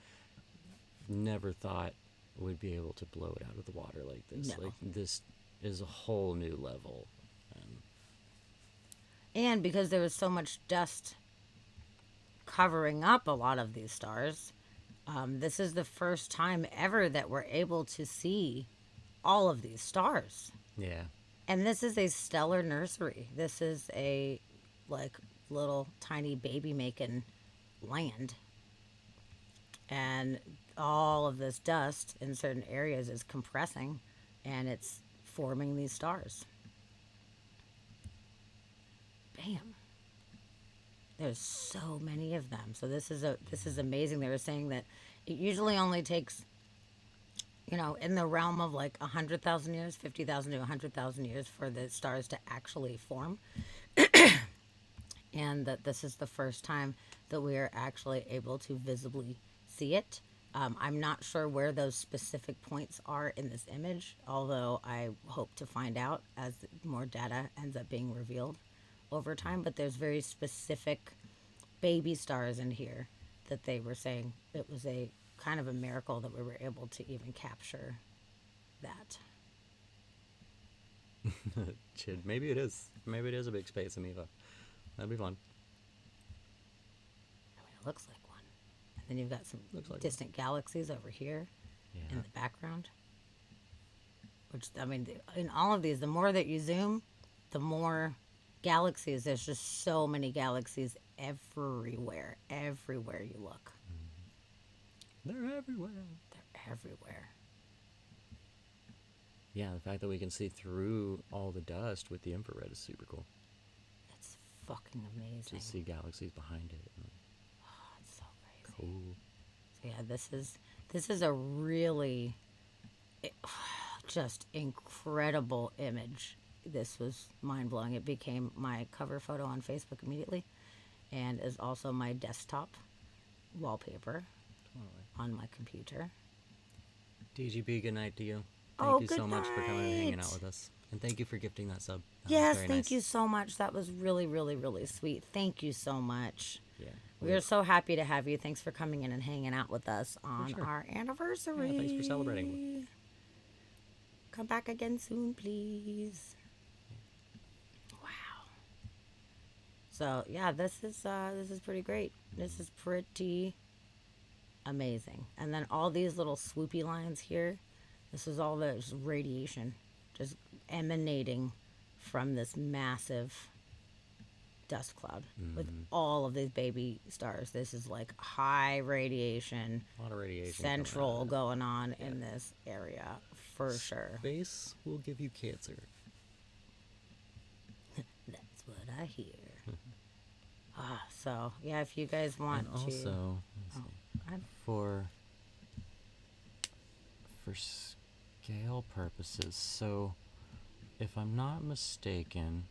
never thought we'd be able to blow it out of the water like this. No. Like this is a whole new level. And because there was so much dust covering up a lot of these stars, this is the first time ever that we're able to see all of these stars. Yeah. And this is a stellar nursery. This is a, like, little tiny baby making land. And all of this dust in certain areas is compressing and it's forming these stars. Bam. There's so many of them. So this is amazing. They were saying that it usually only takes, you know, in the realm of like 100,000 years, 50,000 to 100,000 years for the stars to actually form. And that this is the first time that we are actually able to visibly see it. I'm not sure where those specific points are in this image, although I hope to find out as more data ends up being revealed over time. But there's very specific baby stars in here that they were saying it was a kind of a miracle that we were able to even capture that. Chid, maybe it is. Maybe it is a big space amoeba. That'd be fun. I mean, it looks like one. And then you've got some Looks like distant galaxies over here in Yeah. the background. Which, I mean, in all of these, the more that you zoom, the more galaxies. There's just so many galaxies everywhere. Everywhere you look. They're everywhere. They're everywhere. Yeah, the fact that we can see through all the dust with the infrared is super cool. It's fucking amazing. Just see galaxies behind it. Oh, it's so crazy. Cool. So yeah, this is a really just incredible image. This was mind blowing. It became my cover photo on Facebook immediately, and is also my desktop wallpaper on my computer. DGB, good night to you. Oh, Thank you so good much for coming and hanging night. out with us. And thank you for gifting that sub. That was Yes, very thank nice. you so much. That was really, really, really sweet. Thank you so much. Yeah. We are so happy to have you. Thanks for coming in and hanging out with us on sure. our anniversary. Yeah, thanks for celebrating. Come back again soon, please. Wow. So yeah, this is pretty great. This is pretty amazing. And then all these little swoopy lines here. This is all the just radiation, just emanating from this massive dust cloud with all of these baby stars. This is like high radiation, A lot of radiation. coming out of central it. going on in this area for sure. Space will give you cancer. That's what I hear. So yeah, if you guys want And also, to, let's see, I'm- for scale purposes, so if I'm not mistaken,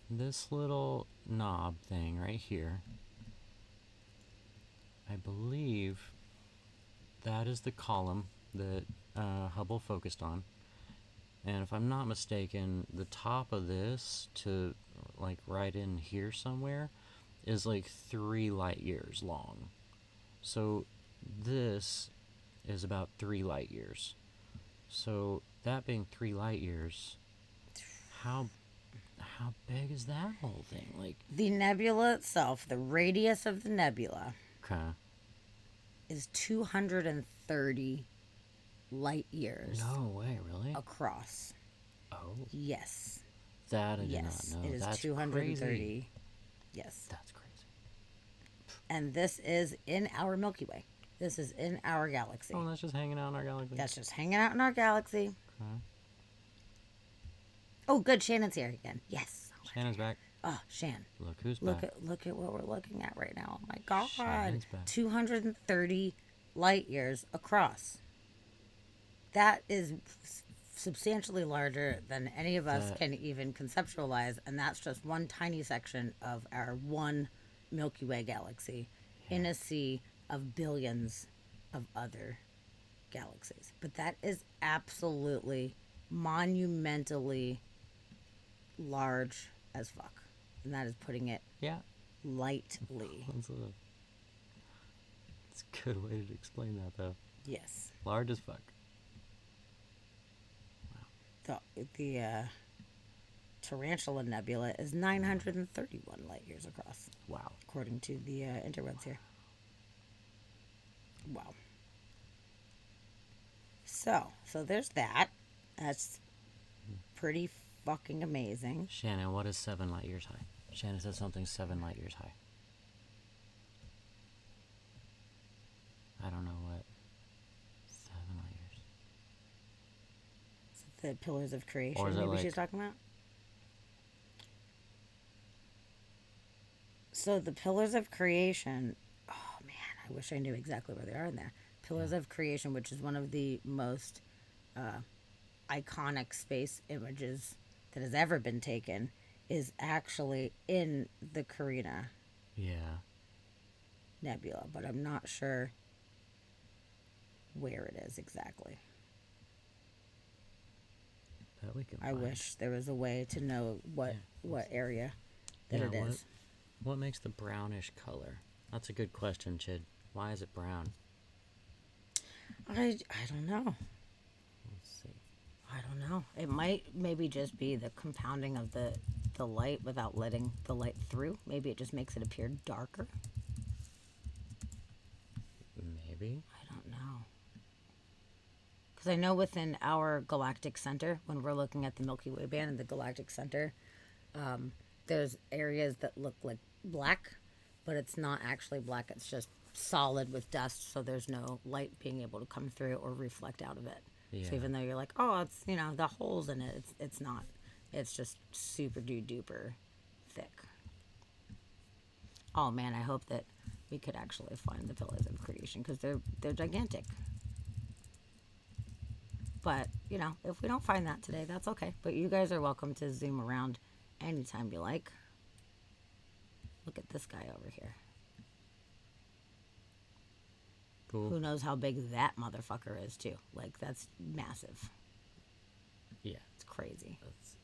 this little knob thing right here, I believe that is the column that Hubble focused on. And if I'm not mistaken, the top of this to like right in here somewhere is like 3 light years long. So this is about 3 light years. So that being 3 light years, how big is that whole thing? Like, the nebula itself, the radius of the nebula okay. is 230 light years No way, really? across. Oh, Yes. that I did Yes, not know. it is That's 230. crazy. Yes. That's crazy. And this is in our Milky Way. This is in our galaxy. Oh, that's just hanging out in our galaxy. That's just hanging out in our galaxy. Okay. Oh, good. Shannon's here again. Yes. Shannon's back. Oh, Shan. Look who's Look back. at what we're looking at right now. Oh my God. Shannon's back. 230 light years across. That is substantially larger than any of us That- can even conceptualize, and that's just one tiny section of our one Milky Way galaxy in a sea of billions of other galaxies. But that is absolutely monumentally large as fuck, and that is putting it Yeah. lightly. That's a good way to explain that, though. Yes. Large as fuck. The Tarantula Nebula is 931 light years across, Wow. according to the interwebs here. Wow. So there's that. That's pretty fucking amazing. Shannon, what is 7 light years high? Shannon said something 7 light years high. I don't know what. 7 light years. Is it the Pillars of Creation Or is it maybe like- she's talking about? So the Pillars of Creation, oh man, I wish I knew exactly where they are in there. Pillars of Creation, which is one of the most iconic space images that has ever been taken, is actually in the Carina Yeah. Nebula, but I'm not sure where it is exactly. That we can I find. wish there was a way to know what area that Yeah, it is. What makes the brownish color? That's a good question, Chid. Why is it brown? I don't know. Let's see. I don't know. It might maybe just be the compounding of the light without letting the light through. Maybe it just makes it appear darker. Maybe. I don't know. Because I know within our galactic center, when we're looking at the Milky Way band and the galactic center, there's areas that look like black, but it's not actually black. It's just solid with dust, so there's no light being able to come through or reflect out of it. Yeah. So even though you're like, oh, it's, you know, the holes in it, it's not. It's just super duper thick. Oh man, I hope that we could actually find the pillars of creation, because they're gigantic. But, you know, if we don't find that today, that's okay. But you guys are welcome to zoom around anytime you like. Look at this guy over here. Cool. Who knows how big that motherfucker is, too. Like, that's massive. Yeah. It's crazy. That's...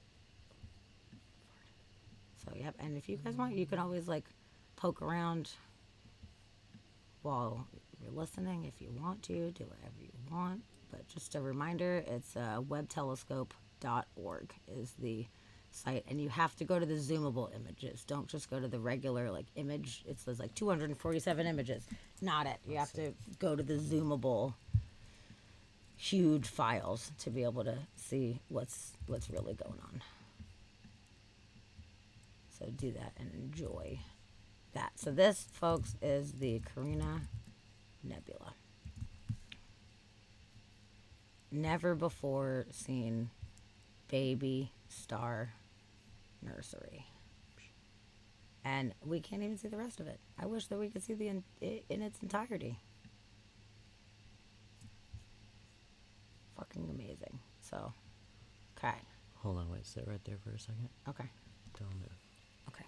So, yep. And if you guys want, you can always, like, poke around while you're listening if you want to. Do whatever you want. But just a reminder, it's webtelescope.org is the site. And you have to go to the zoomable images. Don't just go to the regular, like, image. It says, like, 247 images. Not it. You have to go to the zoomable huge files to be able to see what's really going on. So do that and enjoy that. So this, folks, is the Carina Nebula. Never before seen baby star nursery. And we can't even see the rest of it. I wish that we could see in its entirety. Fucking amazing. So, okay. Hold on, wait, sit right there for a second. Okay. Don't move. Okay.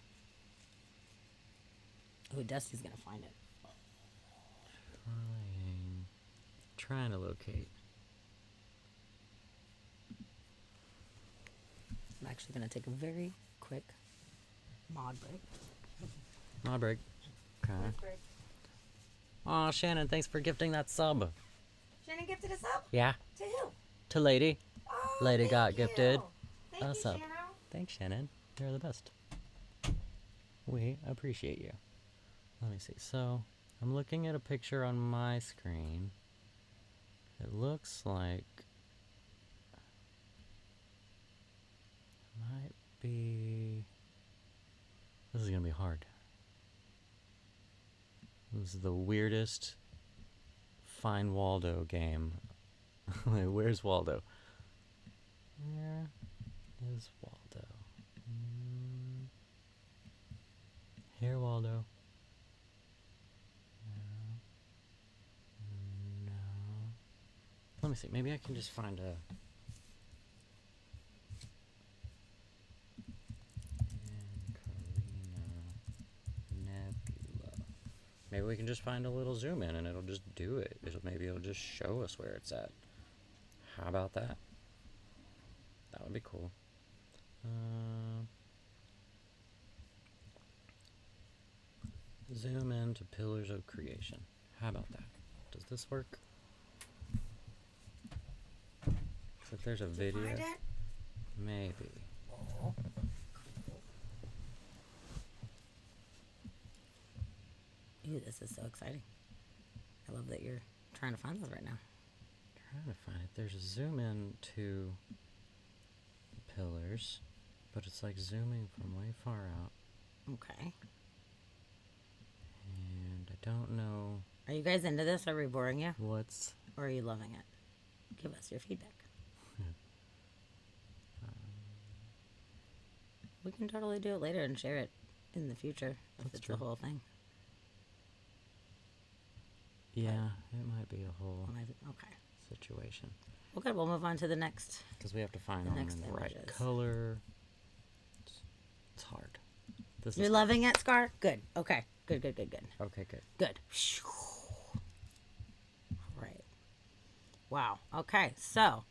Oh, Dusty's gonna find it. Trying to locate. I'm actually gonna take a very quick mod break. My break. Okay. Aw, Shannon, thanks for gifting that sub. Shannon gifted us up? Yeah, To who? to Lady. Oh, Lady got thank you. gifted. Thank Us you, up. Shannon. Thanks, Shannon. You're the best. We appreciate you. Let me see. So, I'm looking at a picture on my screen. It looks like... might be... This is gonna be hard. This is the weirdest Find Waldo game. Wait, where's Waldo? Where is Waldo? Here, Waldo. No. Let me see. Maybe I can just find a... Nebula. Maybe we can just find a little zoom in and it'll just do it. Maybe it'll just show us where it's at. How about that? That would be cool. Zoom into Pillars of Creation. How about that? Does this work? Looks like there's a video. Find it? Maybe. Ooh, this is so exciting. I love that you're trying to find this right now. Trying to find it. There's a zoom in to pillars, but it's like zooming from way far out. Okay. And I don't know Are you guys into this? Are we boring you? what's... Or are you loving it? Give us your feedback. We can totally do it later and share it in the future if That's it's true. a whole thing. Yeah, it might be a whole Okay. situation. Well, good. We'll move on to the next. Because we have to find The them next in the right images. color. It's hard. This You're is loving it, Scar? Good. Okay. Good. Okay, good. Good. All right. Wow. Okay. So,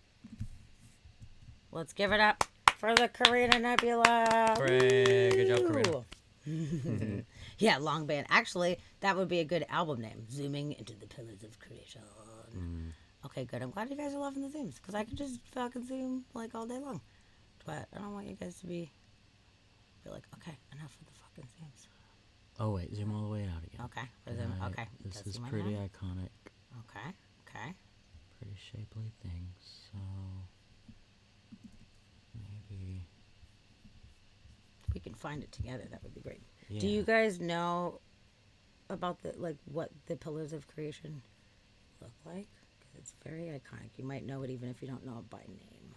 let's give it up for the Carina Nebula. Hooray. Good job, Woo! Carina. Yeah, long band. Actually, that would be a good album name. Zooming into the pillars of creation. Okay, good. I'm glad you guys are loving the zooms because I could just fucking zoom like all day long. But I don't want you guys to be like, okay, enough of the fucking zooms. Oh wait, zoom all the way out again. Okay, we're zooming. Right, Okay, this just is zoom in pretty now. iconic, Okay. pretty shapely thing. So maybe We can find it together. That would be great. yeah. Do you guys know about the what the pillars of creation look like? Because it's very iconic. You might know it even if you don't know it by name.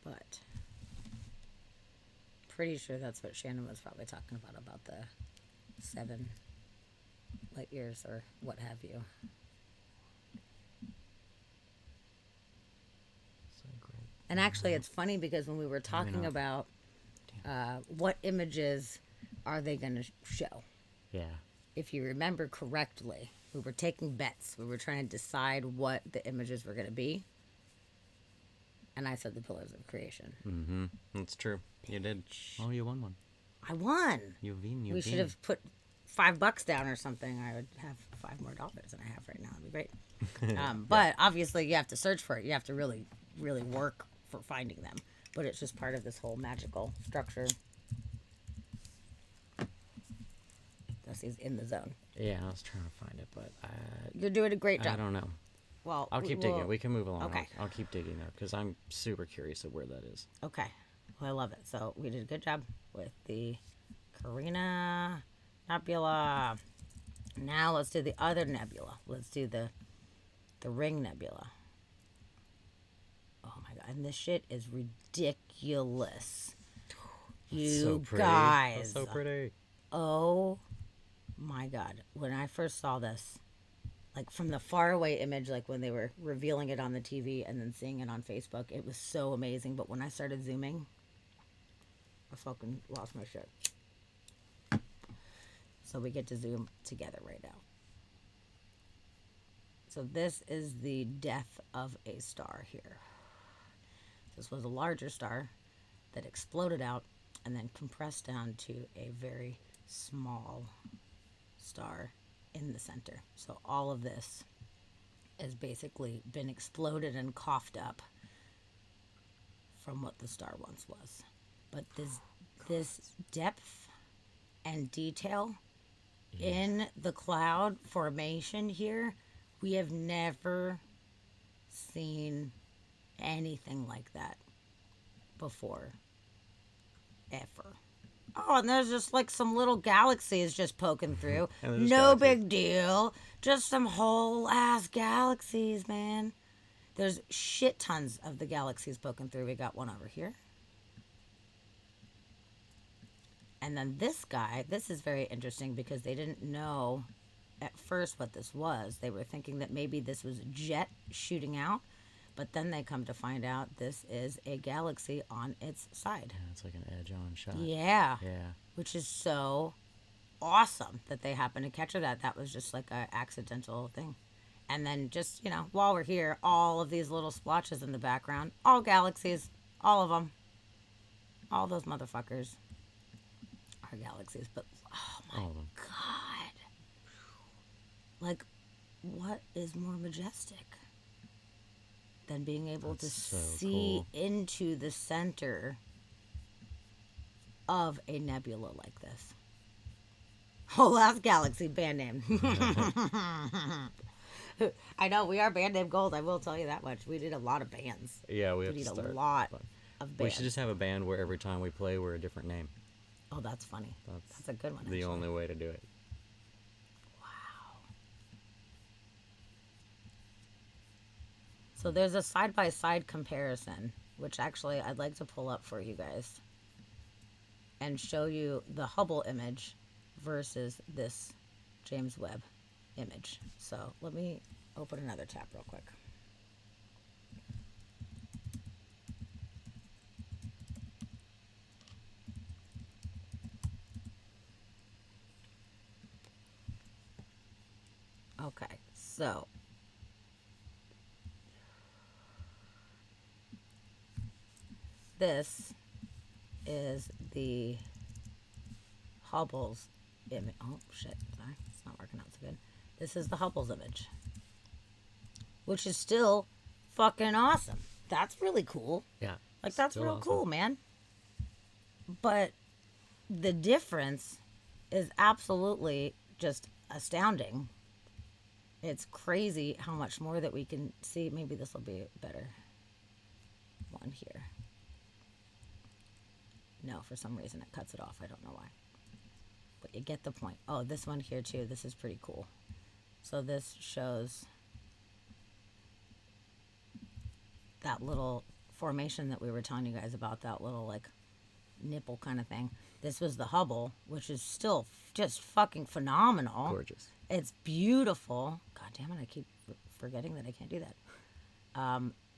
But pretty sure that's what Shannon was probably talking about the 7 light years or what have you. So great. And actually, it's funny because when we were talking know. about what images are they going to show, Yeah. if you remember correctly, we were taking bets. We were trying to decide what the images were going to be. And I said the pillars of creation. Mm-hmm. That's true. You did. Oh, you won one. I won. You win. We should have put $5 down or something. I would have $5 more than I have right now. It'd be great. But obviously, you have to search for it. You have to really, really work for finding them. But it's just part of this whole magical structure. Dusty's in the zone. Yeah, I was trying to find it, but You're doing a great I job. don't know. Well, I'll keep we'll- digging. We can move along. Okay. I'll keep digging though, because I'm super curious of where that is. Okay. Well, I love it. So we did a good job with the Carina Nebula. Now let's do the other nebula. Let's do the Ring Nebula. Oh my god. And this shit is ridiculous. You so pretty. guys. That's so pretty. Oh my god. When I first saw this, like from the faraway image, like when they were revealing it on the TV and then seeing it on Facebook, it was so amazing. But when I started zooming, I fucking lost my shit. So we get to zoom together right now. So this is the death of a star here. This was a larger star that exploded out and then compressed down to a very small star in the center. So all of this has basically been exploded and coughed up from what the star once was. But this depth and detail in the cloud formation here, we have never seen anything like that before, ever. Oh, and there's just like some little galaxies just poking through. And they're just No galaxies. big deal. Just some whole ass galaxies, man. There's shit tons of the galaxies poking through. We got one over here. And then this guy, this is very interesting because they didn't know at first what this was. They were thinking that maybe this was a jet shooting out. But then they come to find out this is a galaxy on its side. Yeah, it's like an edge-on shot. Yeah. Yeah. Which is so awesome that they happened to catch that. That was just like an accidental thing. And then just, while we're here, all of these little splotches in the background, all galaxies, all of them. All those motherfuckers are galaxies. But, oh my All of them. God. Like, what is more majestic than being able That's to so see cool. into the center of a nebula like this? Whole ass galaxy band name. I know we are band name gold. I will tell you that much. We did a lot of bands. Yeah, we We have to did a start. lot but of We bands. should just have a band where every time we play, we're a different name. Oh, that's funny. That's That's a good one. the actually. only way to do it. So there's a side-by-side comparison, which actually I'd like to pull up for you guys and show you the Hubble image versus this James Webb image. So let me open another tab real quick. Okay, so this is the Hubble's image. Oh, shit. Sorry. It's not working out so good. This is the Hubble's image, which is still fucking awesome. That's really cool. Yeah. Like, that's still real awesome. cool, man. But the difference is absolutely just astounding. It's crazy how much more that we can see. Maybe this will be a better one here. No, for some reason it cuts it off. I don't know why. But you get the point. Oh, this one here too. This is pretty cool. So this shows that little formation that we were telling you guys about, that little like nipple kind of thing. This was the Hubble, which is still just fucking phenomenal. Gorgeous. It's beautiful. God damn it, I keep forgetting that I can't do that.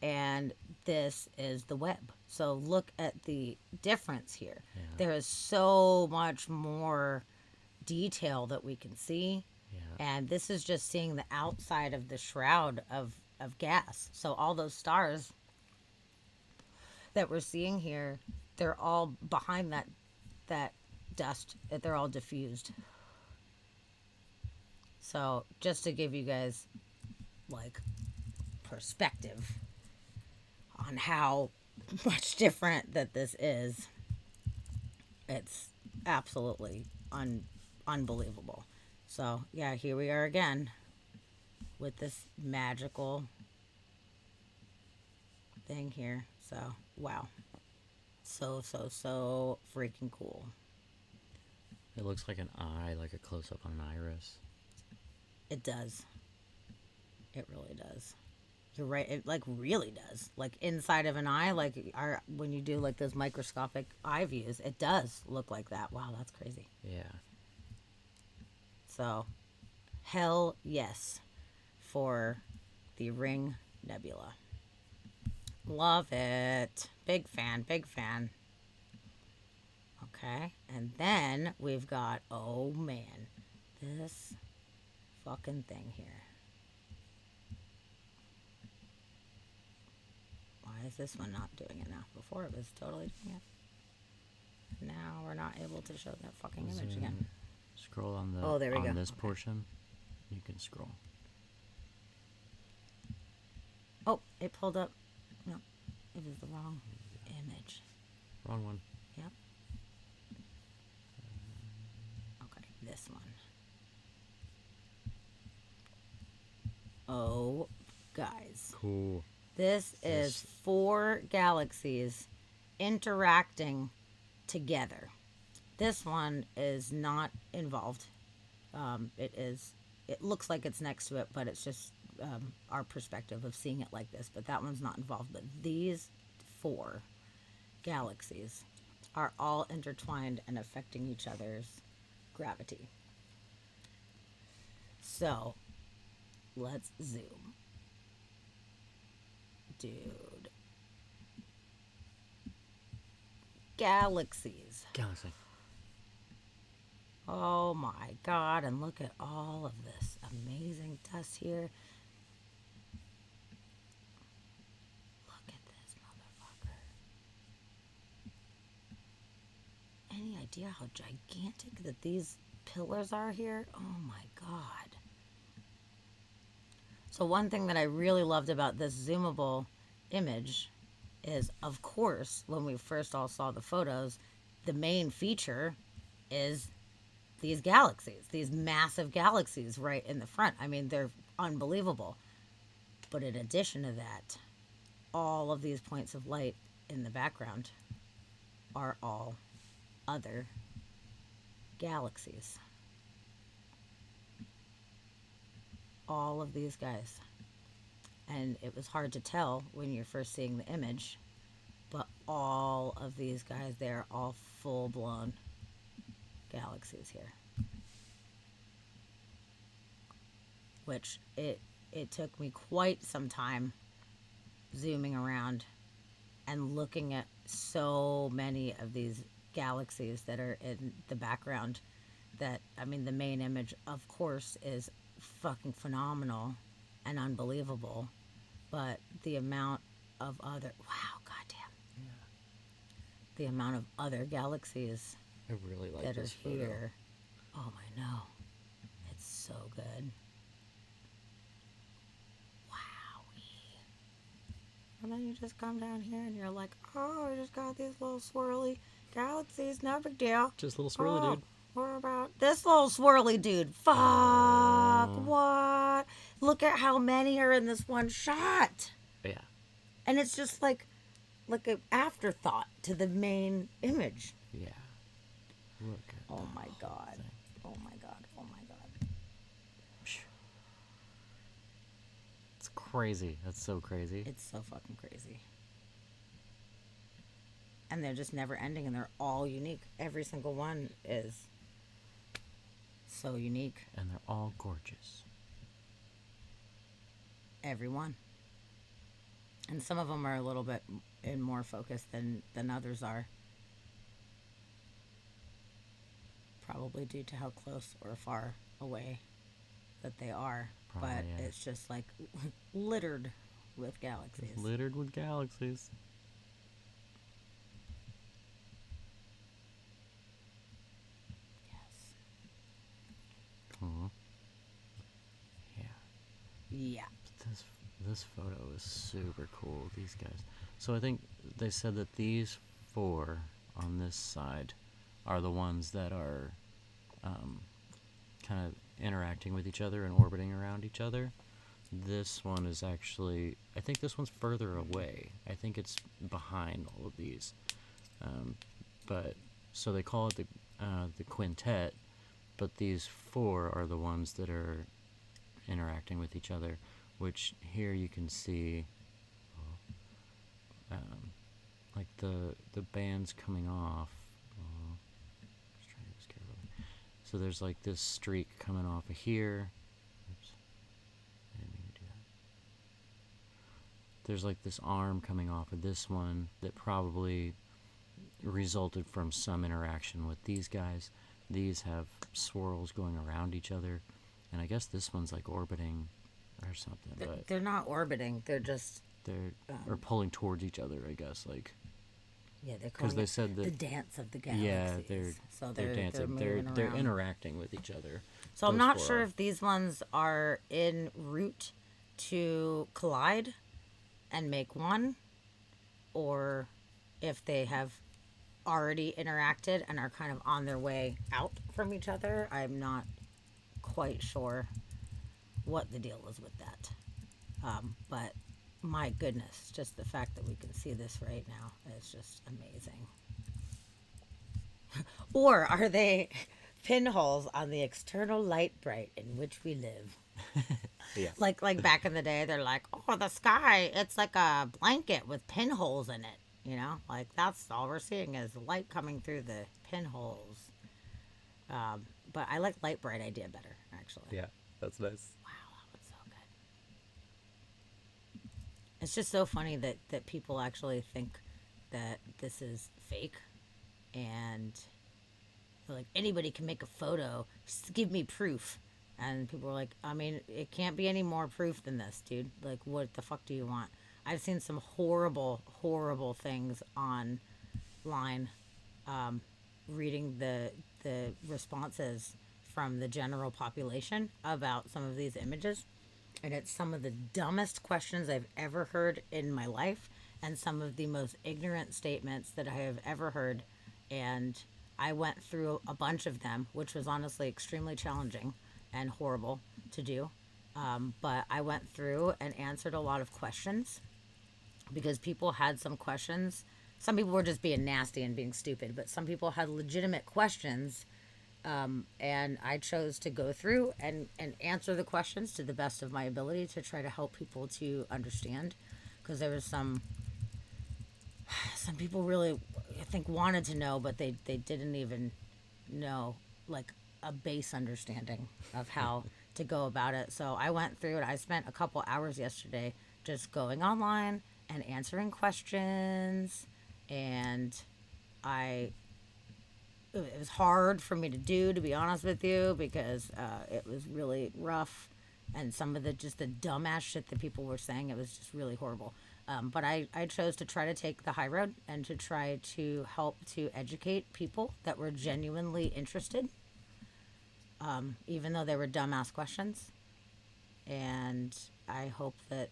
And this is the Webb. So look at the difference here. Yeah. There is so much more detail that we can see. Yeah. And this is just seeing the outside of the shroud of gas. So all those stars that we're seeing here, they're all behind that dust. They're all diffused. So just to give you guys like perspective on how much different that this is, it's absolutely unbelievable. So yeah, here we are again with this magical thing here. So wow, so freaking cool. It looks like an eye, like a close-up on an iris. It does. It really does. You're right. It like really does. Like inside of an eye, like when you do like those microscopic eye views, it does look like that. Wow, that's crazy. Yeah. So, hell yes for the Ring Nebula. Love it. Big fan, big fan. Okay, and then we've got, oh man, this fucking thing here. Why is this one not doing it now? Before it was totally doing it. Now we're not able to show that fucking image again. Scroll on the Oh, there we on go. this Okay. portion. You can scroll. Oh, it pulled up. No, it was the wrong image. Wrong one. Yep. Okay, this one. Oh, guys. Cool. This is 4 galaxies interacting together. This one is not involved. It looks like it's next to it, but it's just our perspective of seeing it like this. But that one's not involved. But these 4 galaxies are all intertwined and affecting each other's gravity. So, let's zoom. Dude. Galaxies. Galaxy. Oh my god, and look at all of this amazing dust here. Look at this motherfucker. Any idea how gigantic that these pillars are here? Oh my god. So one thing that I really loved about this zoomable image is, of course, when we first all saw the photos, the main feature is these galaxies, these massive galaxies right in the front. I mean, they're unbelievable. But in addition to that, all of these points of light in the background are all other galaxies. All of these guys. And it was hard to tell when you're first seeing the image, but all of these guys, they're all full-blown galaxies here. Which it took me quite some time zooming around and looking at so many of these galaxies that are in the background. That, I mean, the main image, of course, is fucking phenomenal and unbelievable, but the amount of other, wow, goddamn, the amount of other galaxies I really like that are this photo. here. Oh, I know. It's so good. Wowie. And then you just come down here and you're like, oh, I just got these little swirly galaxies. No big deal. Just a little swirly Oh, dude. what about this little swirly dude? Fuck, what? Look at how many are in this one shot. Yeah. And it's just like an afterthought to the main image. Yeah. Look at Oh that my whole god. thing. Oh my god. Oh my god. It's crazy. That's so crazy. It's so fucking crazy. And they're just never ending and they're all unique. Every single one is so unique. And they're all gorgeous. Every one. And some of them are a little bit in more focus than others are. Probably due to how close or far away that they are. Probably, but yeah. it's just like littered with galaxies. Littered with galaxies. Yes. Cool. Yeah. Yeah. This photo is super cool. These guys. So I think they said that these 4 on this side are the ones that are kind of interacting with each other and orbiting around each other. This one is actually, I think this one's further away. I think it's behind all of these. But so they call it the quintet, but these 4 are the ones that are interacting with each other, which here you can see like the bands coming off. Just trying to do this carefully. So there's like this streak coming off of here. Oops. I didn't mean to do that. There's like this arm coming off of this one that probably resulted from some interaction with these guys. These have swirls going around each other, and I guess this one's like orbiting or something, but They're not orbiting. They're just they're or pulling towards each other, I guess, like yeah. They're because calling they it said the that dance of the galaxies. yeah, so they're dancing, they're moving around. interacting with each other. So I'm Those not 4 sure are. if these ones are en route to collide and make one, or if they have already interacted and are kind of on their way out from each other. I'm not quite sure what the deal is with that. But my goodness, just the fact that we can see this right now is just amazing. Or are they pinholes on the external light bright in which we live? Yeah. Like back in the day, they're like, oh, the sky, it's like a blanket with pinholes in it. You know, like that's all we're seeing is light coming through the pinholes. But I like light bright idea better, actually. Yeah, that's nice. Wow, that was so good. It's just so funny that people actually think that this is fake, and they're like, anybody can make a photo, just give me proof. And people are like, I mean, it can't be any more proof than this, dude. Like, what the fuck do you want? I've seen some horrible, horrible things online, reading the responses from the general population about some of these images. And it's some of the dumbest questions I've ever heard in my life, and some of the most ignorant statements that I have ever heard. And I went through a bunch of them, which was honestly extremely challenging and horrible to do. But I went through and answered a lot of questions because people had some questions. Some people were just being nasty and being stupid, but some people had legitimate questions. And I chose to go through and answer the questions to the best of my ability to try to help people to understand. Because there was some people really, I think, wanted to know, but they didn't even know, like, a base understanding of how to go about it. So I went through it. I spent a couple hours yesterday just going online and answering questions, and it was hard for me to do, to be honest with you, because it was really rough, and some of the dumbass shit that people were saying, it was just really horrible. But I chose to try to take the high road and to try to help to educate people that were genuinely interested, even though they were dumbass questions. And I hope that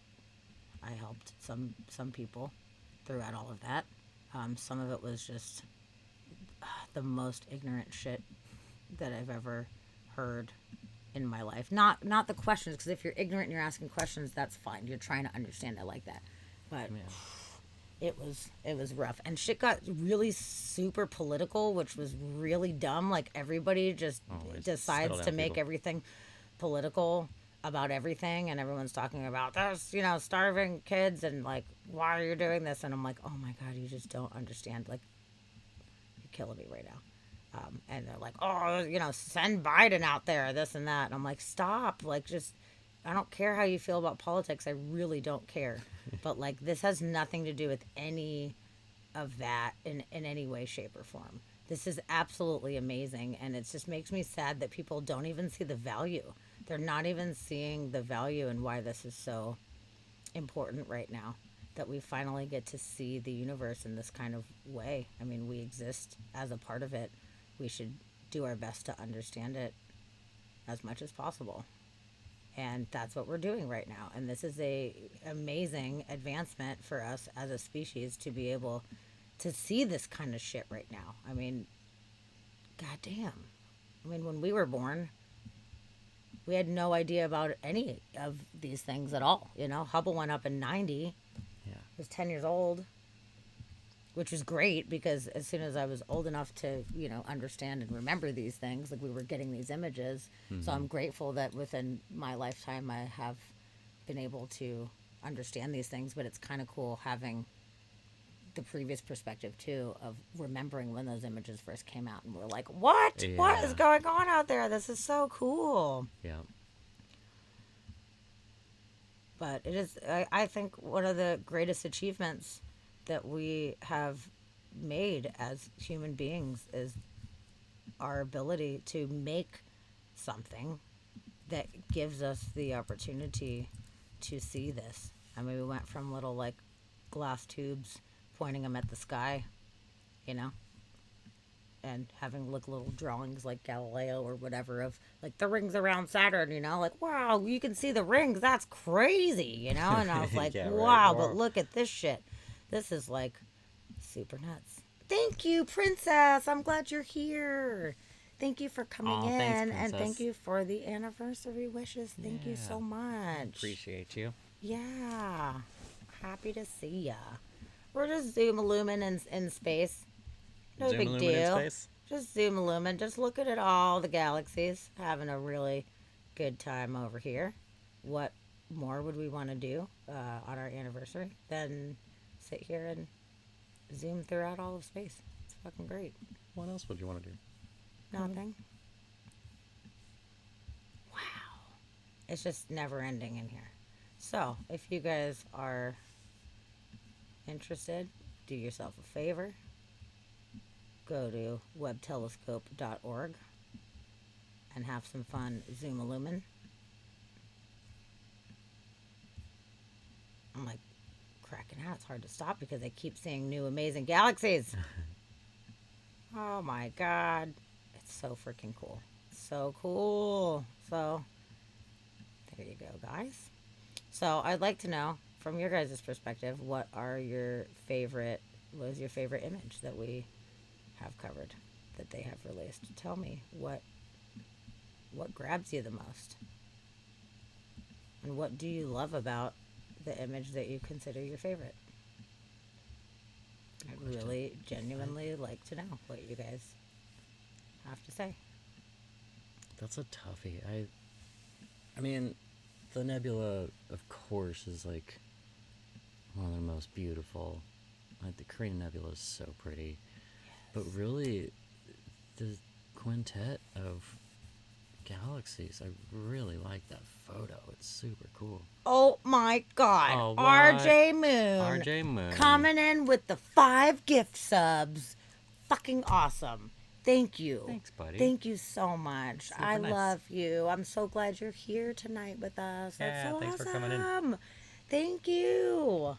I helped some people throughout all of that. Some of it was just the most ignorant shit that I've ever heard in my life. Not the questions, because if you're ignorant and you're asking questions, that's fine. You're trying to understand it like that. But it was rough, and shit got really super political, which was really dumb. Like everybody just decides to make everything political about everything, and everyone's talking about this, starving kids, and like, why are you doing this? And I'm like, oh my god, you just don't understand. Like, you're killing me right now. And they're like, oh, send Biden out there, this and that. And I'm like, stop. Like, just, I don't care how you feel about politics. I really don't care. But like, this has nothing to do with any of that in any way, shape, or form. This is absolutely amazing. And it just makes me sad that people don't even see the value. They're not even seeing the value and why this is so important right now, that we finally get to see the universe in this kind of way. I mean, we exist as a part of it. We should do our best to understand it as much as possible. And that's what we're doing right now. And this is a amazing advancement for us as a species to be able to see this kind of shit right now. I mean, goddamn. I mean, when we were born, we had no idea about any of these things at all. Hubble went up in 90. Yeah. I was 10 years old, which was great, because as soon as I was old enough to, understand and remember these things, like, we were getting these images. So I'm grateful that within my lifetime I have been able to understand these things. But it's kind of cool having the previous perspective too, of remembering when those images first came out, and we're like, what? Yeah. What is going on out there? This is so cool. Yeah. But it is, I think, one of the greatest achievements that we have made as human beings is our ability to make something that gives us the opportunity to see this. I mean, we went from little, like, glass tubes, pointing them at the sky, and having like little drawings like Galileo or whatever of like the rings around Saturn, like, wow, you can see the rings, that's crazy, and I was like, Yeah, right. wow, Wow. but look at this shit. This is like super nuts. Thank you, Princess. I'm glad you're here. Thank you for coming Aw, in, thanks, and Princess. thank you for the anniversary wishes. Thank you so much. Appreciate you. Yeah. Happy to see ya. We're just Zoom Illumin in space. No Zoom big Illumin in deal. space? Just Zoom Illumin. Just looking at all the galaxies. Having a really good time over here. What more would we want to do on our anniversary than sit here and zoom throughout all of space? It's fucking great. What else would you want to do? Nothing. Wow. It's just never ending in here. So, if you guys are interested, do yourself a favor. Go to webtelescope.org and have some fun Zoom Illumin. I'm like cracking out. It's hard to stop because I keep seeing new amazing galaxies. Oh my god. It's so freaking cool. So cool. So, there you go, guys. So, I'd like to know, from your guys' perspective, what was your favorite image that we have covered, that they have released? Tell me what grabs you the most, and what do you love about the image that you consider your favorite? I'd really genuinely like to know what you guys have to say. That's a toughie. I mean, the nebula, of course, is like one of the most beautiful. Like, the Carina Nebula is so pretty. But really, the quintet of galaxies, I really like that photo. It's super cool. Oh my god. Oh, what? RJ Moon. RJ Moon. Coming in with the 5 gift subs. Fucking awesome. Thank you. Thanks, buddy. Thank you so much. Super I nice. love you. I'm so glad you're here tonight with us. That's Yeah, so thanks for awesome. coming in. Thank you.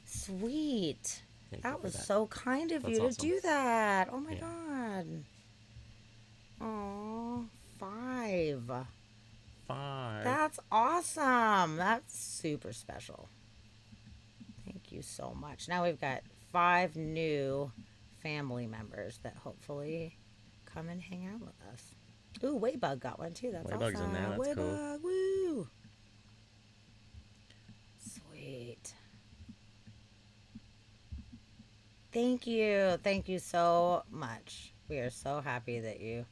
Sweet. Thank you That for was that. so kind of That's you to awesome. do that. Oh my Yeah. God. Oh, 5. 5. That's awesome. That's super special. Thank you so much. Now we've got 5 new family members that hopefully come and hang out with us. Ooh, Waybug got one too. That's Waybug's awesome. in there. That's cool. Waybug, woo. Sweet. Thank you. Thank you so much. We are so happy that you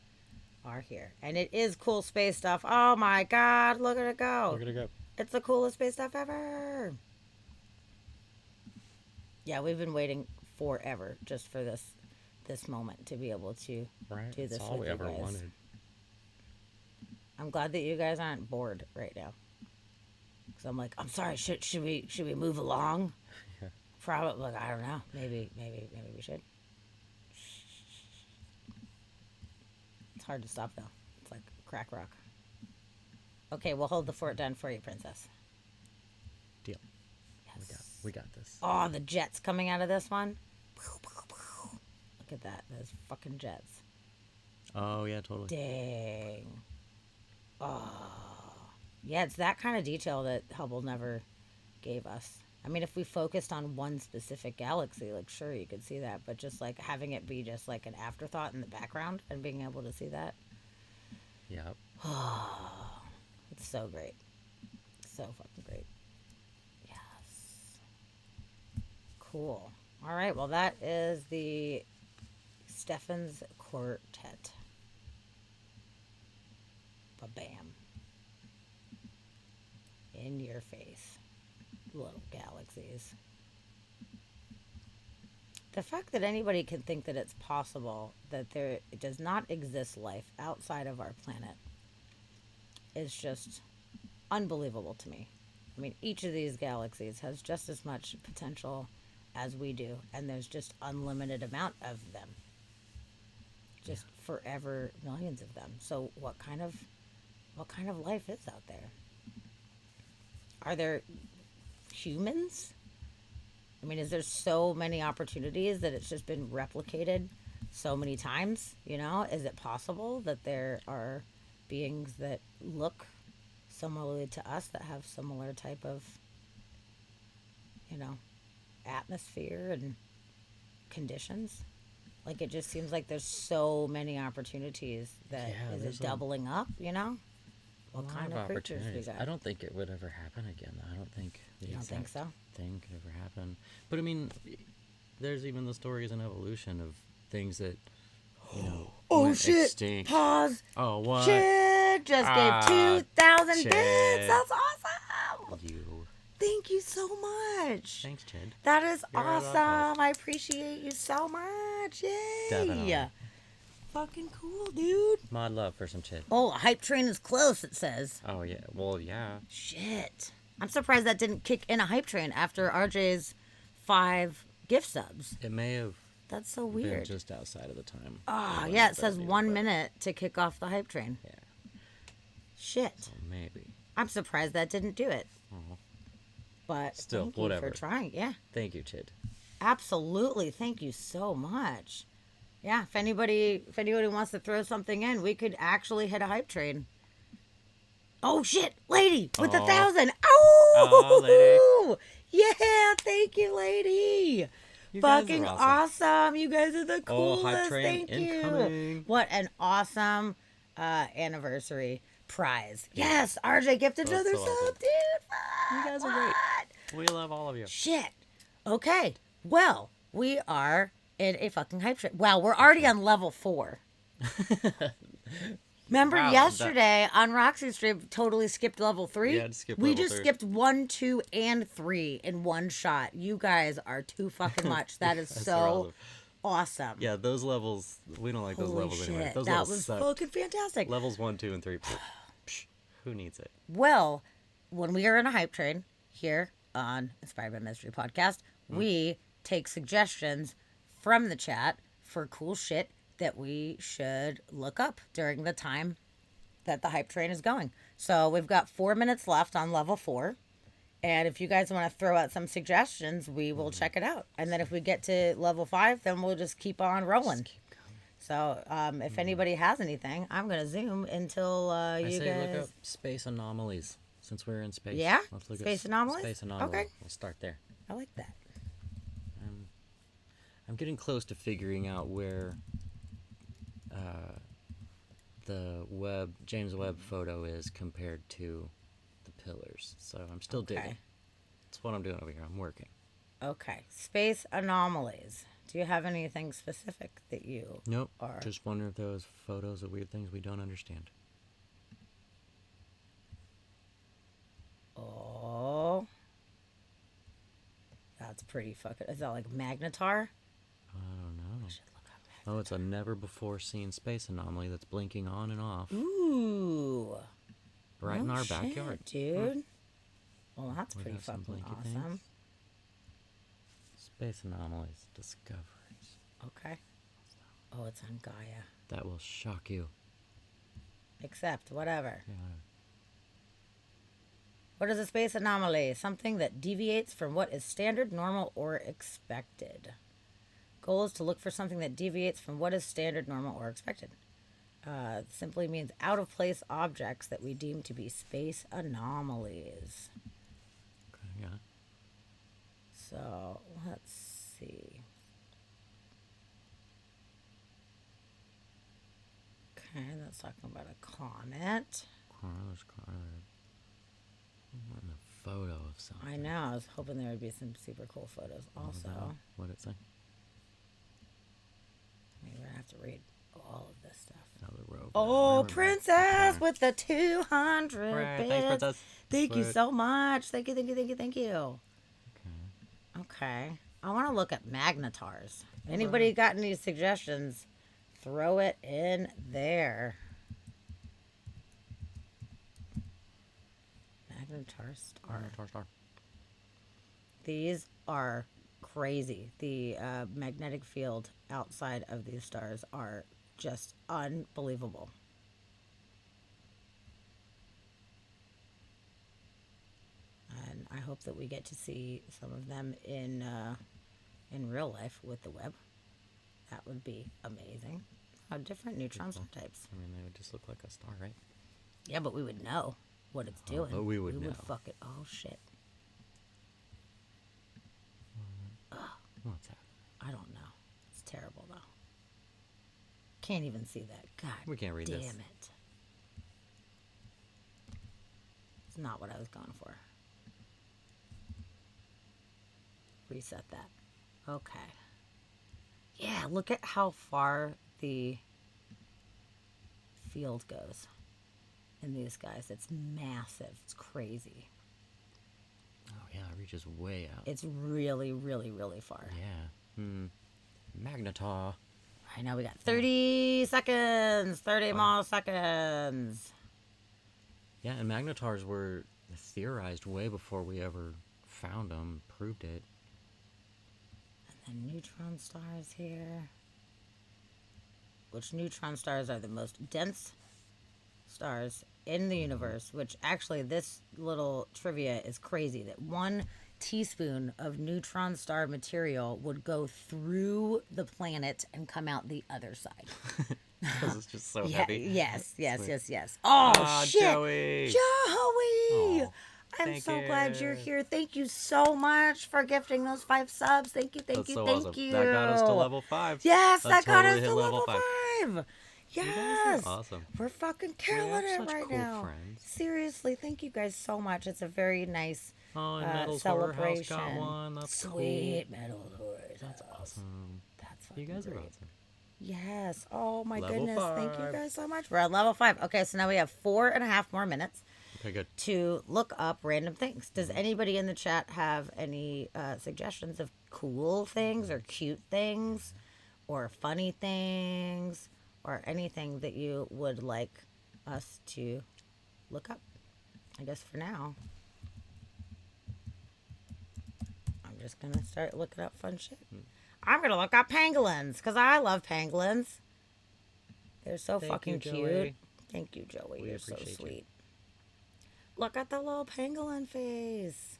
are here. And it is cool space stuff. Oh my God. Look at it go. Look at it go. It's the coolest space stuff ever. Yeah, we've been waiting forever just for this moment to be able to Right. do this That's all with we you ever guys. wanted. I'm glad that you guys aren't bored right now. Cause I'm like, I'm sorry. Should we move along? Yeah. Probably. Like, I don't know. Maybe we should. It's hard to stop though. It's like crack rock. Okay, we'll hold the fort down for you, princess. Deal. Yes. We got this. Oh, the jets coming out of this one. Look at that. Those fucking jets. Oh yeah, totally. Dang. Oh. Yeah, it's that kind of detail that Hubble never gave us. I mean, if we focused on one specific galaxy, like, sure, you could see that. But just, like, having it be just, like, an afterthought in the background and being able to see that. Yep. It's so great. So fucking great. Yes. Cool. All right. Well, that is the Stefan's Quartet. Ba-bam. In your face. Little galaxies. The fact that anybody can think that it's possible that there does not exist life outside of our planet is just unbelievable to me. I mean, each of these galaxies has just as much potential as we do, and there's just unlimited amount of them. Just forever millions of them. So what kind of life is out there? Are there humans? I mean, is there so many opportunities that it's just been replicated so many times? You know, is it possible that there are beings that look similarly to us, that have similar type of, you know, atmosphere and conditions? Like, it just seems like there's so many opportunities that Yeah, is there's it doubling up, you know? What A lot kind of creatures we opportunities. got? I don't think it would ever happen again, though. I don't think the You don't think exact so? thing could ever happen. But I mean, there's even the stories in evolution of things that, you know, went extinct. Pause. Oh, what? Chid just Ah, gave 2,000 Chid. bits. That's awesome. You. Thank you so much. Thanks, Chid. That is You're right about awesome. I appreciate you so much. Yay. Definitely. Fucking cool, dude. Mod love for some Chid. Oh, hype train is close, it says. Oh, yeah. Well, yeah. Shit. I'm surprised that didn't kick in a hype train after RJ's 5 gift subs. It may have That's so been weird. just outside of the time. Oh, when yeah, it it says needed, 1 but- minute to kick off the hype train. Yeah. Shit. So maybe. I'm surprised that didn't do it. Oh. But Still, thank you whatever. for trying. Yeah, Thank you, Chid. absolutely. Thank you so much. Yeah, if anybody wants to throw something in, we could actually hit a hype train. Oh shit, lady with the Aw. 1,000. Oh, lady. Yeah, thank you, lady. You guys are Fucking awesome. awesome. You guys are the Oh, hype coolest. train Thank you. incoming. What an awesome anniversary prize. Yes, RJ gifted That's another so sub, awesome. dude. You guys are What? great. We love all of you. Shit. Okay. Well, we are in a fucking hype train. Wow, we're already on level 4. Remember Wow, yesterday on Roxy's stream, totally skipped level 3? Yeah, just skipped we level just 3. skipped 1, 2, and 3 in one shot. You guys are too fucking much. That is That's so awesome. awesome. Yeah, those levels, we don't like those Holy levels shit. anyway. Those That levels was suck. fucking fantastic. Levels 1, 2, and 3. Psh, who needs it? Well, when we are in a hype train here on Inspired by Mystery Podcast, we take suggestions from the chat for cool shit that we should look up during the time that the hype train is going. So we've got 4 minutes left on level 4. And if you guys want to throw out some suggestions, we will check it out. And then if we get to level 5, then we'll just keep on rolling. So if anybody has anything, I'm going to zoom until I you say guys... look up space anomalies since we're in space. Yeah? Let's look Space at anomalies? Space anomalies. Okay. We'll start there. I like that. I'm getting close to figuring out where the James Webb photo is compared to the pillars. So I'm still digging. That's what I'm doing over here. I'm working. Okay. Space anomalies. Do you have anything specific that you Nope. are... Just wondering if those photos of weird things we don't understand. Oh. That's pretty fucking... Is that like Magnetar? I don't know. Oh, it's a never before seen space anomaly that's blinking on and off. Ooh. Right in No our shit, backyard. dude. Well, that's We pretty got some fucking blinky awesome. things. Space anomalies discoveries. Okay. Oh, it's on Gaia. That will shock you. Except, whatever. Yeah. What is a space anomaly? Something that deviates from what is standard, normal, or expected. Goal is to look for something that deviates from what is standard, normal, or expected. Simply means out-of-place objects that we deem to be space anomalies. Okay, yeah. So, let's see. Okay, that's talking about a comet. There's a photo of something. I know, I was hoping there would be some super cool photos also. What did it say? Maybe we're going to have to read all of this stuff. Another rover. Oh, Remember- Princess with the 200 Right, bits. thanks, Princess. Thank you Sweet. so much. Thank you, thank you, thank you, thank you. Okay. Okay. I want to look at magnetars. Anybody got any suggestions? Throw it in there. Magnetar star. Star. These are crazy. The magnetic field outside of these stars are just unbelievable. And I hope that we get to see some of them in real life with the Webb. That would be amazing. How different neutron star types. I mean, they would just look like a star, right? Yeah, but we would know what it's doing. but we would know. fuck it. Oh shit. What's that? I don't know. It's terrible though. Can't even see that. God. We can't read damn this. it. It's not what I was going for. Reset that. Okay. Yeah, look at how far the field goes in these guys. It's massive. It's crazy. Oh, yeah, it reaches way out. It's really, really, really far. Yeah. Magnetar. I know we got 30 seconds. 30 more seconds. Yeah, and magnetars were theorized way before we ever found them, proved it. And neutron stars here. Which neutron stars are the most dense stars in the universe, which actually this little trivia is crazy that 1 teaspoon of neutron star material would go through the planet and come out the other side. Because it's just so Yeah, heavy. yes. Sweet. Oh, Aw, shit. Joey. Joey! Aw, I'm thank so glad you're you. here. Thank you so much for gifting those 5 subs. Thank you, thank That's you, so thank awesome. you. That got us to level 5. Yes, that got totally us hit to level 5. You guys Yes. are awesome. We're fucking We killing have it such right cool now. friends. Seriously, thank you guys so much. It's a very nice Oh, and Metal's Horror House celebration. got one. That's Sweet Metal Horror. That's awesome. That's fucking You guys are great. awesome. Yes. Oh my Level goodness. Thank you 5. guys so much. We're on level 5. Okay, so now we have 4.5 more minutes Okay, good. to look up random things. Does anybody in the chat have any suggestions of cool things or cute things or funny things or anything that you would like us to look up? I guess for now, I'm just going to start looking up fun shit. I'm going to look up pangolins because I love pangolins. They're so Thank fucking you, cute. Joey. Thank you, Joey. We You're so appreciate you. sweet. Look at the little pangolin face.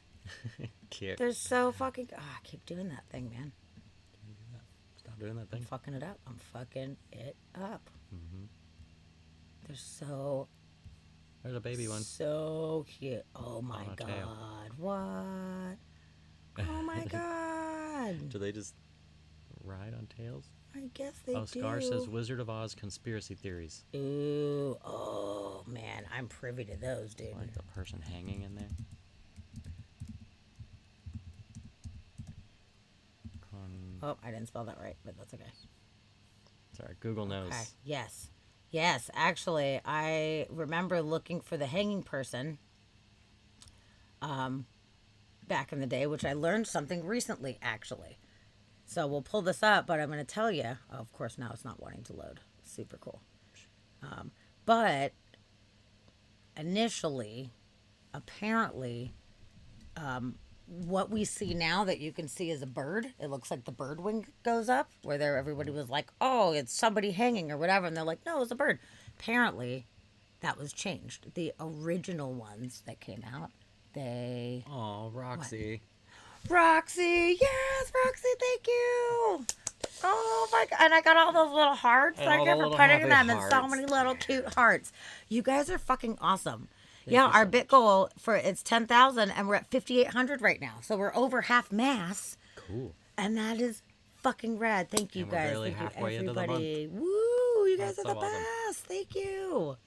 Cute. They're so fucking. Oh, I keep doing that thing, man. Stop doing that I'm thing. fucking it up. I'm fucking it up. Mm-hmm. They're so There's a baby one. so cute. Oh my On a god. tail. What? Oh my god. Do they just ride on tails? I guess they Oh, do. Scar says Wizard of Oz conspiracy theories. Ooh. Oh man, I'm privy to those, dude. Like the person hanging in there. Oh, I didn't spell that right, but that's okay. Sorry, Google knows. Okay. Yes. Yes, actually, I remember looking for the hanging person back in the day, which I learned something recently, actually. So we'll pull this up, but I'm going to tell you. Oh, of course, now it's not wanting to load. Super cool. But initially, apparently, what we see now that you can see is a bird. It looks like the bird wing goes up, where there everybody was like, "Oh, it's somebody hanging" or whatever, and they're like, "No, it's a bird." Apparently, that was changed. The original ones that came out, they Oh, Roxy. Roxy, yes, Roxy, thank you. Oh my god! And I got all those little hearts. And Thank all you the for little putting happy them in so hearts. many little cute hearts. You guys are fucking awesome. Thank Yeah, you our so bit goal for it's 10,000, and we're at 5,800 right now. So we're over half mass, Cool. and that is fucking rad. Thank you And we're guys. barely Thank you halfway into the month. everybody. Woo! You guys That's are the so awesome. best. Thank you.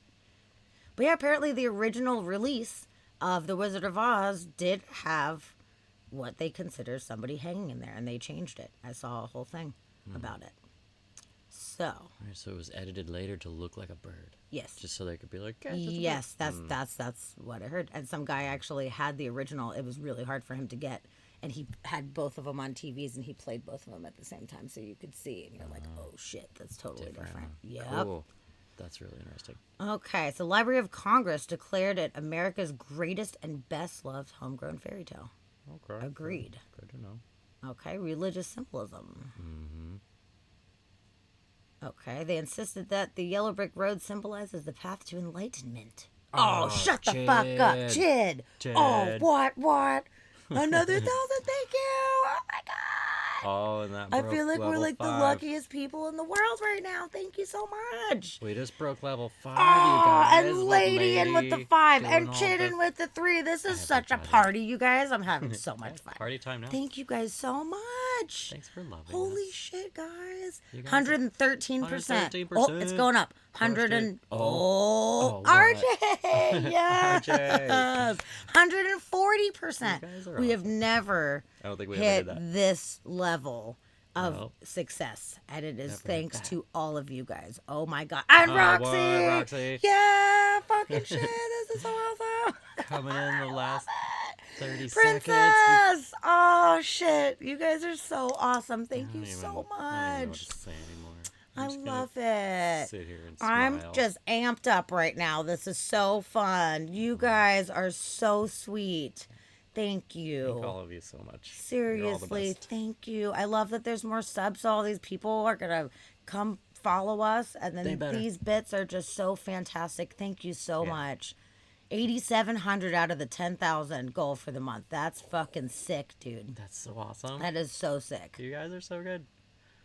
But yeah, apparently the original release of The Wizard of Oz did have what they consider somebody hanging in there, and they changed it. I saw a whole thing about it. So, Alright, so it was edited later to look like a bird, yes. just so they could be like, "Guys, it's a bird." Yes, that's what I heard. And some guy actually had the original. It was really hard for him to get, and he had both of them on TVs, and he played both of them at the same time, so you could see, and you're like, "Oh shit, that's totally different." Yep. Cool. That's really interesting. Okay, so Library of Congress declared it America's greatest and best loved homegrown fairy tale. Okay. Agreed. Good to know. Okay, religious symbolism. Okay, they insisted that the yellow brick road symbolizes the path to enlightenment. Oh, shut the fuck up, Chid. Oh, Chid. what? Another 1,000, thank you. Oh my god. Oh, and that I broke feel like we're level like the 5. luckiest people in the world right now. Thank you so much. We just broke level 5, Oh, you guys. and Lady in with the Lady 5, doing and all Chidden the- with the 3. This is such a Everybody. party, you guys. I'm having so much fun. Party time now. Thank you guys so much. Thanks for loving Holy us. shit, guys. You guys are- 113%. 113%. Oh, it's going up. 100 and... Oh, what? RJ! Yes! RJ. 140%. You guys are We have awesome. never I don't think we ever hit did that. this level of No. success. And it is Never hit thanks that. to all of you guys. Oh my god. And Oh, Roxy! what, Roxy? Yeah! Fucking shit. This is so awesome. Coming in the last 30 seconds. Princess! Oh shit. You guys are so awesome. Thank I you don't even- so I don't even know what much. to say anymore. I I'm just gonna love it. Sit here and I'm smile. just amped up right now. This is so fun. You guys are so sweet. Thank you. Thank all of you so much. You're all the Seriously, best. thank you. I love that there's more subs. So all these people are gonna come follow us, and They then better. these bits are just so fantastic. Thank you so Yeah. much. 8,700 out of the 10,000 goal for the month. That's fucking sick, dude. That's so awesome. That is so sick. You guys are so good.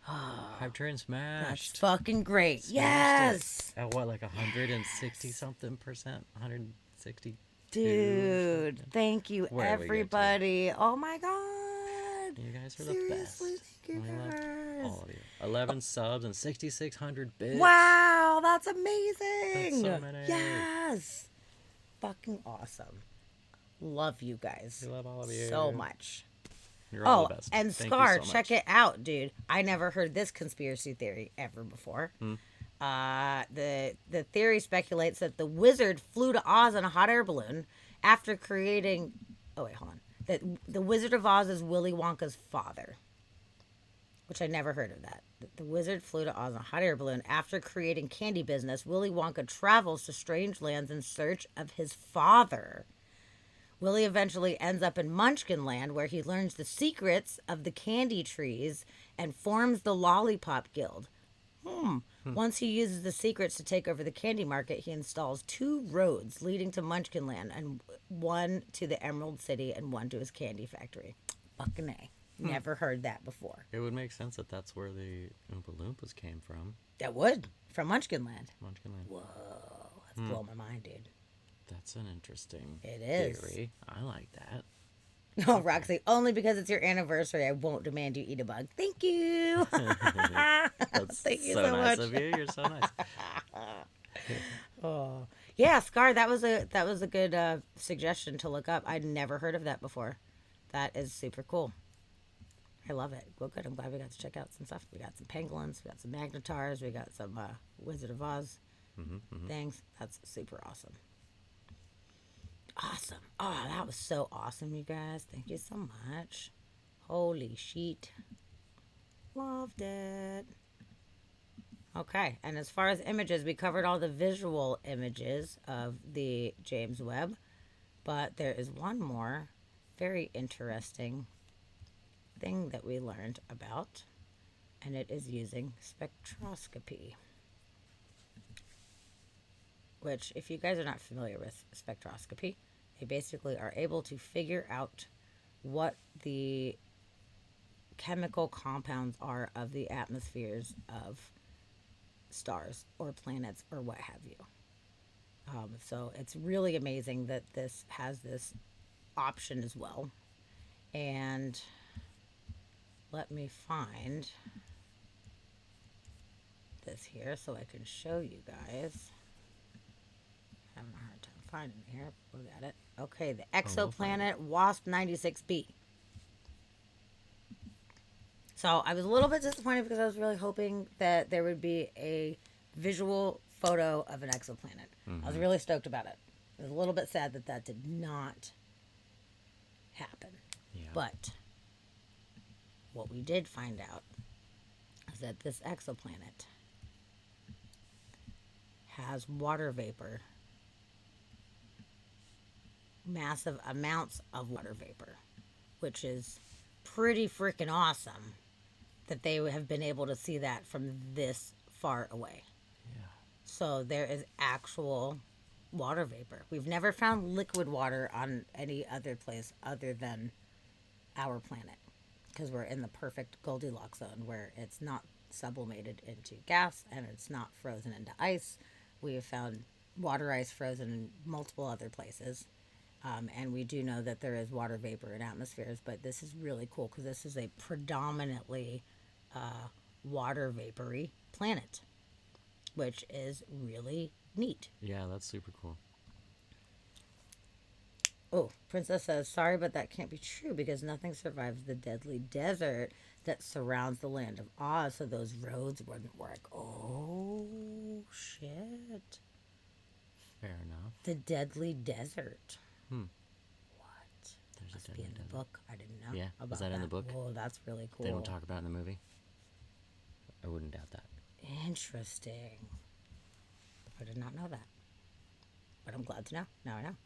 Hype Train That's smashed. fucking great. Smashed Yes, it. At what, like 160 something percent? 160. dude. Thank you, Where we get to. everybody. Oh my god. You guys are the Seriously, best. thank you We love guys. all of you. 11 subs and 6,600 bits. Wow, that's amazing. That's so many. Yes. Fucking awesome. Love you guys. We love all of you. So much. You're all Oh, the best. and Thank Scar, you so check much. it out, dude. I never heard this conspiracy theory ever before. Hmm. The theory speculates that the wizard flew to Oz in a hot air balloon after creating. Oh wait, hold on. That the Wizard of Oz is Willy Wonka's father, which I never heard of that. The wizard flew to Oz in a hot air balloon after creating candy business. Willy Wonka travels to strange lands in search of his father. Willie eventually ends up in Munchkin Land, where he learns the secrets of the candy trees and forms the Lollipop Guild. Once he uses the secrets to take over the candy market, he installs 2 roads leading to Munchkinland, and one to the Emerald City and one to his candy factory. Fucking A. Never heard that before. It would make sense that that's where the Oompa Loompas came from. That would. From Munchkinland. Munchkinland. Whoa. That's blowing my mind, dude. That's an interesting It is. theory. I like that. Oh, Roxy, only because it's your anniversary, I won't demand you eat a bug. Thank you. That's Thank you so so nice much. of you. You're so nice. Oh, yeah, Scar. That was a good suggestion to look up. I'd never heard of that before. That is super cool. I love it. Well, good. I'm glad we got to check out some stuff. We got some pangolins. We got some magnetars. We got some Wizard of Oz things. That's super awesome. Awesome. Oh, that was so awesome, you guys. Thank you so much. Holy sheet. Loved it. Okay, and as far as images, we covered all the visual images of the James Webb, but there is one more very interesting thing that we learned about, and it is using spectroscopy. Which, if you guys are not familiar with spectroscopy, they basically are able to figure out what the chemical compounds are of the atmospheres of stars or planets or what have you. So it's really amazing that this has this option as well. And let me find this here so I can show you guys. Having a hard time finding it here. We got it. Okay, the exoplanet WASP 96b. So I was a little bit disappointed because I was really hoping that there would be a visual photo of an exoplanet. I was really stoked about it. I was a little bit sad that that did not happen. Yeah. But what we did find out is that this exoplanet has water vapor, massive amounts of water vapor, which is pretty freaking awesome that they have been able to see that from this far away. Yeah. So there is actual water vapor. We've never found liquid water on any other place other than our planet, because we're in the perfect Goldilocks zone where it's not sublimated into gas and it's not frozen into ice. We have found water ice frozen in multiple other places. And we do know that there is water vapor in atmospheres, but this is really cool because this is a predominantly water vapory planet, which is really neat. Yeah, that's super cool. Oh, Princess says, sorry, but that can't be true because nothing survives the deadly desert that surrounds the land of Oz, so those roads wouldn't work. Oh, shit. Fair enough. The deadly desert. Hmm. What? There's Must a be deadly in the desert. book. I didn't know. Yeah, about is that in the book? Oh, that's really cool. They don't talk about it in the movie? I wouldn't doubt that. Interesting. I did not know that. But I'm glad to know. Now I know.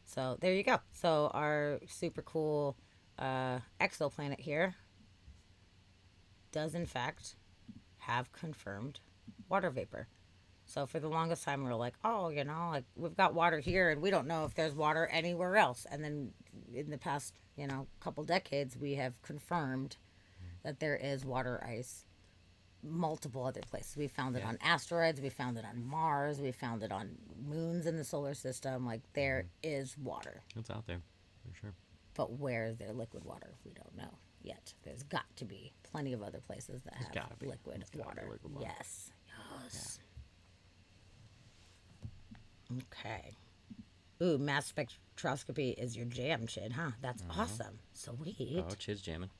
So there you go. So our super cool exoplanet here does in fact have confirmed water vapor. So for the longest time we were like, oh, you know, like we've got water here and we don't know if there's water anywhere else. And then in the past, you know, couple decades we have confirmed that there is water ice multiple other places. We found it on asteroids, we found it on Mars, we found it on moons in the solar system. Like there is water. It's out there, for sure. But where is there liquid water? We don't know yet. There's got to be plenty of other places that have gotta be. liquid There's gotta be water. liquid water. Yes. Yes. Okay. Ooh, mass spectroscopy is your jam, Chid, huh? That's awesome. Sweet. Oh, Chid's jamming.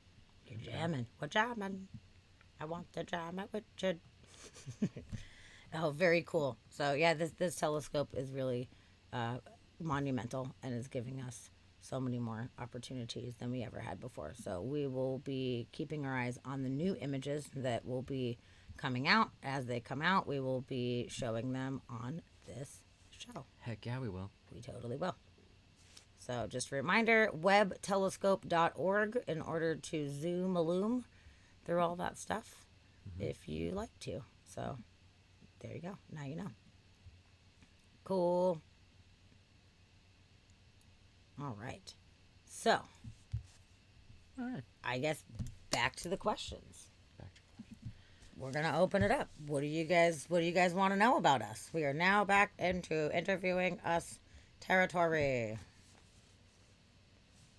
You're jamming. We're jamming. I want to jam it with Chid. Oh, very cool. So, yeah, this telescope is really monumental and is giving us so many more opportunities than we ever had before. So we will be keeping our eyes on the new images that will be coming out. As they come out, we will be showing them on this show. Heck yeah, we will. We totally will. So just a reminder, webtelescope.org in order to zoom through all that stuff. if you like to. So there you go. Now you know. Cool. All right. So All right. I guess back to the questions. Back to- We're gonna open it up. What do you guys want to know about us? We are now back into interviewing us territory.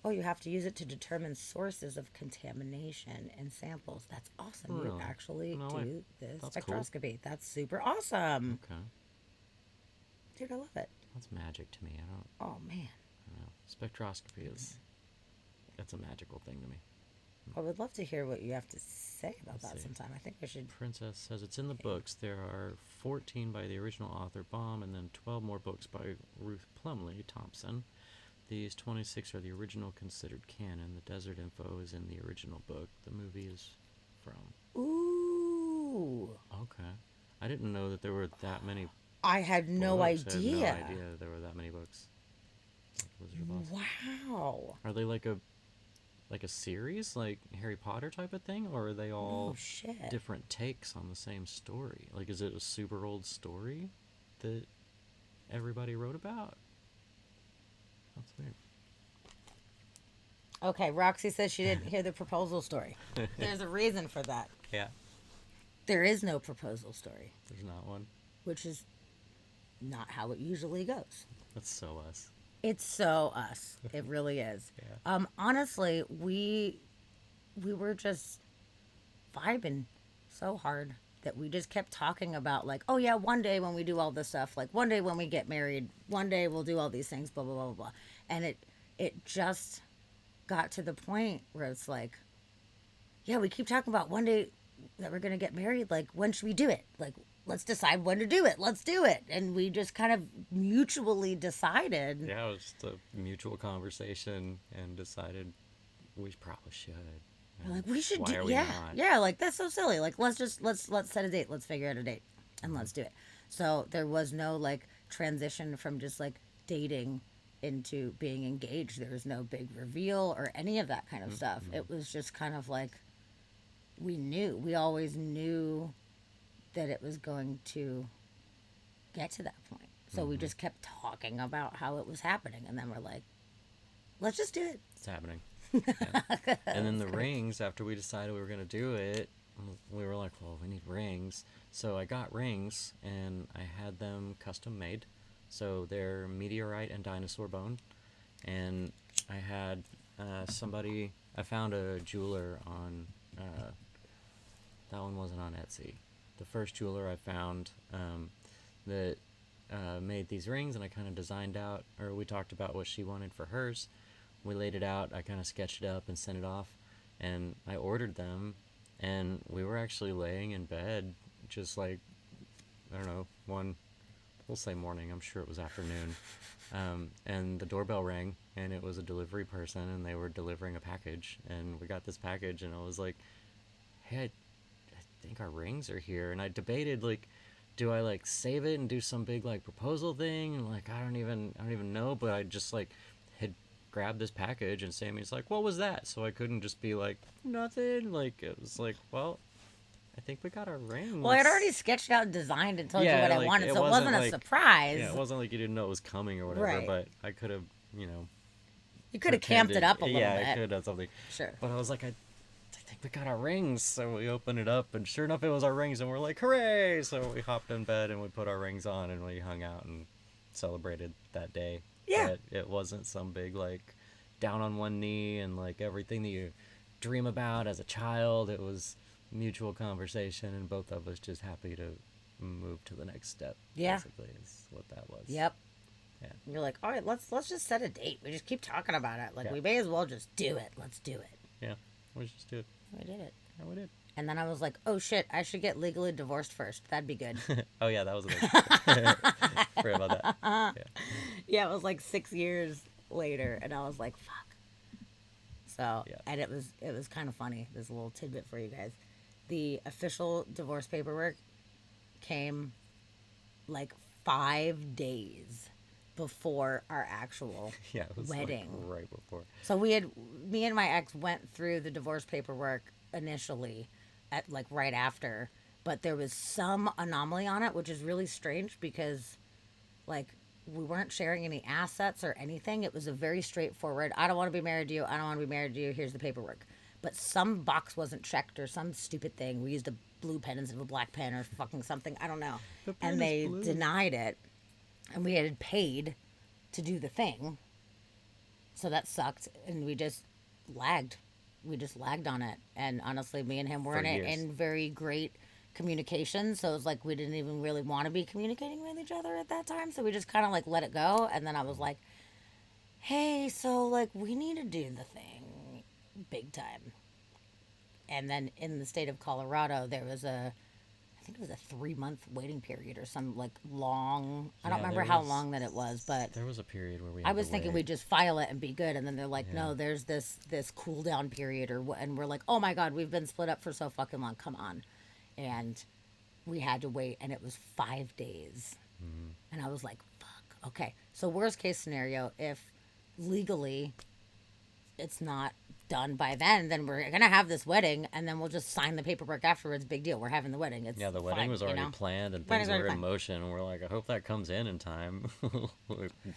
Oh, you have to use it to determine sources of contamination in samples. That's awesome. You Really? actually No do way. this That's cool. spectroscopy. That's super awesome. Okay. Dude, I love it. That's magic to me. I don't Oh man. know. Spectroscopy that's a magical thing to me. I would love to hear what you have to say about Let's that see. sometime. I think we should. Princess says it's in the books. There are 14 by the original author Baum, and then 12 more books by Ruth Plumley Thompson. These 26 are the original considered canon. The desert info is in the original book. The movie is from. Ooh. Okay. I didn't know that there were that many I had no books. idea. I had no idea there were that many books. Like Wizard of Oz. Wow. Are they like a series, like Harry Potter type of thing, or are they all Oh shit. different takes on the same story? Like, is it a super old story that everybody wrote about? That's weird. Okay, Roxy says she didn't hear the proposal story. There's a reason for that. Yeah. There is no proposal story, There's not one. which is not how it usually goes. That's so us. It's so us. It really is. Yeah. Honestly, we were just vibing so hard that we just kept talking about, like, oh yeah, one day when we do all this stuff, like one day when we get married, one day we'll do all these things, blah blah blah blah blah. And it just got to the point where it's like, yeah, we keep talking about one day that we're gonna get married. Like, when should we do it? Like, let's decide when to do it. Let's do it. And we just kind of mutually decided. Yeah, it was just a mutual conversation and decided we probably should. We're like, we should Why do, are we yeah, not? yeah. Like, that's so silly. Like, let's set a date. Let's figure out a date, and let's do it. So there was no like transition from just like dating into being engaged. There was no big reveal or any of that kind of stuff. It was just kind of like we always knew that it was going to get to that point. So we just kept talking about how it was happening, and then we're like, let's just do it. It's happening. Yeah. And then the rings, after we decided we were going to do it, we were like, well, we need rings. So I got rings, and I had them custom made. So they're meteorite and dinosaur bone. And I had I found a jeweler on, that one wasn't on Etsy. The first jeweler I found that made these rings, and I kind of designed out, or we talked about what she wanted for hers. We laid it out, I kind of sketched it up and sent it off, and I ordered them, and we were actually laying in bed, just like, I don't know, we'll say morning, I'm sure it was afternoon, and the doorbell rang, and it was a delivery person, and they were delivering a package, and we got this package, and I was like, hey, I think our rings are here, and I debated, like, do I like save it and do some big like proposal thing, and like I don't even know, but I just like had grabbed this package, and Sammy's like, what was that? So I couldn't just be like, nothing. Like, it was like, well, I think we got our rings. Well, I had already sketched out and designed and told you Yeah, what I like, wanted, it so it wasn't a like- surprise. Yeah, it wasn't like you didn't know it was coming or whatever, Right. but I could have, you know, You could have camped it pretended- up a little yeah, bit. I could have done something. Sure. But I was like, I think we got our rings. So we opened it up, and sure enough, it was our rings, and we're like, hooray! So we hopped in bed, and we put our rings on, and we hung out and celebrated that day. Yeah. But it wasn't some big, like, down on one knee and, like, everything that you dream about as a child. It was mutual conversation, and both of us just happy to move to the next step. Yeah. Basically, is what that was. Yep. Yeah. You're like, all right, let's just set a date. We just keep talking about it. Like, Yeah. we may as well just do it. Let's do it. Yeah. We just did. We did it. Yeah, we did. And then I was like, oh shit, I should get legally divorced first. That'd be good. Oh, yeah, that was a thing. Forgot about that. Yeah. Yeah, it was like 6 years later, and I was like, fuck. So, Yeah. and it was kind of funny. There's a little tidbit for you guys. The official divorce paperwork came like 5 days before our actual Yeah, it was wedding. like right before. So me and my ex went through the divorce paperwork initially at like right after, but there was some anomaly on it, which is really strange because like we weren't sharing any assets or anything. It was a very straightforward, I don't want to be married to you. I don't want to be married to you. Here's the paperwork. But some box wasn't checked or some stupid thing. We used a blue pen instead of a black pen or fucking something. I don't know. And they denied it. And we had paid to do the thing. So that sucked. And we just lagged. We just lagged on it. And honestly, me and him weren't in very great communication. So it was like we didn't even really want to be communicating with each other at that time. So we just kind of like let it go. And then I was like, hey, so like we need to do the thing big time. And then in the state of Colorado, there was I think it was a 3-month waiting period or some like long, I don't remember how long that it was, but There was a period where we I had was to thinking wait. we'd just file it and be good. And then they're like, no, there's this cool down period or what. And we're like, oh my God, we've been split up for so fucking long. Come on. And we had to wait and it was 5 days. And I was like, fuck. Okay. So worst case scenario, if legally it's not done by then we're gonna have this wedding and then we'll just sign the paperwork afterwards. Big deal. We're having the wedding. It's Yeah, the wedding fine, was you already know? planned and Wedding's things were already in planned. motion. And we're like, I hope that comes in time.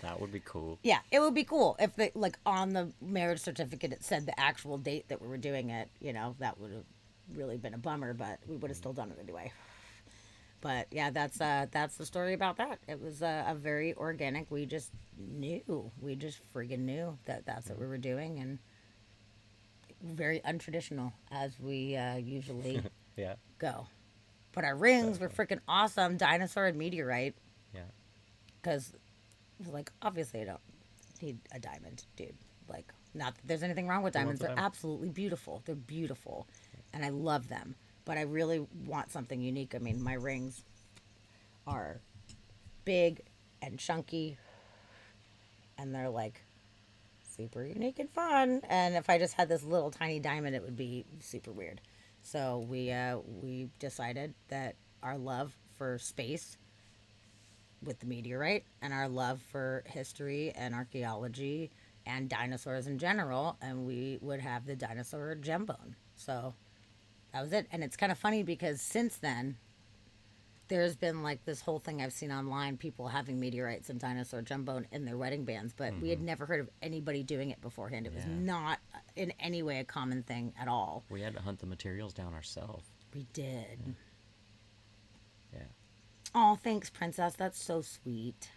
That would be cool. Yeah, it would be cool if the like on the marriage certificate it said the actual date that we were doing it. You know, that would have really been a bummer, but we would have still done it anyway. But yeah, that's the story about that. It was a very organic. We just knew. We just friggin' knew that that's what we were doing, and very untraditional as we usually Yeah, go. But our rings were freaking awesome, dinosaur and meteorite. yeah. Because, like, obviously I don't need a diamond, dude. Like, not that there's anything wrong with diamonds. a They're diamond? absolutely beautiful. They're beautiful. And I love them. But I really want something unique. I mean, my rings are big and chunky. And they're, like, super unique and fun. And if I just had this little tiny diamond, it would be super weird. So we decided that our love for space with the meteorite and our love for history and archaeology and dinosaurs in general, and we would have the dinosaur gem bone. So that was it. And it's kind of funny because since then there's been like this whole thing I've seen online, people having meteorites and dinosaur gem bone in their wedding bands, but we had never heard of anybody doing it beforehand. It was Yeah. not in any way a common thing at all. We had to hunt the materials down ourselves. We did. Yeah. Oh, thanks, princess. That's so sweet.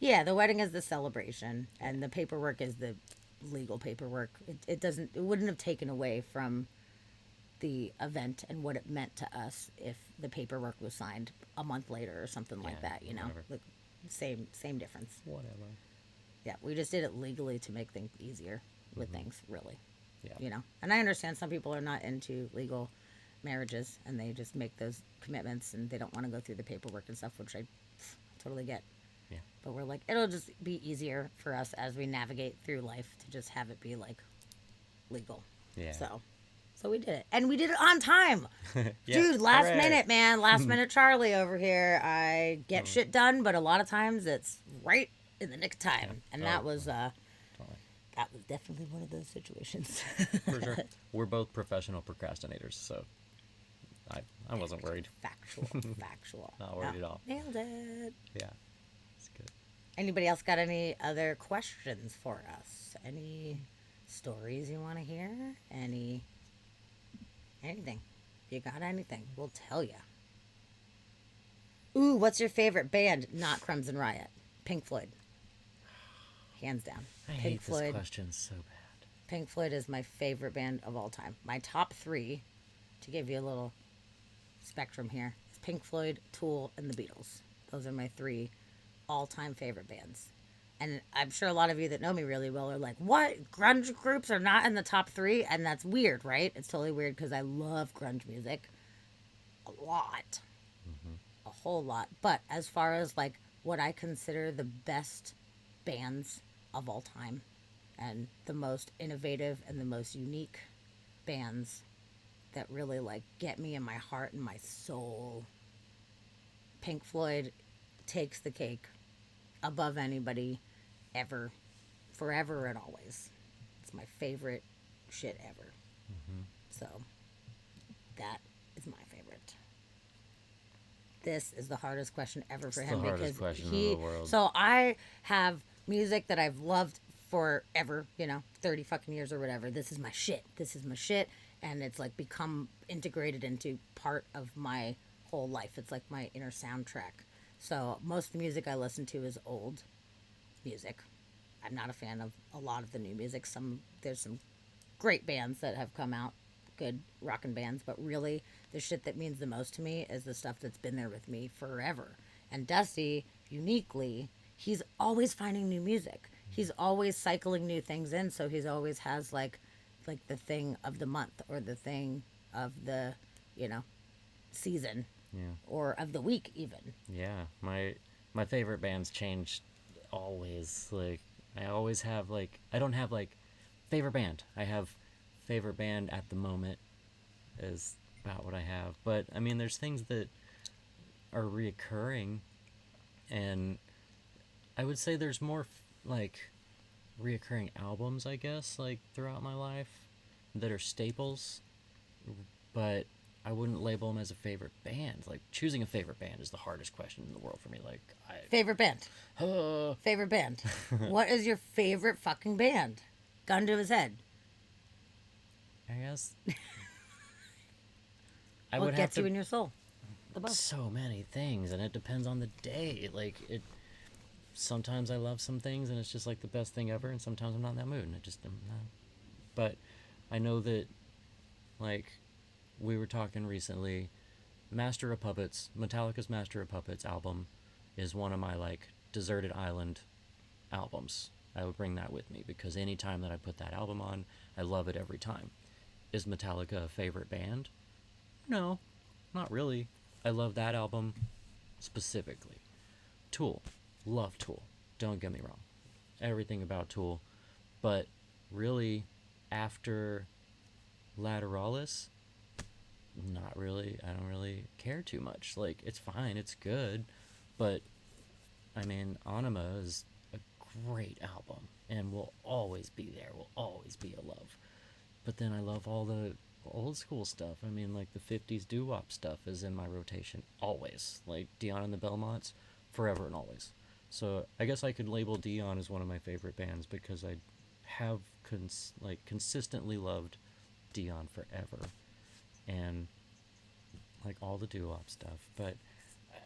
Yeah, the wedding is the celebration, and the paperwork is the legal paperwork. It wouldn't have taken away from the event and what it meant to us if the paperwork was signed a month later or something like Yeah, that. You know, whatever. like same difference. Whatever. Yeah, we just did it legally to make things easier with things, really. Yeah. You know, and I understand some people are not into legal marriages and they just make those commitments and they don't want to go through the paperwork and stuff, which I totally get. Yeah. But we're like, it'll just be easier for us as we navigate through life to just have it be like legal. Yeah. So we did it, and we did it on time. Yeah. Dude, last Hooray. minute, man. Last minute Charlie over here. I get shit done, but a lot of times it's right in the nick of time. And that was definitely one of those situations. For sure. We're both professional procrastinators, so I wasn't worried. Factual. Not worried at all. Nailed it. Yeah. It's good. Anybody else got any other questions for us? Any stories you want to hear? Anything? If you got anything, we'll tell you. Ooh, what's your favorite band? Not Crimson Riot. Pink Floyd. Hands down. I Pink hate Floyd. this question so bad. Pink Floyd is my favorite band of all time. My top 3, to give you a little spectrum here, is Pink Floyd, Tool, and the Beatles. Those are my 3 all-time favorite bands. And I'm sure a lot of you that know me really well are like, what? Grunge groups are not in the top 3? And that's weird, right? It's totally weird because I love grunge music a lot. A whole lot. But as far as like what I consider the best bands of all time and the most innovative and the most unique bands that really like get me in my heart and my soul, Pink Floyd takes the cake above anybody ever, forever and always. It's my favorite shit ever. So That is my favorite. This is the hardest question ever for It's him the hardest because question in he. the world. So I have music that I've loved forever, 30 fucking years or whatever. This is my shit. This is my shit. And it's like become integrated into part of my whole life. It's like my inner soundtrack. So most of the music I listen to is old music. I'm not a fan of a lot of the new music. There's some great bands that have come out, good rockin' bands, but really the shit that means the most to me is the stuff that's been there with me forever. And Dusty, uniquely, he's always finding new music. He's always cycling new things in, so he's always has like the thing of the month or the thing of the, season Yeah. or of the week even. Yeah, my favorite bands change always. Like I always have like I don't have like favorite band. I have favorite band at the moment is about what I have. But I mean, there's things that are reoccurring, and I would say there's more like reoccurring albums, I guess, like throughout my life that are staples. But I wouldn't label them as a favorite band. Like choosing a favorite band is the hardest question in the world for me. Like Favorite band. Favorite band. What is your favorite fucking band? Gun to his head. I guess I What would have gets you to in your soul? The most. so many things, and it depends on the day. Like it. Sometimes I love some things, and it's just like the best thing ever, and sometimes I'm not in that mood, and it just I'm not. But I know that, like, we were talking recently, Master of Puppets, Metallica's Master of Puppets album, is one of my like deserted island albums. I would bring that with me because anytime that I put that album on, I love it every time. Is Metallica a favorite band? No, not really. I love that album specifically. Tool. Love Tool. Don't get me wrong. Everything about Tool. But really, after Lateralis, not really. I don't really care too much. Like, it's fine. It's good. But, I mean, Anima is a great album. And will always be there. Will always be a love. But then I love all the old school stuff. I mean, like, the 50s doo-wop stuff is in my rotation always. Like, Dion and the Belmonts, forever and always. So I guess I could label Dion as one of my favorite bands because I have consistently loved Dion forever, and like all the doo-wop stuff. But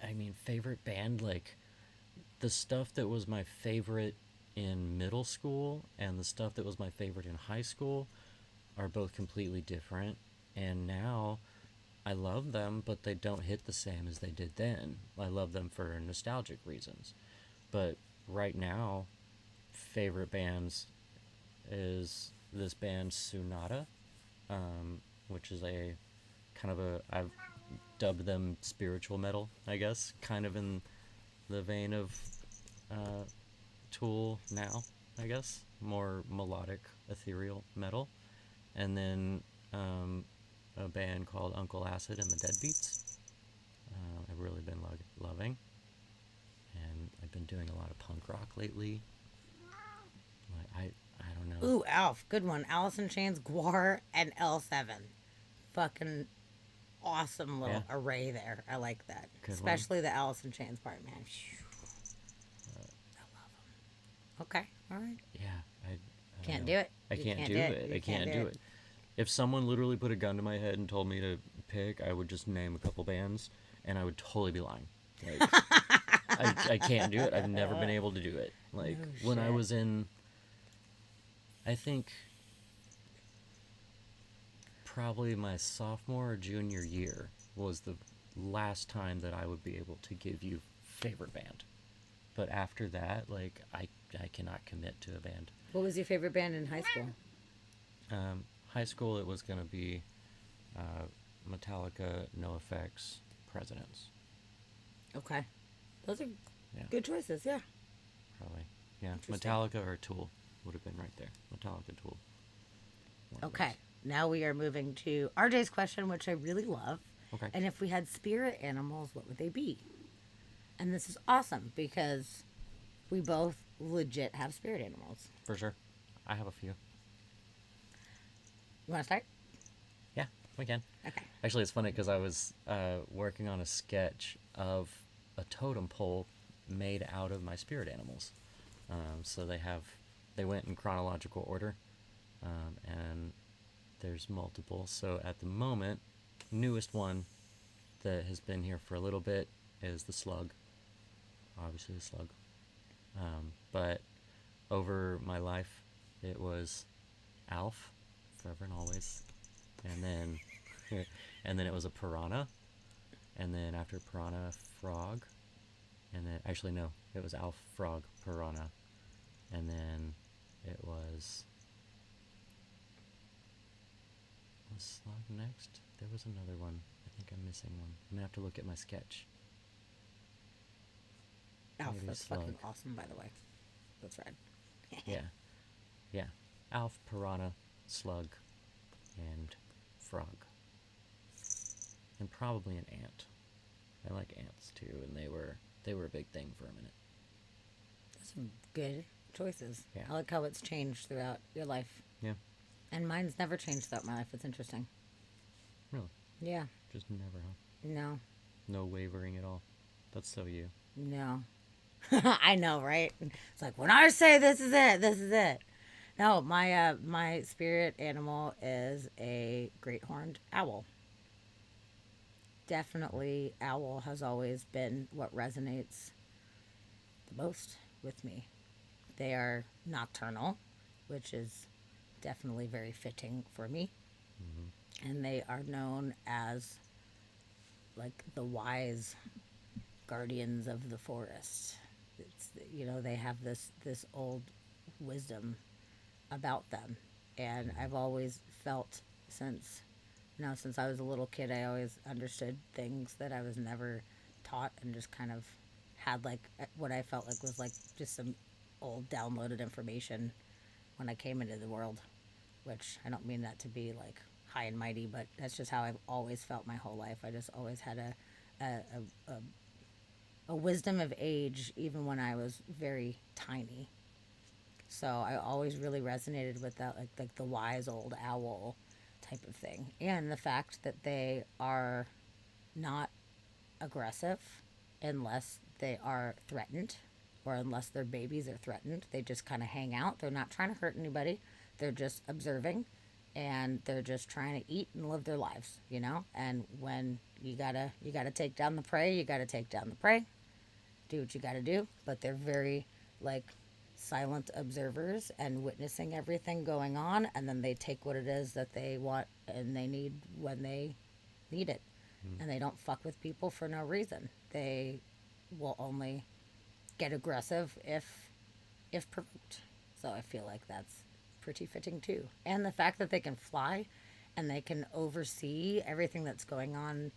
I mean, favorite band, like the stuff that was my favorite in middle school and the stuff that was my favorite in high school are both completely different. And now I love them, but they don't hit the same as they did then. I love them for nostalgic reasons. But right now, favorite bands is this band Sonata, which is a kind of I've dubbed them spiritual metal, I guess, kind of in the vein of Tool now, I guess, more melodic, ethereal metal. And then a band called Uncle Acid and the Deadbeats. I've really been loving. And I've been doing a lot of punk rock lately. Like, I don't know. Ooh, Alf, good one. Alice in Chains, Guar, and L7. Fucking awesome little array there. I like that. Good Especially the Alice in Chains part, man. I love them. Okay, all right. Yeah, I Can't know. do it. I You can't do it. You I can't do it. If someone literally put a gun to my head and told me to pick, I would just name a couple bands, and I would totally be lying. Like, I can't do it. I've never been able to do it. Like, when I was in, I think, probably my sophomore or junior year was the last time that I would be able to give you favorite band. But after that, like, I cannot commit to a band. What was your favorite band in high school? High school, it was going to be Metallica, NoFX, Presidents. Okay. Those are Yeah. good choices, yeah. Probably. Yeah, Interesting. Metallica or Tool would have been right there. Metallica, Tool. One of Okay. Now we are moving to RJ's question, which I really love. Okay. And if we had spirit animals, what would they be? And this is awesome because we both legit have spirit animals. those. For sure. I have a few. You want to start? Yeah. We can. Okay. Actually, it's funny because I was working on a sketch of a totem pole made out of my spirit animals. So they went in chronological order, and there's multiple. So at the moment, newest one that has been here for a little bit is the slug. Obviously, the slug. But over my life, it was Alf, forever and always, and then and then it was a piranha, and then after piranha, frog, and then actually no, it was Alf, frog, piranha, and then it was slug next. There was another one. I think I'm missing one. I'm gonna have to look at my sketch. Alf, Maybe that's slug. fucking awesome, by the way. That's red. Yeah. Alf, piranha, slug, and frog. And probably an ant. I like ants too, and they were a big thing for a minute. Some good choices. Yeah. I like how it's changed throughout your life. Yeah. And mine's never changed throughout my life. It's interesting. Really. Yeah. Just never, huh? No. No wavering at all. That's so you. No. I know, right? It's like, when I say this is it, this is it. No, my spirit animal is a great horned owl. Definitely, owl has always been what resonates the most with me. They are nocturnal, which is definitely very fitting for me. And they are known as like the wise guardians of the forest. It's, they have this old wisdom about them, and I've always felt since I was a little kid, I always understood things that I was never taught, and just kind of had like what I felt like was like just some old downloaded information when I came into the world, which I don't mean that to be like high and mighty, but that's just how I've always felt my whole life. I just always had a wisdom of age, even when I was very tiny. So I always really resonated with that, like the wise old owl type of thing. And the fact that they are not aggressive unless they are threatened, or unless their babies are threatened. They just kind of hang out. They're not trying to hurt anybody. They're just observing, and they're just trying to eat and live their lives, And when you gotta take down the prey, you gotta take down the prey. Do what you gotta do. But they're very like silent observers and witnessing everything going on, and then they take what it is that they want and they need when they need it. And they don't fuck with people for no reason. They will only get aggressive if provoked. So I feel like that's pretty fitting too. And the fact that they can fly and they can oversee everything that's going on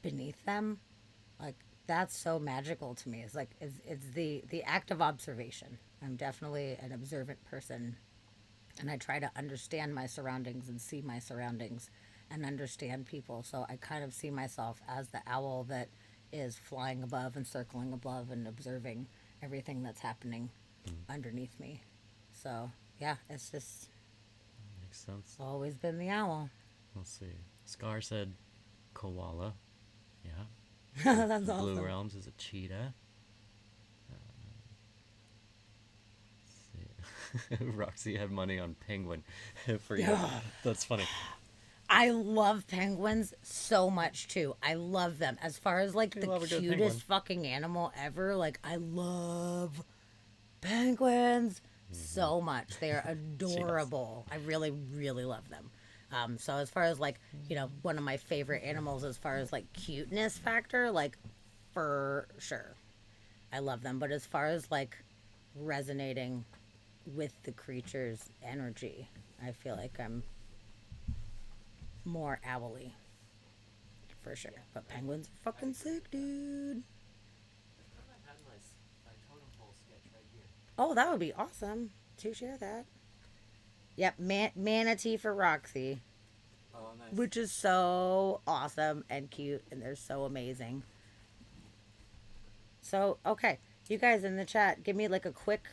beneath them, like, that's so magical to me. It's like it's the act of observation. I'm definitely an observant person, and I try to understand my surroundings and see my surroundings and understand people. So I kind of see myself as the owl that is flying above and circling above and observing everything that's happening underneath me. So yeah, it's just Makes sense. always been the owl. Let's see. Scar said koala. Yeah. That's Blue awesome. Realms is a cheetah. Let's see. Roxy had money on penguin for you. Yeah. That's funny. I love penguins so much too. I love them. As far as like I the love a good cutest penguin. fucking animal ever, like I love penguins so much. They are adorable. I really, really love them. So as far as like, one of my favorite animals as far as like cuteness factor, like for sure. I love them. But as far as like resonating with the creature's energy, I feel like I'm more owly. For sure. But penguins are fucking sick, dude. Oh, that would be awesome to share that. Yep, manatee for Roxy. Oh, nice. Which is so awesome and cute, and they're so amazing. So, okay, you guys in the chat, give me like a quick,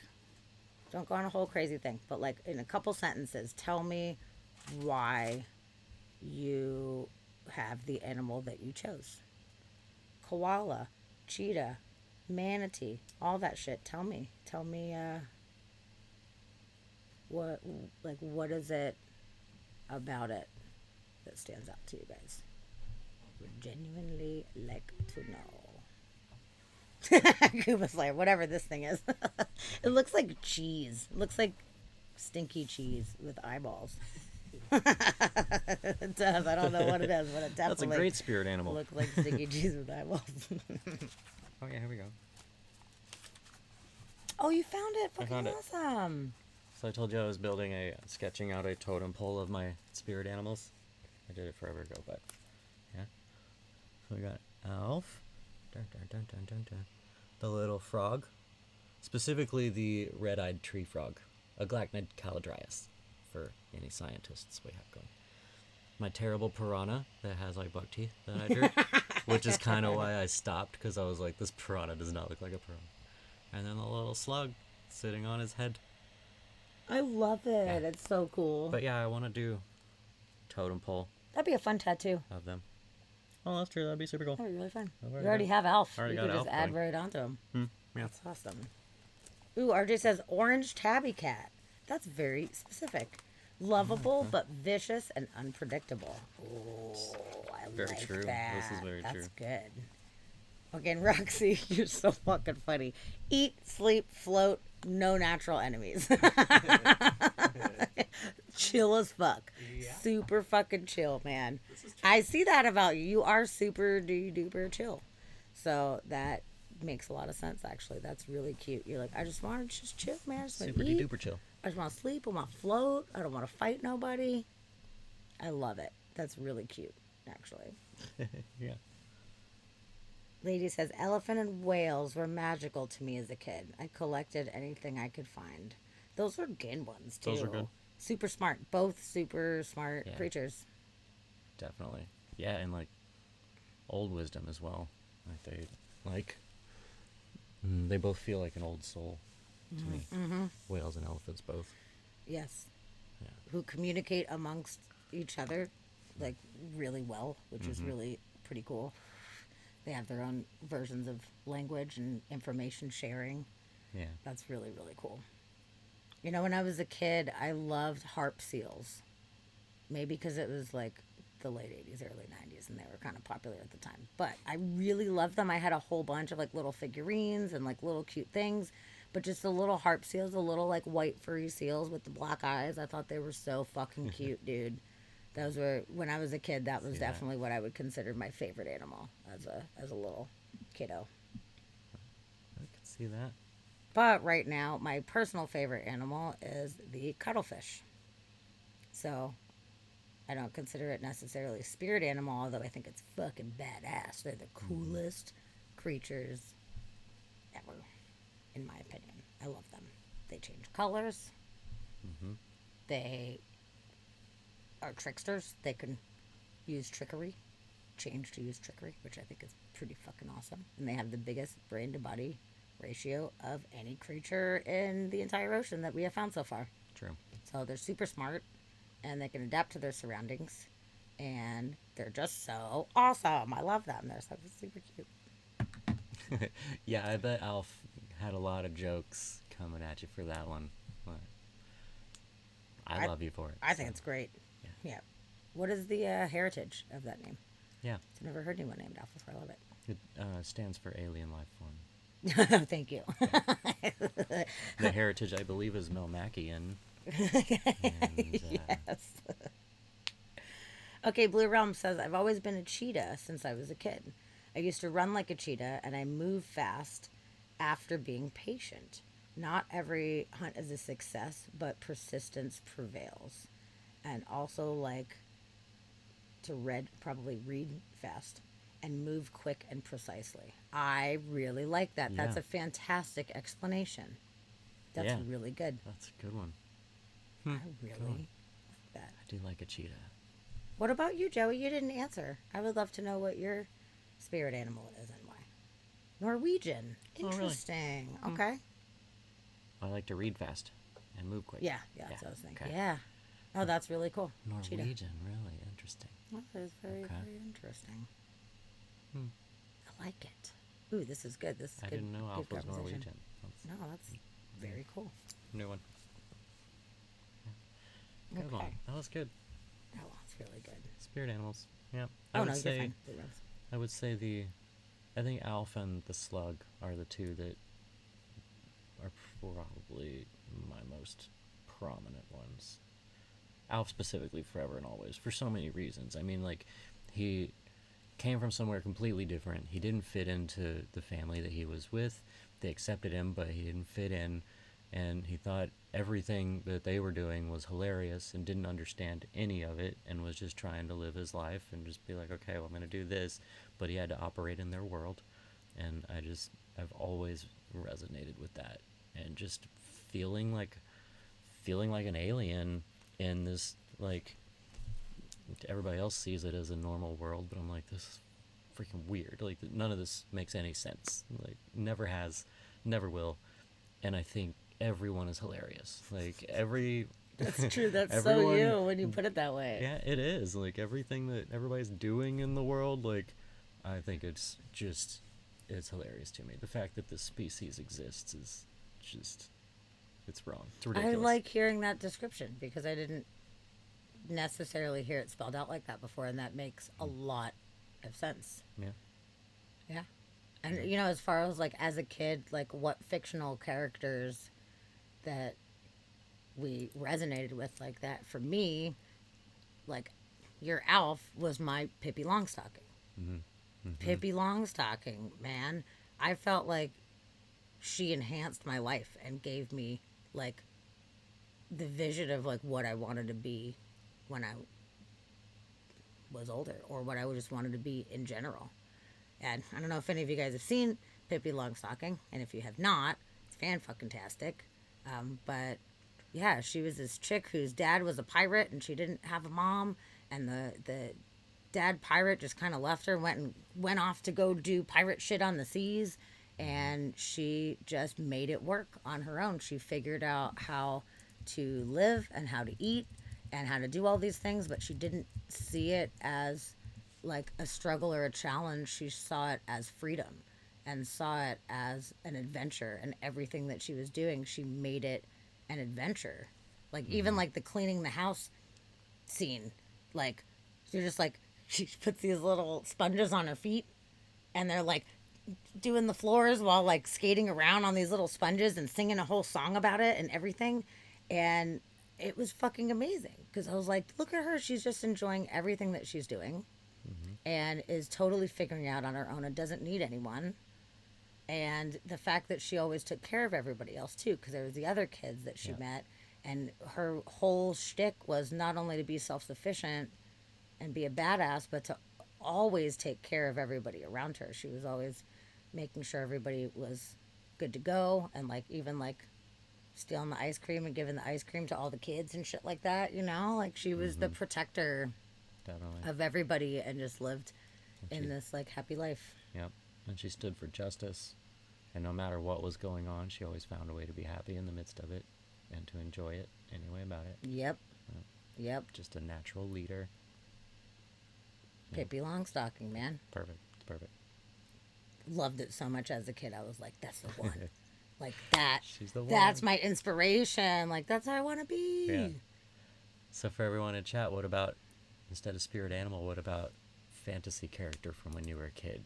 don't go on a whole crazy thing, but like in a couple sentences, tell me why you have the animal that you chose. Koala, cheetah, manatee, all that shit. Tell me, what is it about it that stands out to you guys? Would genuinely like to know. Kuba's like, whatever this thing is. It looks like cheese. It looks like stinky cheese with eyeballs. It does. I don't know what it is, but it definitely That's a great spirit animal. looks like stinky cheese with eyeballs. Oh yeah, here we go. Oh, you found it. I Fucking found it. awesome. So I told you I was sketching out a totem pole of my spirit animals. I did it forever ago, but yeah. So we got Alf, dun, dun, dun, dun, dun, dun. The little frog, specifically the red-eyed tree frog, Aglachnid caladrius, for any scientists we have going. My terrible piranha that has like buck teeth that I drew, which is kind of why I stopped, because I was like, this piranha does not look like a piranha. And then the little slug sitting on his head. I love it. Yeah. It's so cool. But yeah, I want to do totem pole That'd be a fun tattoo. of them. Oh, that's true. That'd be super cool. That'd be really fun. I've You already already got- have Alf. already You got could just Alf add going. right onto him. Yeah. That's awesome. Ooh, RJ says orange tabby cat. That's very specific. Lovable but vicious and unpredictable. Oh, I Very like true. that. This is very That's true. good. Again, Roxy, you're so fucking funny. Eat, sleep, float, no natural enemies. Chill as fuck. Super fucking chill, man. I see that about you. You are super duper chill. So that makes a lot of sense, actually. That's really cute. You're like, I just want to just chill, man. I just want Super to eat. duper chill. I just want to sleep. I want to float. I don't want to fight nobody. I love it. That's really cute, actually. Yeah. Lady says, elephant and whales were magical to me as a kid. I collected anything I could find. Those are good ones, too. Those are good. Super smart. Both super smart Yeah. creatures. Definitely. Yeah, and like old wisdom as well. They both feel like an old soul to me. Mm-hmm. Whales and elephants both. Yes. Yeah. Who communicate amongst each other, like, really well, which is really pretty cool. They have their own versions of language and information sharing. Yeah. That's really, really cool. You know, when I was a kid, I loved harp seals. Maybe because it was like the late 80s, early 90s, and they were kind of popular at the time. But I really loved them. I had a whole bunch of like little figurines and like little cute things. But just the little harp seals, the little like white furry seals with the black eyes, I thought they were so fucking cute, dude. Those were, when I was a kid, that was See that? definitely what I would consider my favorite animal as a little kiddo. I could see that. But right now, my personal favorite animal is the cuttlefish. So, I don't consider it necessarily a spirit animal, although I think it's fucking badass. They're the coolest creatures ever, in my opinion. I love them. They change colors. They are tricksters. They can use trickery, change to use trickery, which I think is pretty fucking awesome. And they have the biggest brain to body ratio of any creature in the entire ocean that we have found so far. True. So they're super smart and they can adapt to their surroundings and they're just so awesome. I love them. They're so super cute. Yeah, I bet Alf had a lot of jokes coming at you for that one. But I love you for it. I think so, it's great. Yeah. Yeah. What is the heritage of that name? Yeah. I've never heard anyone named Alf before. I love it. It stands for alien life form. Thank you. The heritage, I believe, is Melmacian. And, Yes. Okay, Blue Realm says, I've always been a cheetah since I was a kid. I used to run like a cheetah and I move fast after being patient. Not every hunt is a success, but persistence prevails. And also like to probably read fast and move quick and precisely. I really like that. That's Yeah. a fantastic explanation. That's Yeah. really good. That's a good one. I really like that. I do like a cheetah. What about you, Joey? You didn't answer. I would love to know what your spirit animal is and why. Norwegian. Oh, really? Interesting. Okay. I like to read fast and move quick. Yeah, that's what I was thinking. okay. Yeah. Oh, that's really cool. Cheetah. Norwegian, really interesting. Interesting. That is very, Okay. very interesting. Hmm. I like it. Ooh, this is good. This is I good. didn't know good Alf was conversation. Norwegian. That's No, that's very cool. a new one. Good Okay. one. That was good. That one's really good. Spirit animals. Yeah. Oh, would no, say, you're fine. It was- I would say I think Alf and the Slug are the two that are probably my most prominent ones. Alf specifically, forever and always, for so many reasons. I mean, like, he came from somewhere completely different. He didn't fit into the family that he was with. They accepted him, but he didn't fit in. And he thought everything that they were doing was hilarious and didn't understand any of it and was just trying to live his life and just be like, okay, well, I'm going to do this. But he had to operate in their world. And I've always resonated with that. And just feeling like an alien in this, like, everybody else sees it as a normal world, but I'm like, this is freaking weird. Like, none of this makes any sense. Like, never has, never will. And I think everyone is hilarious. Like, That's true. That's so everyone- you when you put it that way. yeah, it is. Like, everything that everybody's doing in the world, like, I think it's hilarious to me. The fact that this species exists is just, it's wrong. It's ridiculous. I like hearing that description because I didn't necessarily hear it spelled out like that before, and that makes a lot of sense. Yeah. Yeah. And, you know, as far as, like, as a kid, like, what fictional characters that we resonated with like that, for me, like, your Alf was my Pippi Longstocking. Pippi Longstocking, man. I felt like she enhanced my life and gave me, like, the vision of, like, what I wanted to be when I was older, or what I just wanted to be in general. And I don't know if any of you guys have seen Pippi Longstocking, and if you have not, it's fan-fucking-tastic. But yeah, she was this chick whose dad was a pirate, and she didn't have a mom, and the dad pirate just kind of left her, went off to go do pirate shit on the seas, and she just made it work on her own. She figured out how to live and how to eat and how to do all these things, but she didn't see it as like a struggle or a challenge. She saw it as freedom and saw it as an adventure, and everything that she was doing, she made it an adventure. Like, even like the cleaning the house scene, like, you're just like, she puts these little sponges on her feet, and they're like doing the floors while like skating around on these little sponges and singing a whole song about it and everything. And it was fucking amazing because I was like, look at her, she's just enjoying everything that she's doing and is totally figuring out on her own and doesn't need anyone. And the fact that she always took care of everybody else too, because there was the other kids that she met, and her whole shtick was not only to be self-sufficient and be a badass, but to always take care of everybody around her. She was always making sure everybody was good to go, and like even like stealing the ice cream and giving the ice cream to all the kids and shit like that, you know? Like, she was the protector Definitely. of everybody and just lived in she- this like happy life. Yep. And she stood for justice. And no matter what was going on, she always found a way to be happy in the midst of it and to enjoy it anyway about it. Yep. Yep. Just a natural leader. Pippi Longstocking, man. Perfect. It's perfect. Loved it so much as a kid. I was like, that's the one. Like, that. She's the one. That's my inspiration. Like, that's how I want to be. Yeah. So for everyone in chat, what about, instead of spirit animal, what about fantasy character from when you were a kid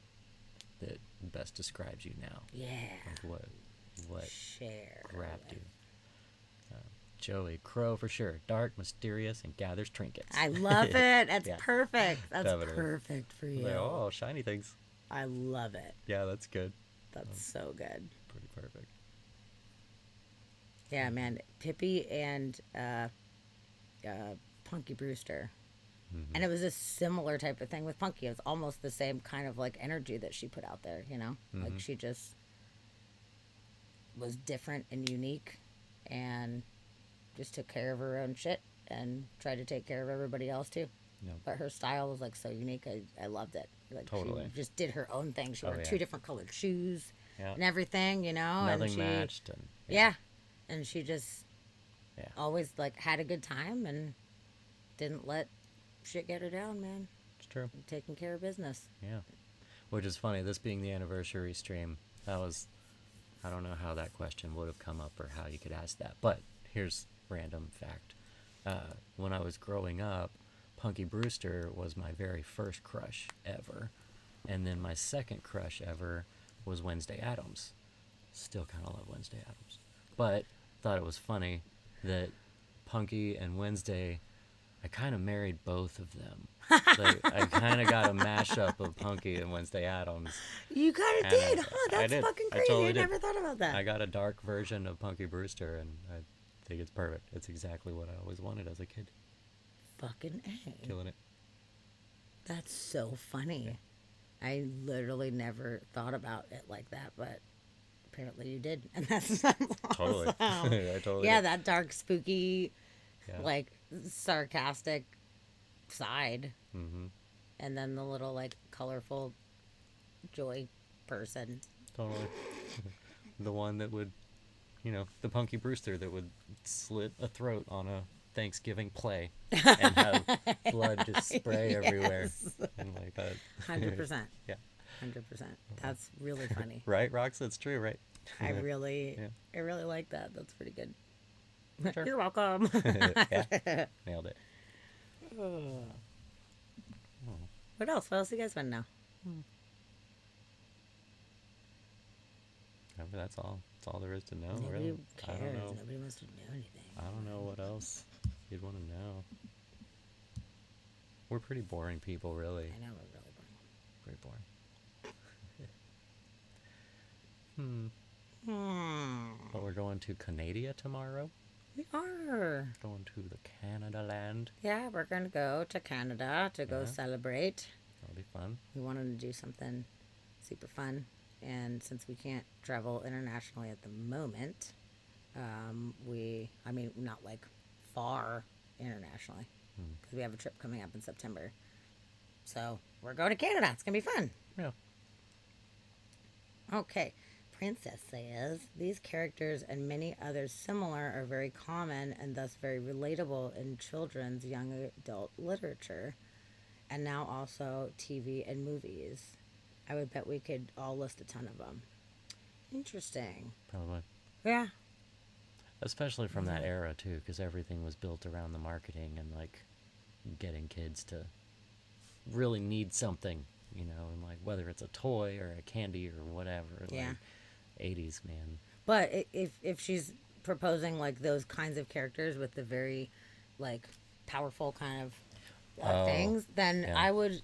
that best describes you now? Yeah. Like what Share. grabbed you? Joey, crow for sure. Dark, mysterious, and gathers trinkets. I love it. That's Yeah. perfect. That's Definitely. perfect for you. Like, oh, shiny things. I love it. Yeah, that's good. That's so good. Pretty perfect. Yeah, man. Pippi and Punky Brewster. And it was a similar type of thing with Punky. It was almost the same kind of like energy that she put out there, you know? Like, she just was different and unique and just took care of her own shit and tried to take care of everybody else too. Yep. But her style was like so unique. I loved it. Like, Totally. she just did her own thing. She Oh, wore yeah. 2 different colored shoes Yeah. and everything, you know? Nothing and she, matched. And, Yeah. And she just Yeah. always like had a good time and didn't let shit getter down, man. It's true. Taking care of business. Yeah. Which is funny, this being the anniversary stream, that was, I don't know how that question would have come up or how you could ask that, but here's random fact. When I was growing up, Punky Brewster was my very first crush ever. And then my second crush ever was Wednesday Addams. Still kind of love Wednesday Addams. But thought it was funny that Punky and Wednesday, I kind of married both of them. Like, I kind of got a mashup of Punky and Wednesday Addams. You kind of And did, I huh? That's did. fucking I crazy. totally I did. never thought about that. I got a dark version of Punky Brewster, and I think it's perfect. It's exactly what I always wanted as a kid. Fucking A. Killing it. That's so funny. I literally never thought about it like that, but apparently you did, and that's Totally. awesome. I totally Yeah, did. that dark, spooky, Yeah. like sarcastic side, Mm-hmm. and then the little like colorful joy person. Totally. The one that would, the Punky Brewster that would slit a throat on a Thanksgiving play and have blood just spray everywhere. And like that. 100%. Yeah. 100%. That's really funny. Right, Rox? That's true, right? I really Yeah. like that. That's pretty good. Sure. You're welcome. Yeah. Nailed it. What else? What else you guys want to know? That's all. That's all there is to know, Nobody really. I cares. don't know. Nobody wants to know anything. I don't know what else you'd want to know. We're pretty boring people, really. I know we're really boring. Pretty boring. But we're going to Canada tomorrow. We are. Going to the Canada land. Yeah, we're going to go to Canada to go Yeah. celebrate. That'll be fun. We wanted to do something super fun. And since we can't travel internationally at the moment, not like far internationally, because we have a trip coming up in September. So we're going to Canada. It's going to be fun. Yeah. Okay. Princess says, these characters and many others similar are very common and thus very relatable in children's young adult literature, and now also TV and movies. I would bet we could all list a ton of them. Interesting. Probably. Yeah. Especially from that era, too, because everything was built around the marketing and, like, getting kids to really need something, and, like, whether it's a toy or a candy or whatever. Yeah. Like, 80s, man. But if she's proposing, like, those kinds of characters with the very, like, powerful kind of things, then yeah. I would...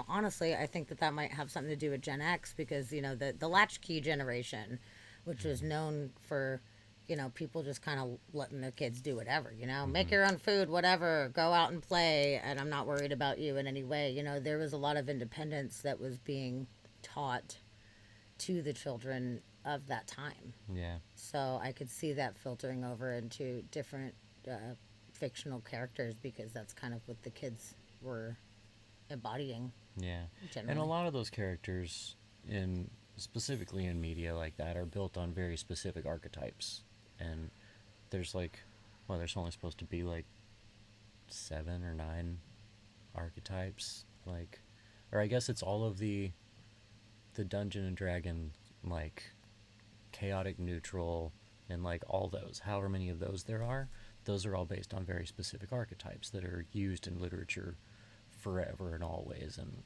honestly, I think that might have something to do with Gen X because, the latchkey generation, which was known for, people just kind of letting their kids do whatever, make your own food, whatever, go out and play, and I'm not worried about you in any way. There was a lot of independence that was being taught to the children of that time. Yeah. So I could see that filtering over into different fictional characters because that's kind of what the kids were embodying. Yeah. Generally. And a lot of those characters, specifically in media like that, are built on very specific archetypes. And there's there's only supposed to be 7 or 9 archetypes. Or I guess it's all of the Dungeon and Dragon, chaotic neutral, and all those, however many of those there are, those are all based on very specific archetypes that are used in literature forever and always. And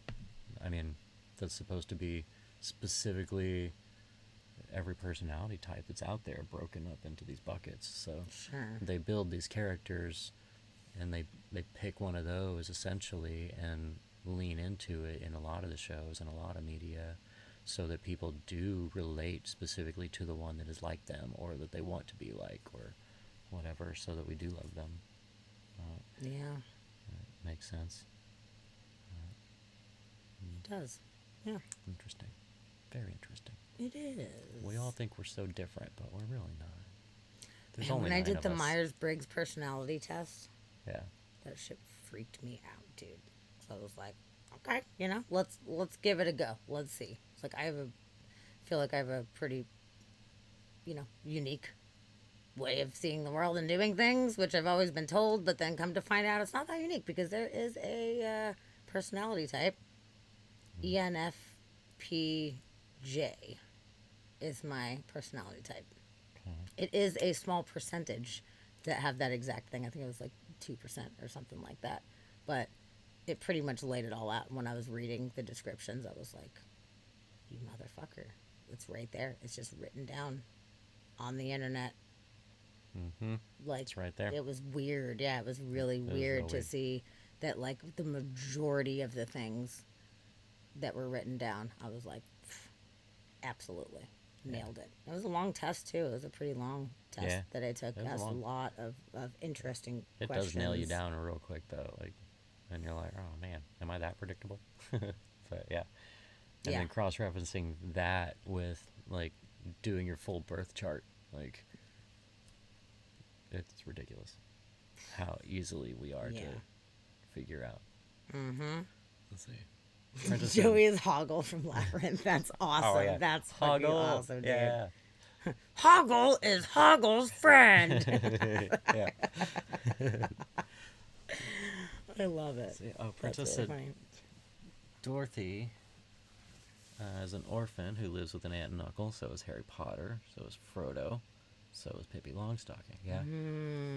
I mean, that's supposed to be specifically every personality type that's out there broken up into these buckets. So Sure. they build these characters and they pick one of those essentially and lean into it in a lot of the shows and a lot of media so that people do relate specifically to the one that is like them or that they want to be like or whatever, so that we do love them. Yeah, Makes sense. it does. Yeah, Interesting. Very interesting. it is. We all think we're so different, but we're really not. There's Man, only when I 9 did of the us. Myers-Briggs personality test, Yeah. that shit freaked me out, dude. So I was like, okay, let's give it a go. Let's see. It's like feel like I have a pretty, unique way of seeing the world and doing things, which I've always been told, but then come to find out it's not that unique because there is a personality type. ENFPJ is my personality type. It is a small percentage that have that exact thing. I think it was like 2% or something like that. But it pretty much laid it all out. When I was reading the descriptions, I was like, you motherfucker. It's right there. It's just written down on the internet. Mm-hmm. Like, It's right there. It was weird. Yeah, it was really was weird real to weird. see that, like, the majority of the things that were written down, I was like, absolutely. Nailed it. It was a long test, too. It was a pretty long test Yeah. that I took. It was Asked a long. lot of interesting It questions. does nail you down real quick though, like, and you're like, oh man, am I that predictable? But yeah, and Yeah. then cross-referencing that with like doing your full birth chart, like, it's ridiculous how easily we are Yeah. to figure out. Mm-hmm. Let's see. Princess said- Joey is Hoggle from Labyrinth. That's awesome. Oh yeah, That's fucking Hoggle. awesome, dude. Yeah, Hoggle is Hoggle's friend. yeah. I love it. See, oh, That's Princess really said funny. Dorothy is an orphan who lives with an aunt and uncle. So is Harry Potter. So is Frodo. So is Pippi Longstocking. Yeah,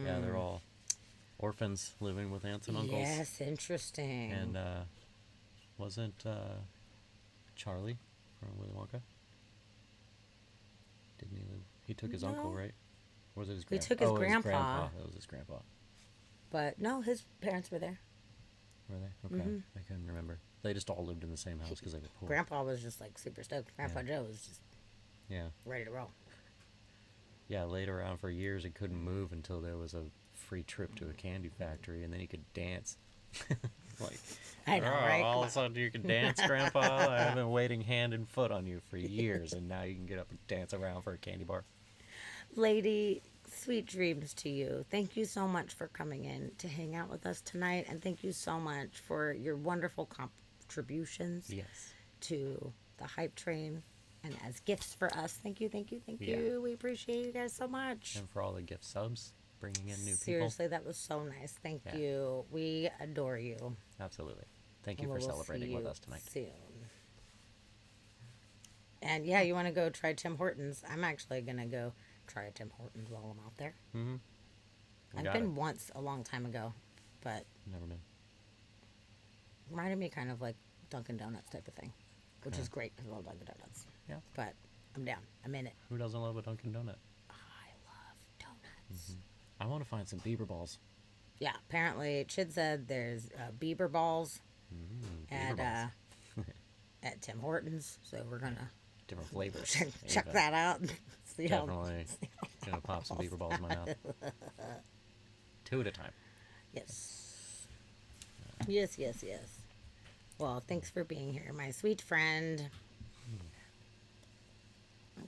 yeah, they're all orphans living with aunts and uncles. Yes, interesting. And wasn't Charlie from Willy Wonka? Didn't he live? He took his uncle, No. right? Or was it his He grandpa? took his oh, grandpa. That was his grandpa. But no, his parents were there. Were they? Okay, I couldn't remember. They just all lived in the same house because they were poor. Grandpa was just like super stoked. Grandpa Joe was just Yeah. ready to roll. Yeah, laid around for years and couldn't move until there was a free trip to a candy factory, and then he could dance. Like, I know, "Oh, right? all Come of a sudden you can dance, Grandpa. I've been waiting hand and foot on you for years, and now you can get up and dance around for a candy bar. Lady, sweet dreams to you. Thank you so much for coming in to hang out with us tonight, and thank you so much for your wonderful contributions Yes. to the hype train and as gifts for us. Thank you, thank you, thank Yeah. you. We appreciate you guys so much. And for all the gift subs, bringing in new Seriously, that was so nice. Thank Yeah. you. We adore you. people. Absolutely. Thank you And for we will celebrating see with you us tonight. Soon. And yeah, you want to go try Tim Hortons? I'm actually gonna go try a Tim Hortons while I'm out there. Mm-hmm. I've been once a long time ago, but Never been. reminded me kind of like Dunkin' Donuts type of thing, which Okay. is great because I love Dunkin' Donuts. Yeah. But I'm down. I'm in it. Who doesn't love a Dunkin' Donut? I love donuts. I want to find some Bieber balls. Yeah, apparently Chid said there's Bieber balls Bieber at balls. at Tim Hortons, so we're gonna Different flavors. check Yeah, that out. And see how Definitely gonna pop some Bieber balls in my mouth. 2 at a time. Yes. Yes, yes, yes. Well, thanks for being here, my sweet friend.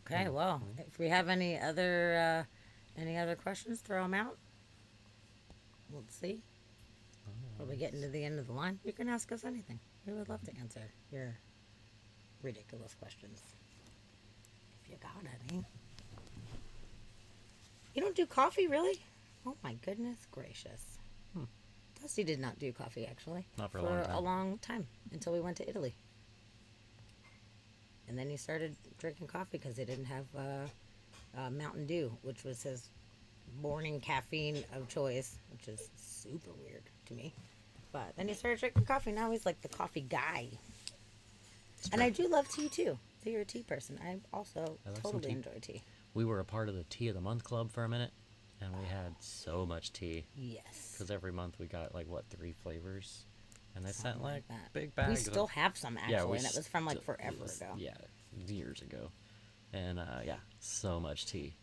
Okay, well, if we have any other questions, throw them out. Let's see. Are we getting to the end of the line? You can ask us anything. We would love to answer your ridiculous questions. If you got any. You don't do coffee, really? Oh my goodness gracious. Dusty did not do coffee, actually. Not for a long time. a long time, until we went to Italy. And then he started drinking coffee because they didn't have Mountain Dew, which was his morning caffeine of choice, which is super weird to me. But then he started drinking coffee. Now he's like the coffee guy. And I do love tea, too. So you're a tea person. I also I love some totally tea. enjoy tea. We were a part of the Tea of the Month Club for a minute, and we had so much tea. Yes. Because every month we got, like, what, 3 flavors? And they sent, Something like, that. big bags We of- still have some, actually, Yeah, we and it was from, like, still- forever it was- ago. Yeah, years ago. And, yeah, so much tea.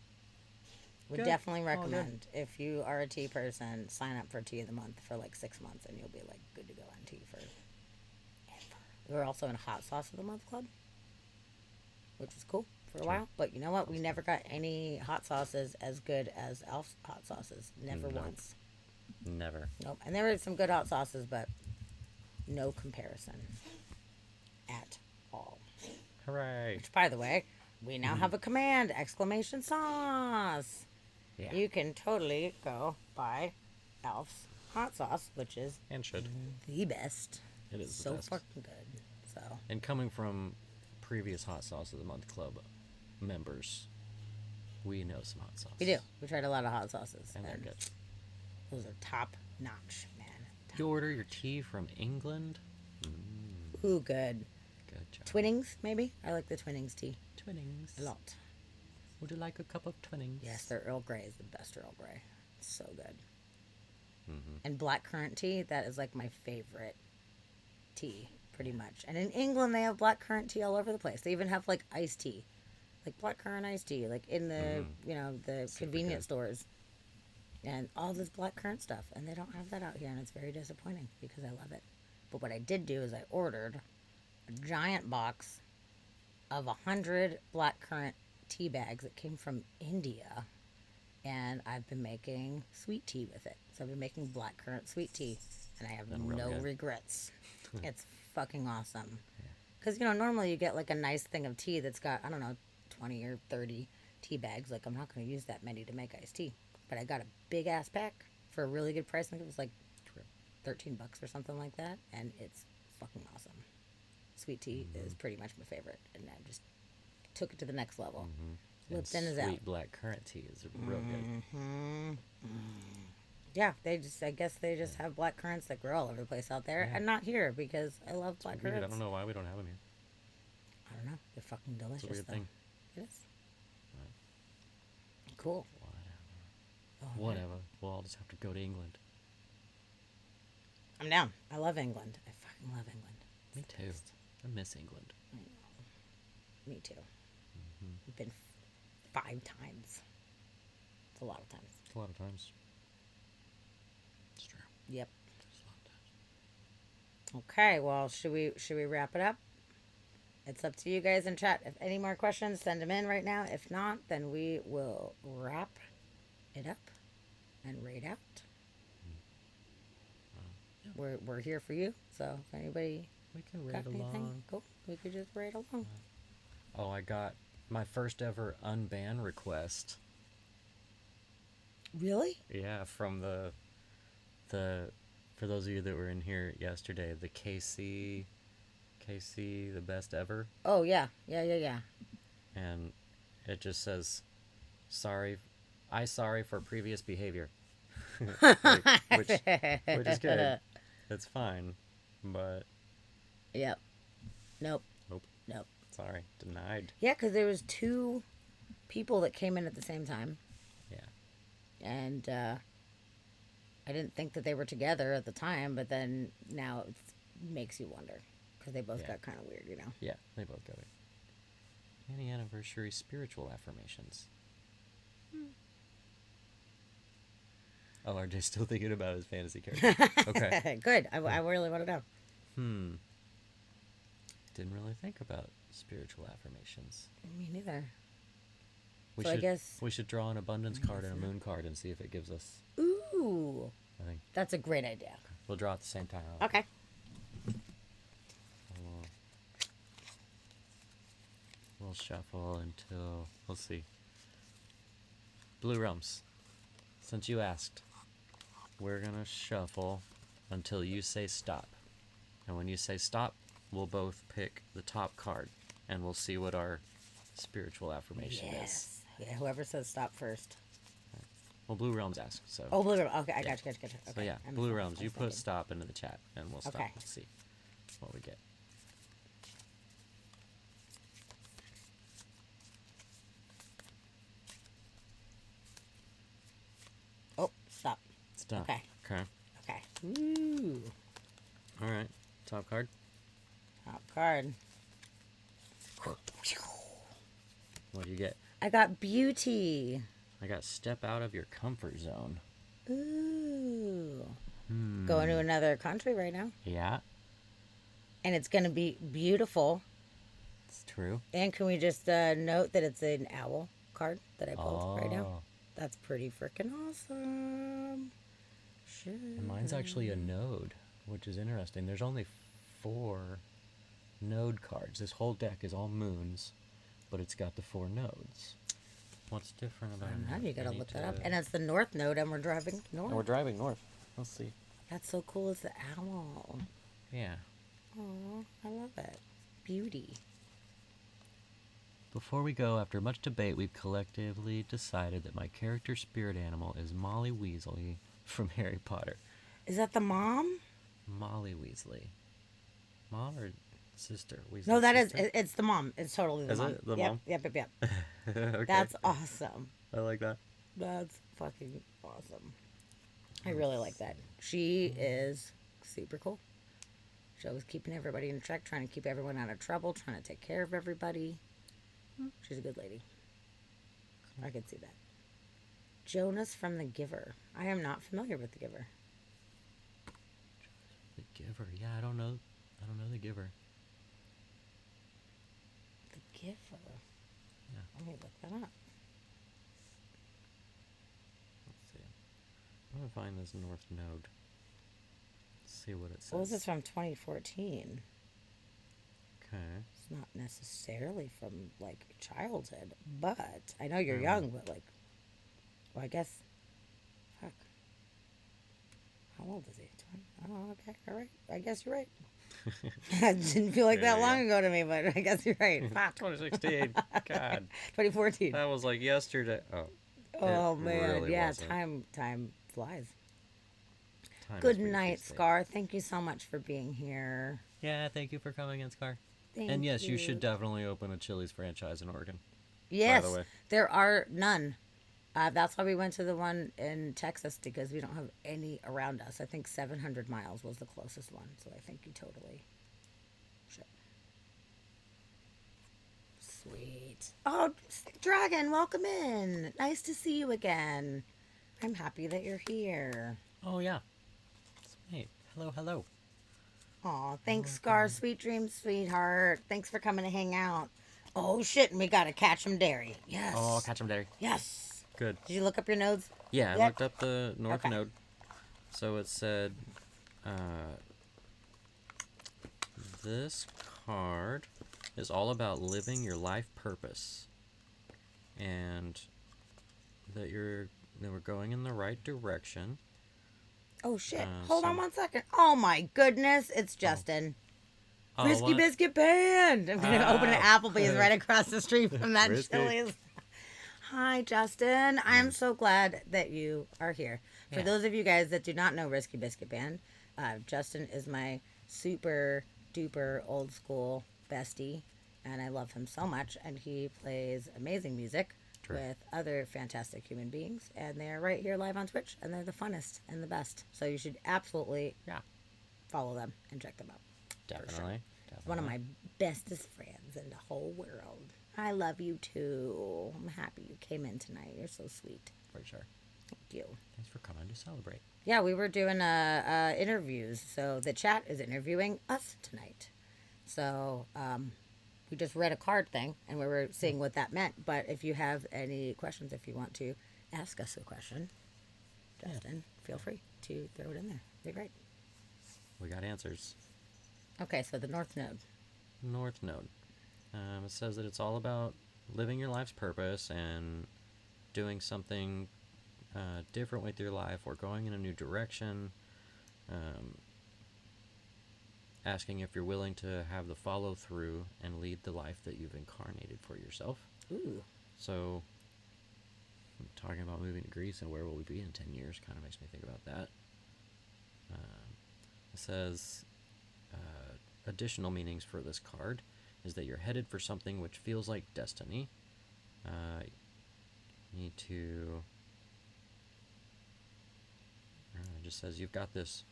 Would Good. definitely All good. recommend, if you are a tea person, sign up for Tea of the Month for like 6 months and you'll be like good to go on tea for ever. We were also in Hot Sauce of the Month Club, which was cool for a while. But you know what? We never got any hot sauces as good as Elf's hot sauces. Never Nope. once. Never. Nope. And there were some good hot sauces, but no comparison at all. Hooray. Which, by the way, we now have a command! Exclamation sauce! Yeah. you can totally go buy Alf's hot sauce, which is And should. the best. It is the so best. fucking good. So And coming from previous Hot Sauce of the Month Club members, we know some hot sauce. we do. We tried a lot of hot sauces, And they're good. those are top notch, man. You order your tea from England? Ooh, good. Good job. Twinnings, maybe. I like the Twinnings tea Twinnings. a lot. Would you like a cup of Twinnings? Yes, their Earl Grey is the best Earl Grey. It's so good. Mm-hmm. And black currant tea, that is like my favorite tea, pretty much. And in England, they have black currant tea all over the place. They even have like iced tea, like black currant iced tea, like in the the Super convenience good. stores, and all this black currant stuff. And they don't have that out here, and it's very disappointing because I love it. But what I did do is I ordered a giant box of 100 black currant tea bags that came from India, and I've been making sweet tea with it. So I've been making black currant sweet tea, and I have And real no good. regrets. It's fucking awesome. Because, normally you get like a nice thing of tea that's got, I don't know, 20 or 30 tea bags. Like, I'm not going to use that many to make iced tea. But I got a big ass pack for a really good price. I think it was like $13 or something like that. And it's fucking awesome. Sweet tea is pretty much my favorite. And I just took it to the next level. Lipton is out. Sweet black currant tea is real good. Yeah, I guess they just have black currants that grow all over the place out there. Yeah. And not here because I love black Weird. currants. I don't know why we don't have them here. I don't know. They're fucking delicious, It's a weird though. thing. It is. Cool. Oh, Whatever. We'll all just have to go to England. I'm down. I love England. I fucking love England. Me too. I miss England. Me too. We've been 5 times. It's a lot of times. It's a lot of times. It's true. Yep. It's a lot of times. Okay, well, should we wrap it up? It's up to you guys in chat. If any more questions, send them in right now. If not, then we will wrap it up and raid out. We're here for you. So if anybody We can got raid anything, along. cool. We could just raid along. Oh, I got my first ever unban request. Really? Yeah, from the for those of you that were in here yesterday, the KC, the best ever, Oh yeah, yeah. and it just says, sorry for previous behavior, which is good. That's fine, but Yep. Nope. nope, sorry, denied. Yeah, because there was 2 people that came in at the same time, Yeah, and I didn't think that they were together at the time, but then now it makes you wonder because they both Yeah. got kind of weird, yeah, they both got it. Any anniversary spiritual affirmations? Oh, RJ's still thinking about his fantasy character. Okay. Good. I really want to know. Didn't really think about spiritual affirmations. Me neither. We So I should, guess- we should draw an abundance card and a moon card and see if it gives us. Ooh, I think that's a great idea. we'll draw at the same time. Okay. We'll shuffle until, let's see. Blue Realms, since you asked, we're gonna shuffle until you say stop. And when you say stop, we'll both pick the top card and we'll see what our spiritual affirmation is. Yes. Yeah. Whoever says stop first. Well, Blue Realms asked, so. Oh, blue. Okay, I Yeah. got you. Okay. So yeah, I'm Blue sorry, Realms, I you was put thinking. stop into the chat and we'll stop. Okay. Let's see what we get. Oh, stop. Stop. Okay. Okay. Okay. Ooh. All right. Top card. Top card. What do you get? I got beauty. I got step out of your comfort zone. Ooh. Going to another country right now. Yeah, And it's going to be beautiful. it's true. And can we just note that it's an owl card that I pulled right now? Oh. That's pretty freaking awesome. Sure. And mine's actually a node, which is interesting. There's only 4 node cards. This whole deck is all moons, but it's got the 4 nodes. What's different about I don't it? know, you gotta I need look that up. to- And it's the North Node, and we're driving north. And we're driving north. Let's see. That's so cool. It's the owl. Yeah. Oh, I love it. Beauty. Before we go, after much debate, we've collectively decided that my character spirit animal is Molly Weasley from Harry Potter. Is that the mom? Molly Weasley. Mom or sister? Weasley No, that is. sister? It's the mom. It's totally the Is mom. it the yep, mom? Yep. Okay. That's awesome. I like that. That's fucking awesome. I really like that. She is super cool. She's always keeping everybody in check, trying to keep everyone out of trouble, trying to take care of everybody. She's a good lady. I could see that. Jonas from The Giver. I am not familiar with The Giver. The Giver. Yeah, I don't know The Giver. The Giver. Yeah. Let me look that up. Let's see. I'm gonna find this North Node. See what it says. Well, this is from 2014. Okay. It's not necessarily from, like, childhood, but I know you're young, but, like, well, I guess, fuck. How old is he? 20? Oh, okay, all right. I guess you're right. It didn't feel like There that you long go. ago to me, but I guess you're right. Fuck. 2016. God. 2014. That was like yesterday. Oh. Oh, it man. really Yeah, wasn't. time flies. Time Good is pretty night, Tuesday. Scar. Thank you so much for being here. Yeah, thank you for coming in, Scar. Thank And yes, you should definitely open a Chili's franchise in Oregon. Yes, way. there are none. That's why we went to the one in Texas, because we don't have any around us. I think 700 miles was the closest one, so I think you totally should. Sweet. Oh, Dragon, welcome in. Nice to see you again. I'm happy that you're here. Oh, yeah. Sweet. Hello. Aw, thanks, Scar. Sweet dreams, sweetheart. Thanks for coming to hang out. Oh, shit, and we gotta catch 'em dairy. Yes. Oh, catch 'em, Daddy. Yes. Good. Did you look up your nodes? Yeah, I Yep. looked up the North Okay. Node. So it said, this card is all about living your life purpose, and that we're going in the right direction. Oh shit! Uh, Hold on some- 1 second. Oh my goodness, it's Justin. Oh, Risky what? Biscuit Band. I'm gonna open an Ah. Applebee's right across the street from that Risky. Chili's. Hi, Justin. I'm so glad that you are here. For Yeah. those of you guys that do not know Risky Biscuit Band, Justin is my super duper old school bestie, and I love him so much. And he plays amazing music True. with other fantastic human beings, and they're right here live on Twitch, and they're the funnest and the best. So you should absolutely Yeah, follow them and check them out. definitely. One of my bestest friends in the whole world. I love you too. I'm happy you came in tonight. You're so sweet. For sure. Thank you. Thanks for coming to celebrate. Yeah, we were doing interviews, so the chat is interviewing us tonight. So we just read a card thing, and we were seeing what that meant. But if you have any questions, if you want to ask us a question, Justin, feel free to throw it in there. It'd be great. We got answers. Okay, so the North Node. North Node. It says that it's all about living your life's purpose and doing something different with your life, or going in a new direction. Asking if you're willing to have the follow through and lead the life that you've incarnated for yourself. Ooh. So, talking about moving to Greece and where will we be in 10 years kind of makes me think about that. It says, additional meanings for this card is that you're headed for something which feels like destiny. You need to... it just says you've got this.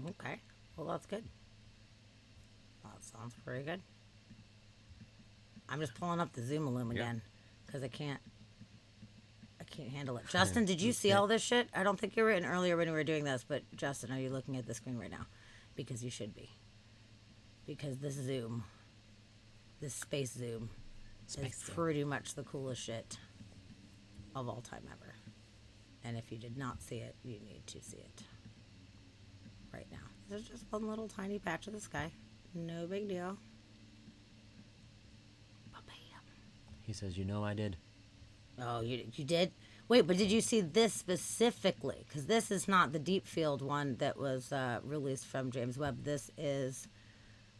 Okay. Well, that's good. That sounds pretty good. I'm just pulling up the Zoom-a-loom Yeah. again because I can't handle it. Justin, did you see all this shit? I don't think you were in earlier when we were doing this, but Justin, are you looking at the screen right now? Because you should be. Because this Zoom, this space Zoom, is pretty much the coolest shit of all time ever. And if you did not see it, you need to see it right now. There's just one little tiny patch of the sky. No big deal. Ba-bam. He says, "You know, I did." Oh, you did? Wait, but did you see this specifically? Because this is not the deep field one that was released from James Webb. This is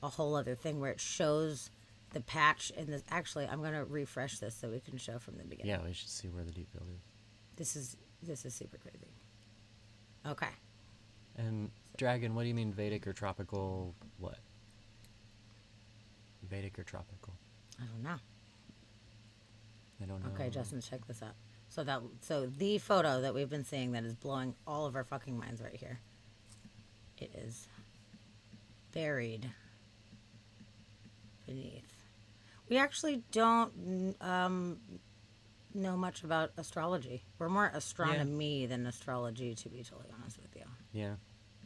a whole other thing where it shows the patch in this. Actually, I'm gonna refresh this so we can show from the beginning. Yeah, we should see where the deep field is. This is super crazy. Okay. And Dragon, what do you mean Vedic or tropical? What? Vedic or tropical? I don't know. I don't know. Okay, Justin, check this out. So the photo that we've been seeing that is blowing all of our fucking minds right here. It is buried beneath. We actually don't know much about astrology. We're more astronomy than astrology, to be totally honest with you. Yeah,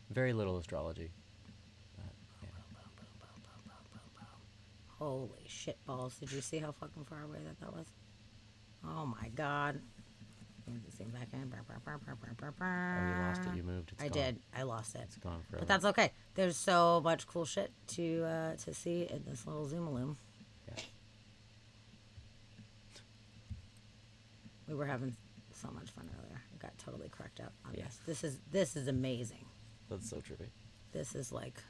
very little astrology. Holy shit balls. Did you see how fucking far away that was? Oh my god. Zoom back in. Oh, you lost it. You moved. It's I gone. did. I lost it. It's gone forever. But that's okay. There's so much cool shit to see in this little Zoom-a-loom. Yeah. We were having so much fun earlier. I got totally cracked up on Yeah. this. This is amazing. That's so trippy. This is like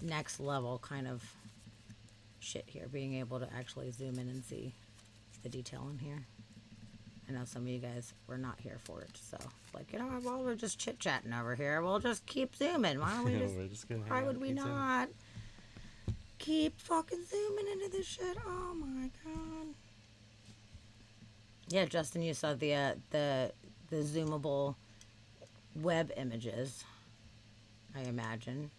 next level kind of shit here. Being able to actually zoom in and see the detail in here. I know some of you guys were not here for it, so like, you know, while we're just chit chatting over here, we'll just keep zooming. Why don't we just? We're just gonna hang why out would and we keep zooming. not keep fucking zooming into this shit? Oh my god. Yeah, Justin, you saw the zoomable web images, I imagine.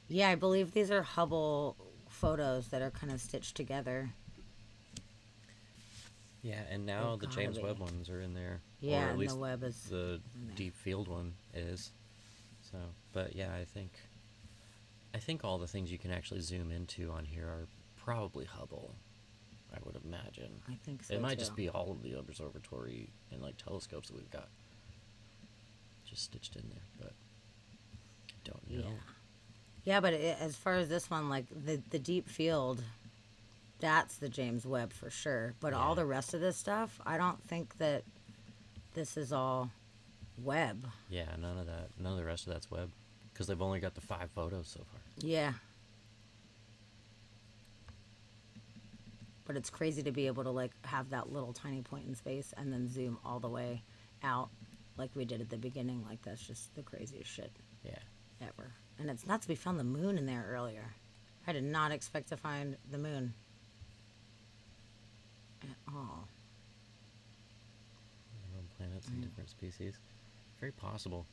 Yeah, I believe these are Hubble photos that are kind of stitched together. Yeah, and now They've the gotta James be. Webb ones are in there. Yeah, or at and least the Webb is the in there. deep field one is. So, but yeah, I think all the things you can actually zoom into on here are probably Hubble. I would imagine. I think so It might too. just be all of the observatory and like telescopes that we've got just stitched in there, but I don't know. Yeah. Yeah, but as far as this one, like the deep field, that's the James Webb for sure. But all Yeah. the rest of this stuff, I don't think that this is all Webb. Yeah, none of that. None of the rest of that's Webb, because they've only got the 5 photos so far. Yeah. But it's crazy to be able to like have that little tiny point in space and then zoom all the way out like we did at the beginning. Like that's just the craziest shit Yeah. ever. And it's nuts. We found the moon in there earlier. I did not expect to find the moon at all. Planets and different species. Very possible.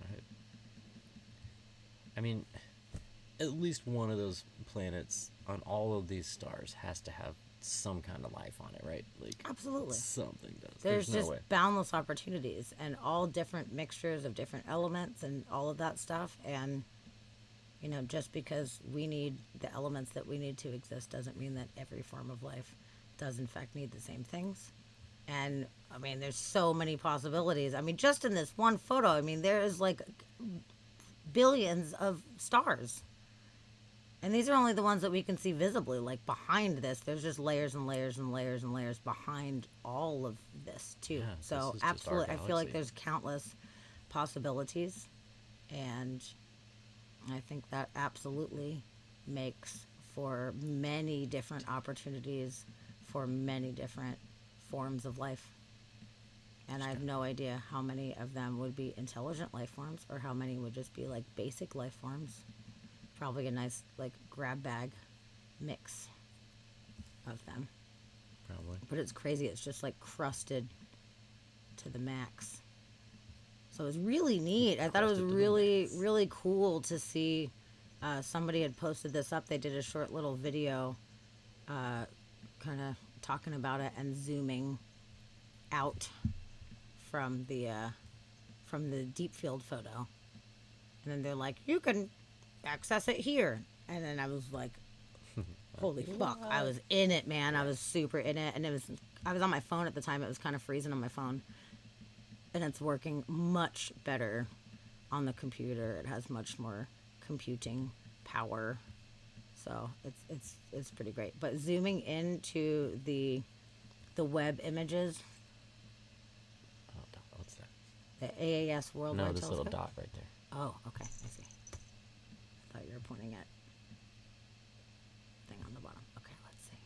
Right. I mean, at least one of those planets on all of these stars has to have some kind of life on it, right? Like Absolutely. something does. There's no just way. boundless opportunities and all different mixtures of different elements and all of that stuff. And, you know, just because we need the elements that we need to exist doesn't mean that every form of life does in fact need the same things. And I mean, there's so many possibilities. I mean, just in this one photo, I mean, there is like billions of stars. And these are only the ones that we can see visibly. Like behind this, there's just layers and layers and layers and layers behind all of this too. Yeah, So this is just our absolutely, I feel like galaxy. there's countless possibilities, and I think that absolutely makes for many different opportunities for many different forms of life. And I have no idea how many of them would be intelligent life forms or how many would just be like basic life forms. Probably a nice like grab bag mix of them. Probably. But it's crazy. It's just like crusted to the max. So it was really neat. I thought it was Crusted to the really, max. really cool to see. Somebody had posted this up. They did a short little video kind of talking about it and zooming out from the deep field photo. And then they're like, you can access it here. And then I was like, holy fuck. I was in it, man. I was super in it. And I was on my phone at the time. It was kind of freezing on my phone. And it's working much better on the computer. It has much more computing power. So it's pretty great. But zooming into the web images, Oh, what's that? the AAS Worldwide No, this Telescope. little dot right there. Oh, okay, I see. I thought you were pointing at thing on the bottom. Okay, let's see.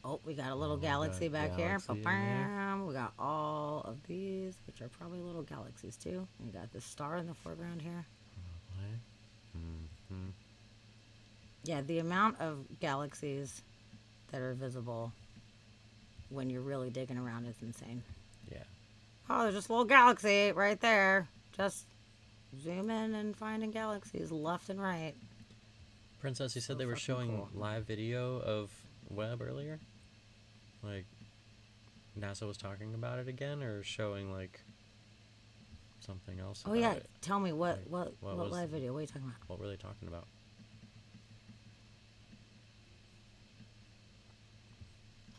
Oh, we got a little we galaxy got back here. galaxy in there. Ba-bam. We got all of these, which are probably little galaxies too. And we got the star in the foreground here. Mm-hmm. Yeah, the amount of galaxies that are visible when you're really digging around is insane. Yeah. Oh, there's just a little galaxy right there. Just zoom in and finding galaxies left and right. Princess, you said So they were fucking showing cool. live video of Webb earlier? Like, NASA was talking about it again, or showing, like, something else Oh about yeah, it? tell me what Like, what was- live video? What are you talking about? What were they talking about?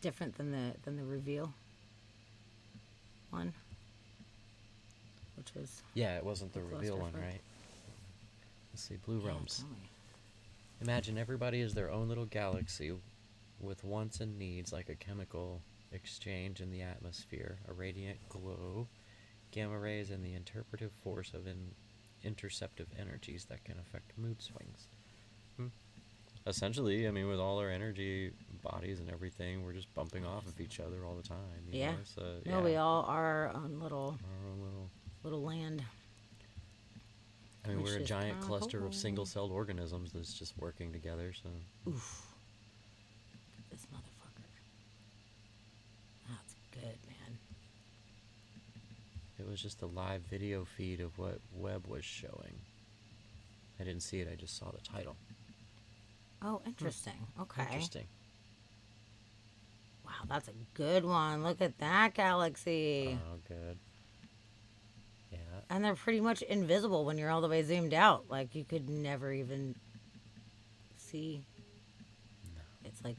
Different than the reveal one, which is Yeah, it wasn't the The reveal one, clusterfuck. right? Let's see, Blue yeah, Realms. tell me. Imagine everybody is their own little galaxy with wants and needs like a chemical exchange in the atmosphere, a radiant glow, gamma rays, and the interpretive force of interceptive energies that can affect mood swings. Essentially, I mean, with all our energy bodies and everything, we're just bumping off of each other all the time. You Yeah. know? So, No, we all are our own little Our own little. land. I mean, Which we're a is giant kinda cluster cool. of single-celled organisms that's just working together. So. Oof. This motherfucker. That's good, man. It was just a live video feed of what Webb was showing. I didn't see it, I just saw the title. Oh, interesting. Okay. Interesting. Wow, that's a good one. Look at that galaxy. Oh, good. Yeah. And they're pretty much invisible when you're all the way zoomed out. Like, you could never even see. It's like,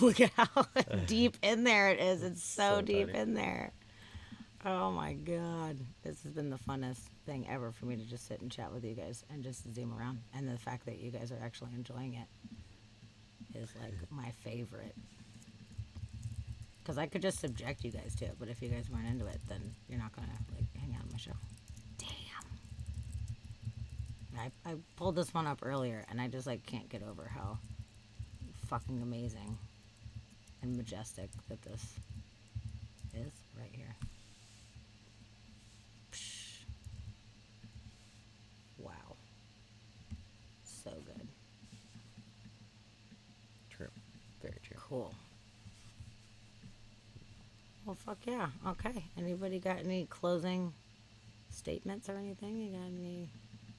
look at how deep in there it is. It's so So deep tiny. in there. Oh my God. This has been the funnest thing ever for me to just sit and chat with you guys and just zoom around. And the fact that you guys are actually enjoying it is like my favorite. Because I could just subject you guys to it, but if you guys weren't into it, then you're not going to like hang out on my show. Damn. I pulled this one up earlier and I just like can't get over how fucking amazing and majestic that this is right here. Psh. Wow. So good. True. Very true. Cool. Well, fuck yeah. Okay. Anybody got any closing statements or anything? You got any?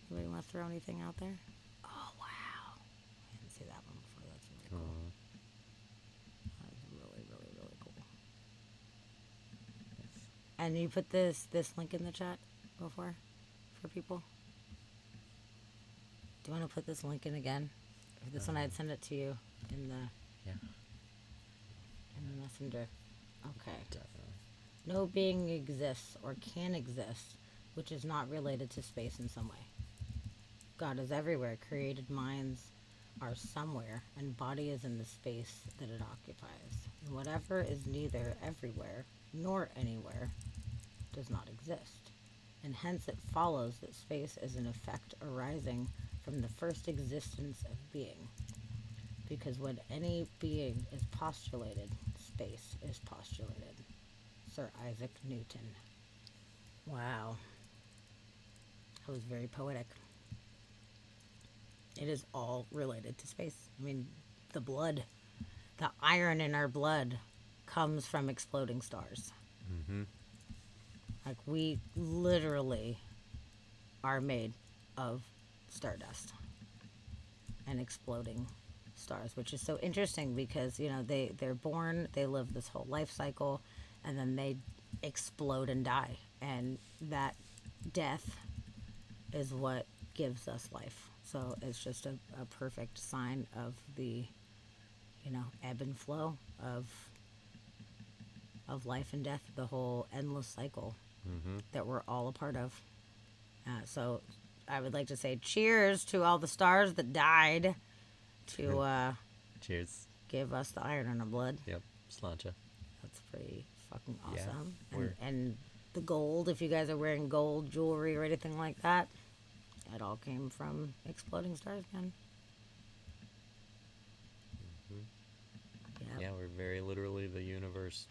Anybody want to throw anything out there? Oh wow! I didn't see that one before. That's really cool. That's really, really, really cool. And you put this link in the chat before for people. Do you want to put this link in again? Or this one I'd send it to you in the Yeah, messenger. Okay. definitely. No being exists or can exist which is not related to space in some way. God is everywhere. Created minds are somewhere, and body is in the space that it occupies. And whatever is neither everywhere nor anywhere does not exist. And hence it follows that space is an effect arising from the first existence of being. Because when any being is postulated, space is postulated. Sir Isaac Newton. Wow. That was very poetic. It is all related to space. I mean, the blood, the iron in our blood comes from exploding stars. Mm-hmm. Like, we literally are made of stardust and exploding stars, which is so interesting because, you know, they're born, they live this whole life cycle, and then they explode and die. And that death is what gives us life. So it's just a perfect sign of the, you know, ebb and flow of of life and death, the whole endless cycle that we're all a part of. So I would like to say cheers to all the stars that died to Cheers. give us the iron in our blood. Yep. Sláinte. That's pretty fucking Yeah, awesome. we're- And the gold, if you guys are wearing gold jewelry or anything like that, it all came from exploding stars, man. Yep. Yeah, we're very literally the universe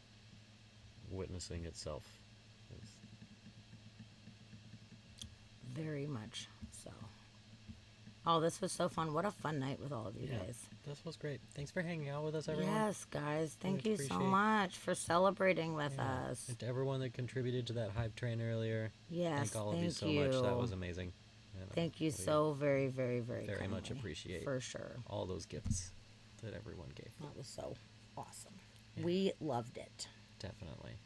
witnessing itself. It's- Very much so. Oh, this was so fun. What a fun night with all of you yeah, guys. this was great. Thanks for hanging out with us, everyone. Yes, guys. Thank Really you so appreciate- much for celebrating with Yeah. us. And to everyone that contributed to that hype train earlier. Yes, Thank all of you thank so much. That you. was amazing. And, Thank you we so very, very, very very much kindly, appreciate for sure. all those gifts that everyone gave. That was so awesome. Yeah. We loved it. Definitely.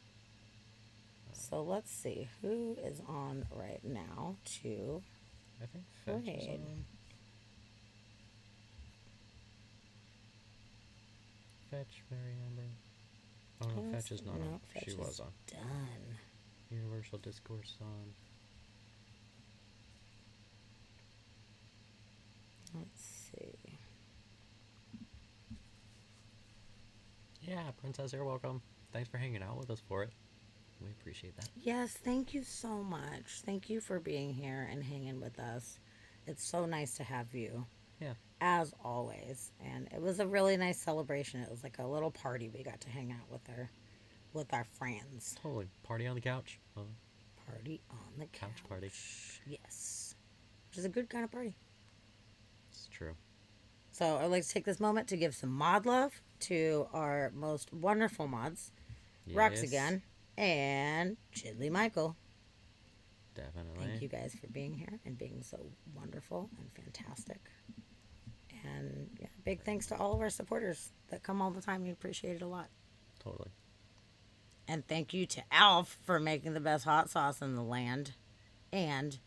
So let's see who is on right now to I think Fetch is Wait. on. Fetch, Mary Amber. Oh no, Yes, Fetch is not no, on. Fetch She is was on. done. Universal Discourse on. Let's see. Yeah, Princess, you're welcome. Thanks for hanging out with us for it. We appreciate that. Yes, thank you so much. Thank you for being here and hanging with us. It's so nice to have you, Yeah. as always. And it was a really nice celebration. It was like a little party. We got to hang out with our friends. Totally. Party on the couch. Party on the couch. Couch party. Yes, which is a good kind of party. It's true. So I'd like to take this moment to give some mod love to our most wonderful mods, Rox Yes, again, and Chidley Michael. Definitely. Thank you guys for being here and being so wonderful and fantastic. And yeah, big thanks to all of our supporters that come all the time. We appreciate it a lot. Totally. And thank you to Alf for making the best hot sauce in the land. And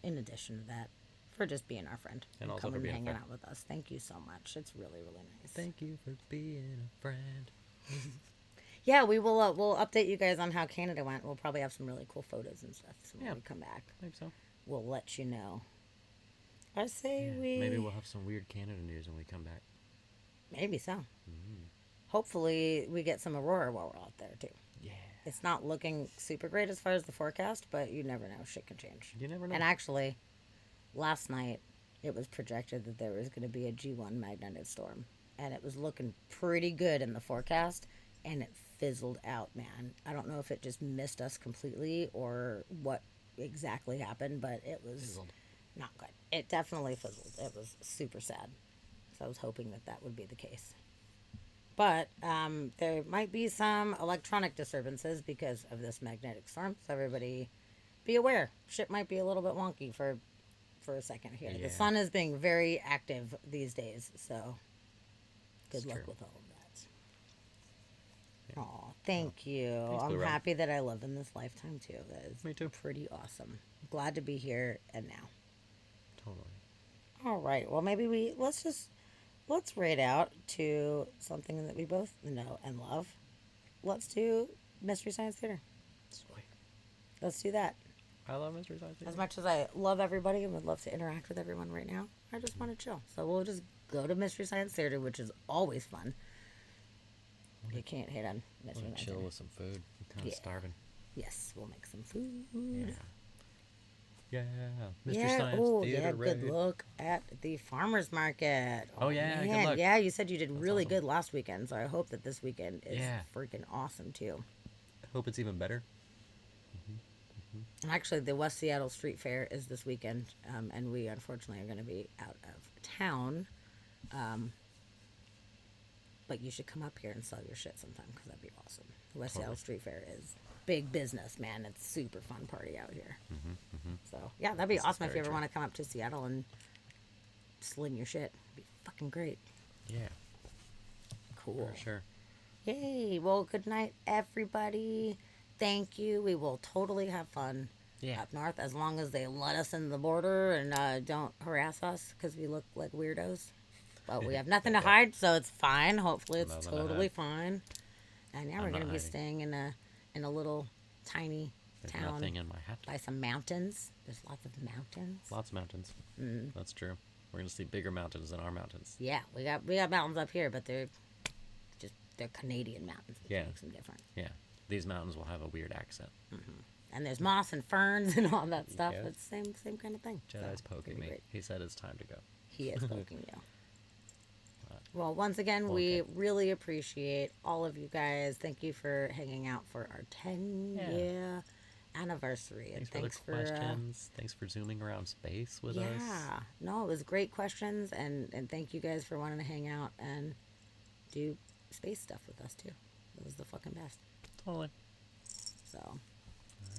in addition to that, for just being our friend And also for coming and being a hanging friend. out with us. Thank you so much. It's really, really nice. Thank you for being a friend. Yeah, we will. We'll update you guys on how Canada went. We'll probably have some really cool photos and stuff. So when Yeah. we come back, I think so. we'll let you know. I say Yeah, we maybe we'll have some weird Canada news when we come back. maybe so. Hopefully, we get some aurora while we're out there too. Yeah. It's not looking super great as far as the forecast, but you never know. Shit can change. You never know. And actually, last night it was projected that there was going to be a G1 magnetic storm, and it was looking pretty good in the forecast, and it fizzled out, man. I don't know if it just missed us completely or what exactly happened, but it was Fizzled. not good. It definitely fizzled. It was super sad. So I was hoping that that would be the case. But there might be some electronic disturbances because of this magnetic storm. So everybody be aware. Shit might be a little bit wonky for a second here. Yeah. The sun is being very active these days. So good It's luck true. with all of that. Aw, thank you. Thanks, I'm Blue Rock. happy that I live in this lifetime too. That is Me too. pretty awesome. Glad to be here and now. Totally. All right. Well, maybe let's rate out to something that we both know and love. Let's do Mystery Science Theater. Sweet. Let's do that. I love Mystery Science Theater. As much as I love everybody and would love to interact with everyone right now, I just want to chill. So we'll just go to Mystery Science Theater, which is always fun. You can't hate on I Mystery want Science to chill Theater. with some food. I'm kind of Yeah. starving. Yes, we'll make some food. Yeah. Yeah. Mystery Yeah. Science Oh, Theater yeah. Good raid. look at the farmers market. Oh, yeah, good man. luck. Yeah, you said you did That's really awesome. good last weekend, so I hope that this weekend is Yeah. freaking awesome too. Hope it's even better. And actually, the West Seattle Street Fair is this weekend, and we unfortunately are going to be out of town. But you should come up here and sell your shit sometime because that'd be awesome. The West Seattle Street Fair is big business, man. It's super fun party out here. So yeah, that'd be This is awesome if you very ever true. want to come up to Seattle and sling your shit. It'd be fucking great. Yeah. Cool. For sure. Yay. Well, good night, everybody. Thank you. We will totally have fun Yeah. up north as long as they let us in the border and don't harass us because we look like weirdos. But we have nothing to hide, so it's fine. Hopefully, it's Nothing to totally hide. fine. And yeah, I'm we're not gonna be hiding. staying in a little tiny There's town nothing in my hat. by some mountains. There's lots of mountains. Lots of mountains. That's true. We're gonna see bigger mountains than our mountains. Yeah, we got mountains up here, but they're Canadian mountains, which Yeah. makes them different. Yeah, these mountains will have a weird accent. And there's moss and ferns and all that stuff. Yeah. It's same kind of thing. So, Jedi's it's gonna poking be me. great. He said it's time to go. He is poking you. Well, once again, we Okay. really appreciate all of you guys. Thank you for hanging out for our 10-year anniversary. And Thanks for the questions. Thanks for zooming around space with us. Yeah. No, it was great questions. And thank you guys for wanting to hang out and do space stuff with us, too. It was the fucking best. Totally. So, All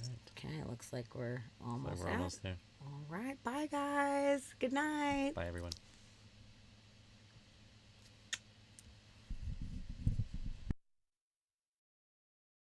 right. okay, it looks like we're almost We're out. almost there. All right. Bye, guys. Good night. Bye, everyone.